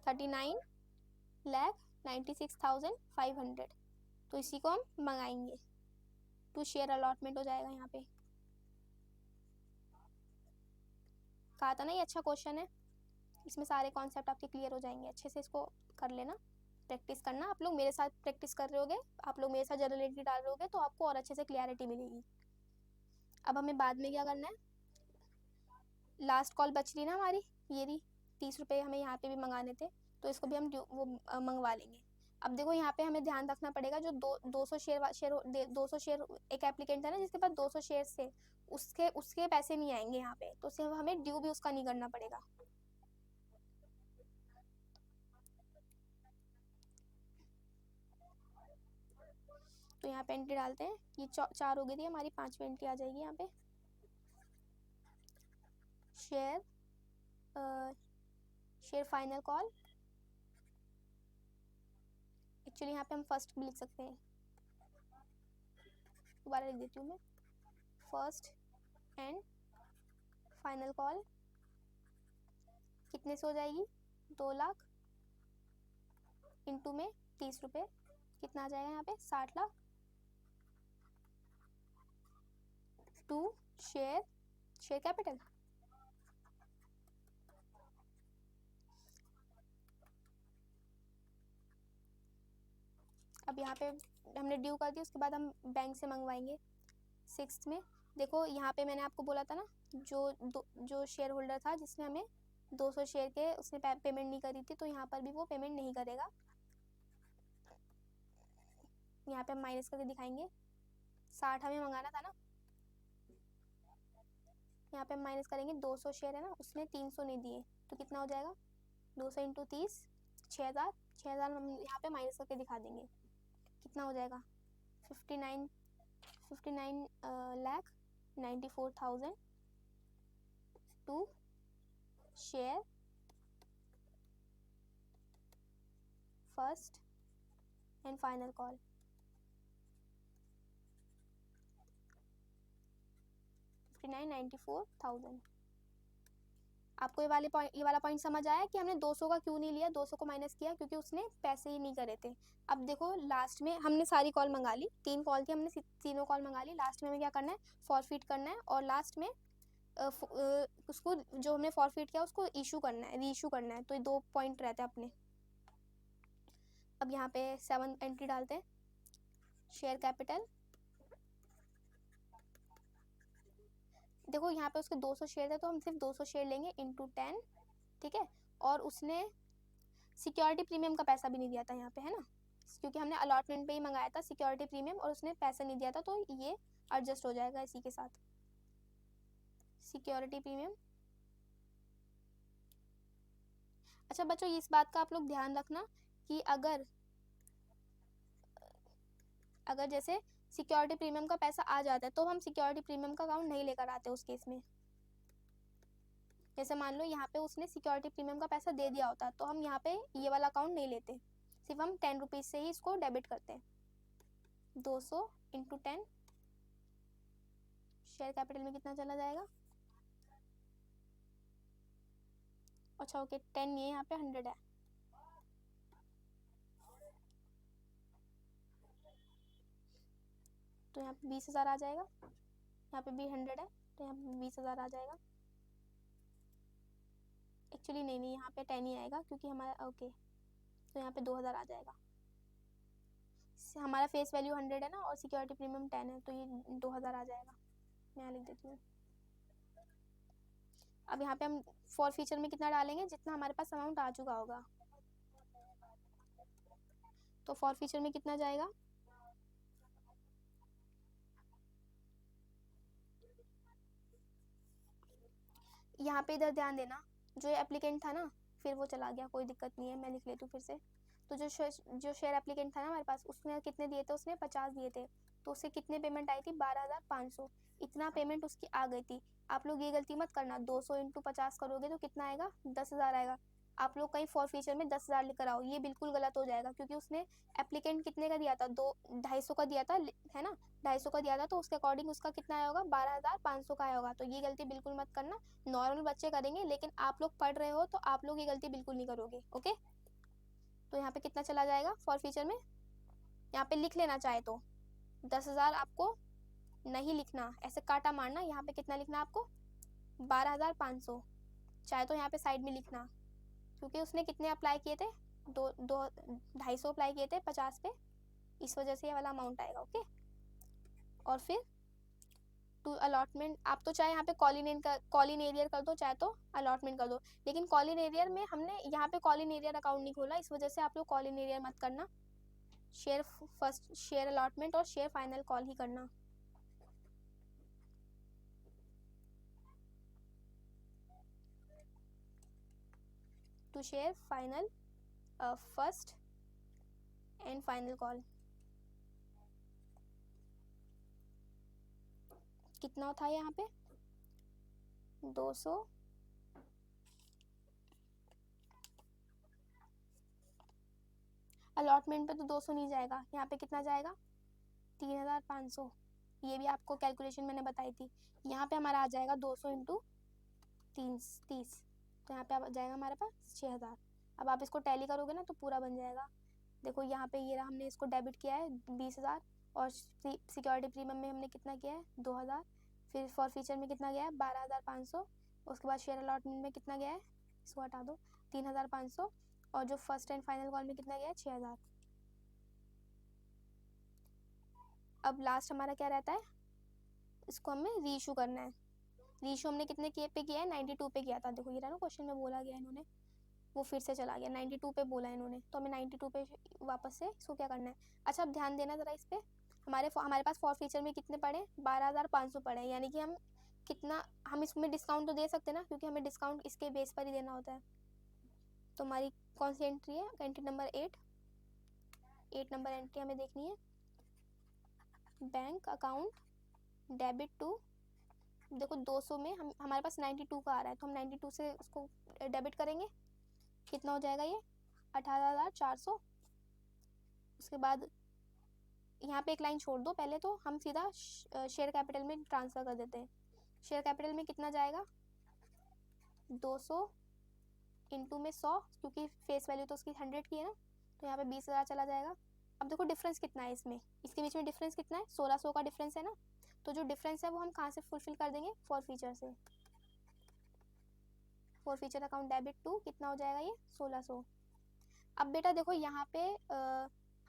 39,96,500। तो इसी को हम मंगाएंगे, टू शेयर अलॉटमेंट हो जाएगा। यहाँ पे कहा था ना, ये अच्छा क्वेश्चन है, इसमें सारे कॉन्सेप्ट आपके क्लियर हो जाएंगे। अच्छे से इसको कर लेना, प्रैक्टिस करना। आप लोग मेरे साथ प्रैक्टिस कर रहे होगे, आप लोग मेरे साथ जनरल एंट्री डाल रहे होगे, तो आपको और अच्छे से क्लियरिटी मिलेगी। अब हमें बाद में क्या करना है, लास्ट कॉल बच रही ना हमारी, ये रही, 30 रुपये हमें यहाँ पे भी मंगाने थे, तो इसको भी हम वो मंगवा लेंगे। अब देखो यहाँ पे हमें ध्यान रखना पड़ेगा, जो 200 शेयर एक एप्लीकेंट है ना जिसके पास 200 शेयर थे, उसके पैसे नहीं आएंगे यहाँ पे, तो सिर्फ हमें ड्यू भी उसका नहीं करना पड़ेगा। तो यहाँ पे एंट्री डालते हैं, ये 4 हो गई थी हमारी, 5वीं एंट्री आ जाएगी यहाँ पे। Share share final call, actually यहाँ पे हम फर्स्ट भी लिख सकते हैं, दोबारा लिख देती हूँ मैं, फर्स्ट एंड फाइनल कॉल कितने से हो जाएगी, 2 लाख इंटू में 30 रुपये, कितना आ जाएगा यहाँ पे, 60 लाख। टू शेयर कैपिटल, अब यहाँ पे हमने ड्यू कर दिया, उसके बाद हम बैंक से मंगवाएंगे 6th में। देखो यहाँ पे मैंने आपको बोला था ना, जो शेयर होल्डर था जिसने हमें 200 शेयर के उसने पेमेंट नहीं करी थी, तो यहाँ पर भी वो पेमेंट नहीं करेगा। यहाँ पे हम माइनस करके दिखाएंगे, 60 हमें मंगाना था ना, यहाँ पे हम माइनस करेंगे, 200 शेयर है ना, उसने 300 नहीं दिए, तो कितना हो जाएगा, 200 इंटू 30, 6000। 6000 हम यहाँ पे माइनस करके दिखा देंगे, कितना हो जाएगा, 59 lakh 94,000 to share first and final call. $94,000। आपको ये वाला पॉइंट समझ आया कि हमने 200 का क्यों नहीं लिया, 200 को माइनस किया क्योंकि उसने पैसे ही नहीं करे थे। अब देखो लास्ट में हमने सारी कॉल मंगा ली, 3 कॉल थी, हमने तीनों कॉल मंगा ली, लास्ट में हमें क्या करना है, फॉरफिट करना है, और लास्ट में उसको जो हमने फॉरफिट किया उसको इशू करना है, री इशू करना है, तो ये 2 पॉइंट रहते हैं अपने। अब यहाँ पे 7th एंट्री डालते हैं, शेयर कैपिटल। देखो यहाँ पे उसके 200 शेयर थे, तो हम सिर्फ 200 शेयर लेंगे इंटू 10, ठीक है। और उसने सिक्योरिटी प्रीमियम का पैसा भी नहीं दिया था यहाँ पे, है ना, क्योंकि हमने अलॉटमेंट पे ही मंगाया था सिक्योरिटी प्रीमियम, और उसने पैसा नहीं दिया था, तो ये एडजस्ट हो जाएगा इसी के साथ, सिक्योरिटी प्रीमियम। अच्छा बच्चों, इस बात का आप लोग ध्यान रखना कि अगर जैसे सिक्योरिटी प्रीमियम का पैसा आ जाता है, तो हम सिक्योरिटी प्रीमियम का अकाउंट नहीं लेकर आते उस केस में। जैसे मान लो यहाँ पे उसने सिक्योरिटी प्रीमियम का पैसा दे दिया होता, तो हम यहाँ पे ये वाला अकाउंट नहीं लेते, सिर्फ हम 10 रुपीज़ से ही इसको डेबिट करते हैं। 200 इंटू 10, शेयर कैपिटल में कितना चला जाएगा, अच्छा ओके 10 नहीं है, यहाँ पे 100 है, तो यहाँ पे 20,000 आ जाएगा, यहाँ पे भी 100 है, तो यहाँ पे 20,000 आ जाएगा। एक्चुअली नहीं, यहाँ पे 10 ही आएगा क्योंकि हमारा ओके, तो यहाँ पे 2,000 आ जाएगा। हमारा फेस वैल्यू 100 है ना, और सिक्योरिटी प्रीमियम 10 है, तो ये 2,000 आ जाएगा। मैं यहाँ लिख देती हूँ। अब यहाँ पे हम फॉर फीचर में कितना डालेंगे, जितना हमारे पास अमाउंट आ चुका होगा, तो फॉर फीचर में कितना जाएगा, यहाँ पे इधर ध्यान देना, जो एप्लीकेंट था ना, फिर वो चला गया, कोई दिक्कत नहीं है, मैं लिख लेती हूँ फिर से। तो जो शेयर एप्लीकेंट था ना हमारे पास, उसने कितने दिए थे, उसने 50 दिए थे, तो उससे कितने पेमेंट आई थी, 12,500, इतना पेमेंट उसकी आ गई थी। आप लोग ये गलती मत करना, 200 इंटू 50 करोगे तो कितना आएगा, 10,000 आएगा। आप लोग कहीं फॉर फ्यूचर में 10,000 लेकर आओ, ये बिल्कुल गलत हो जाएगा, क्योंकि उसने एप्लीकेंट कितने का दिया था, 250 का दिया था, है ना, 250 का दिया था, तो उसके अकॉर्डिंग उसका कितना आया होगा, 12,500 का आया होगा। तो ये गलती बिल्कुल मत करना, नॉर्मल बच्चे करेंगे, लेकिन आप लोग पढ़ रहे हो तो आप लोग ये गलती बिल्कुल नहीं करोगे, ओके। तो यहाँ पे कितना चला जाएगा फॉर फ्यूचर में, यहाँ पे लिख लेना चाहे तो 10,000, आपको नहीं लिखना, ऐसे काटा मारना, यहाँ पे कितना लिखना आपको, 12,500, चाहे तो यहाँ पे साइड में लिखना, क्योंकि उसने कितने अप्लाई किए थे, 250 अप्लाई किए थे 50 पे, इस वजह से ये वाला अमाउंट आएगा, ओके। और फिर टू अलॉटमेंट, आप तो चाहे यहाँ पे कॉलिन एरियर कर दो, चाहे तो अलॉटमेंट कर दो, लेकिन कॉलिन एरियर में हमने यहाँ पे कॉलिन एरियर अकाउंट नहीं खोला, इस वजह से आप लोग कॉलिन एरियर मत करना, शेयर फर्स्ट, शेयर अलॉटमेंट और शेयर फाइनल कॉल ही करना। To share final first and final call, कितना था यहाँ पे 200, अलॉटमेंट पे तो 200 नहीं जाएगा, यहाँ पे कितना जाएगा 3500। ये भी आपको कैलकुलेशन मैंने बताई थी। यहाँ पे हमारा आ जाएगा 200 इंटू 30, तो यहाँ पे आ जाएगा हमारे पास 6000। अब आप इसको टैली करोगे ना तो पूरा बन जाएगा। देखो यहाँ पे ये रहा, हमने इसको डेबिट किया है 20000, और सिक्योरिटी प्रीमियम में हमने कितना किया है 2000, फिर फॉर फीचर में कितना गया है 12500, उसके बाद शेयर अलॉटमेंट में कितना गया है, इसको हटा दो 3500, और जो फर्स्ट एंड फाइनल कॉल में कितना गया है 6000। अब लास्ट हमारा क्या रहता है, इसको हमें रीइशू करना है। रीइशू हमने कितने पे किया है 92 पे किया था। देखो ये रहा ना क्वेश्चन में बोला गया इन्होंने, वो फिर से चला गया 92 पे बोला इन्होंने, तो हमें 92 पे वापस से इसको क्या करना है। अच्छा अब ध्यान देना ज़रा इस पर, हमारे पास फॉर फीचर में कितने पड़े 12500 पड़े, यानी कि हम कितना, हम इसमें डिस्काउंट तो दे सकते ना, क्योंकि हमें डिस्काउंट इसके बेस पर ही देना होता है। तो हमारी कौन सी एंट्री है, एंट्री नंबर 8 नंबर एंट्री हमें देखनी है। बैंक अकाउंट डेबिट टू, देखो 200 में हमारे पास 92 का आ रहा है, तो हम 92 से उसको डेबिट करेंगे, कितना हो जाएगा ये 18400। उसके बाद यहाँ पे एक लाइन छोड़ दो, पहले तो हम सीधा शेयर कैपिटल में ट्रांसफ़र कर देते हैं। शेयर कैपिटल में कितना जाएगा 200 इंटू में 100, क्योंकि फेस वैल्यू तो उसकी 100 की है ना, तो यहाँ पे 20000 चला जाएगा। अब देखो डिफरेंस कितना है इसमें, इसके बीच में डिफरेंस कितना है 1600 का डिफरेंस है ना, तो जो डिफरेंस है वो हम कहाँ से फुलफिल कर देंगे फॉर फीचर से। Forfeiture account debit to कितना हो जाएगा ये 1600। अब बेटा देखो यहाँ पे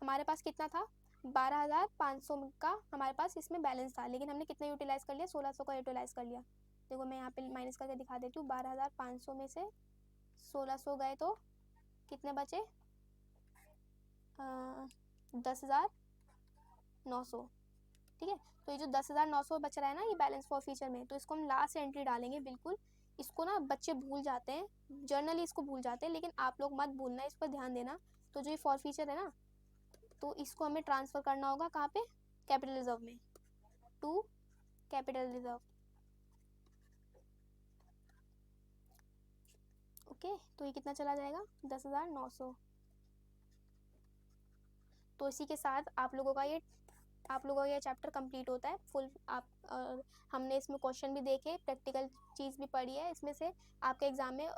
हमारे पास कितना था 12500 का हमारे पास इसमें बैलेंस था, लेकिन हमने कितना यूटिलाइज कर लिया 1600 का यूटिलाइज कर लिया। देखो मैं यहाँ पे माइनस करके दिखा देती हूँ, 12500 में से 1600 गए तो कितने बचे 10,900। ठीक है, तो ये जो 10,900 बच रहा है ना ये बैलेंस फॉर फीचर में, तो इसको हम लास्ट एंट्री डालेंगे बिल्कुल। इसको ना बच्चे भूल जाते हैं, जर्नली इसको भूल जाते हैं, लेकिन आप लोग मत भूलना, इस पर ध्यान देना। तो जो ये फॉर फीचर है ना, तो इसको हमें ट्रांसफ़र करना होगा कहाँ पे कैपिटल रिजर्व में, टू कैपिटल रिजर्व। ओके, तो ये कितना चला जाएगा 10,900। तो इसी के साथ आप लोगों का ये चैप्टर कंप्लीट होता है फुल। हमने इसमें क्वेश्चन भी देखे, प्रैक्टिकल चीज़ भी पढ़ी है इसमें से। आपके एग्ज़ाम में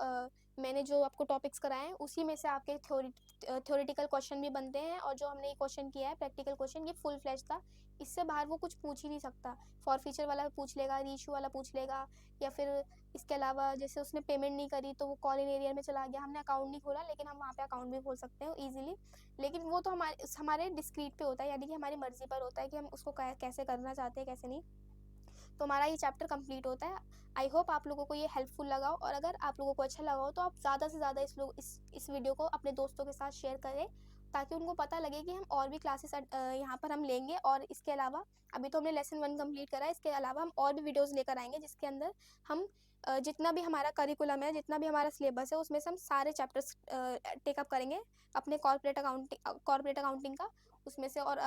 मैंने जो आपको टॉपिक्स कराए हैं उसी में से आपके थ्योरेटिकल क्वेश्चन भी बनते हैं, और जो हमने ये क्वेश्चन किया है प्रैक्टिकल क्वेश्चन ये फुल फ्लैश था, इससे बाहर वो कुछ पूछ ही नहीं सकता। फॉर फीचर वाला पूछ लेगा, रीइशू वाला पूछ लेगा, या फिर इसके अलावा जैसे उसने पेमेंट नहीं करी तो वो कॉल इन एरिया में चला गया, हमने अकाउंट नहीं खोला, लेकिन हम वहाँ पे अकाउंट भी खोल सकते हैं ईजिली। लेकिन वो तो हमारे डिस्क्रीट पे होता है, यानी कि हमारी मर्जी पर होता है कि हम उसको कैसे करना चाहते हैं कैसे नहीं। तो हमारा ये चैप्टर कंप्लीट होता है। आई होप आप लोगों को ये हेल्पफुल लगा हो, और अगर आप लोगों को अच्छा लगा हो तो आप ज़्यादा से ज़्यादा इस वीडियो को अपने दोस्तों के साथ शेयर करें, ताकि उनको पता लगे कि हम और भी क्लासेस यहाँ पर हम लेंगे। और इसके अलावा अभी तो हमने लेसन 1 कंप्लीट करा है, इसके अलावा हम और भी वीडियोज़ लेकर आएंगे जिसके अंदर हम जितना भी हमारा करिकुलम है, जितना भी हमारा सिलेबस है, उसमें से हम सारे चैप्टर्स टेकअप करेंगे अपने कॉर्पोरेट अकाउंटिंग का उसमें से। और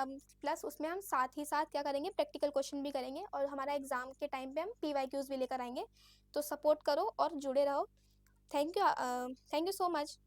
प्लस उसमें हम साथ ही साथ क्या करेंगे प्रैक्टिकल क्वेश्चन भी करेंगे, और हमारा एग्ज़ाम के टाइम पे हम PYQs भी लेकर आएंगे। तो सपोर्ट करो और जुड़े रहो। Thank you so much.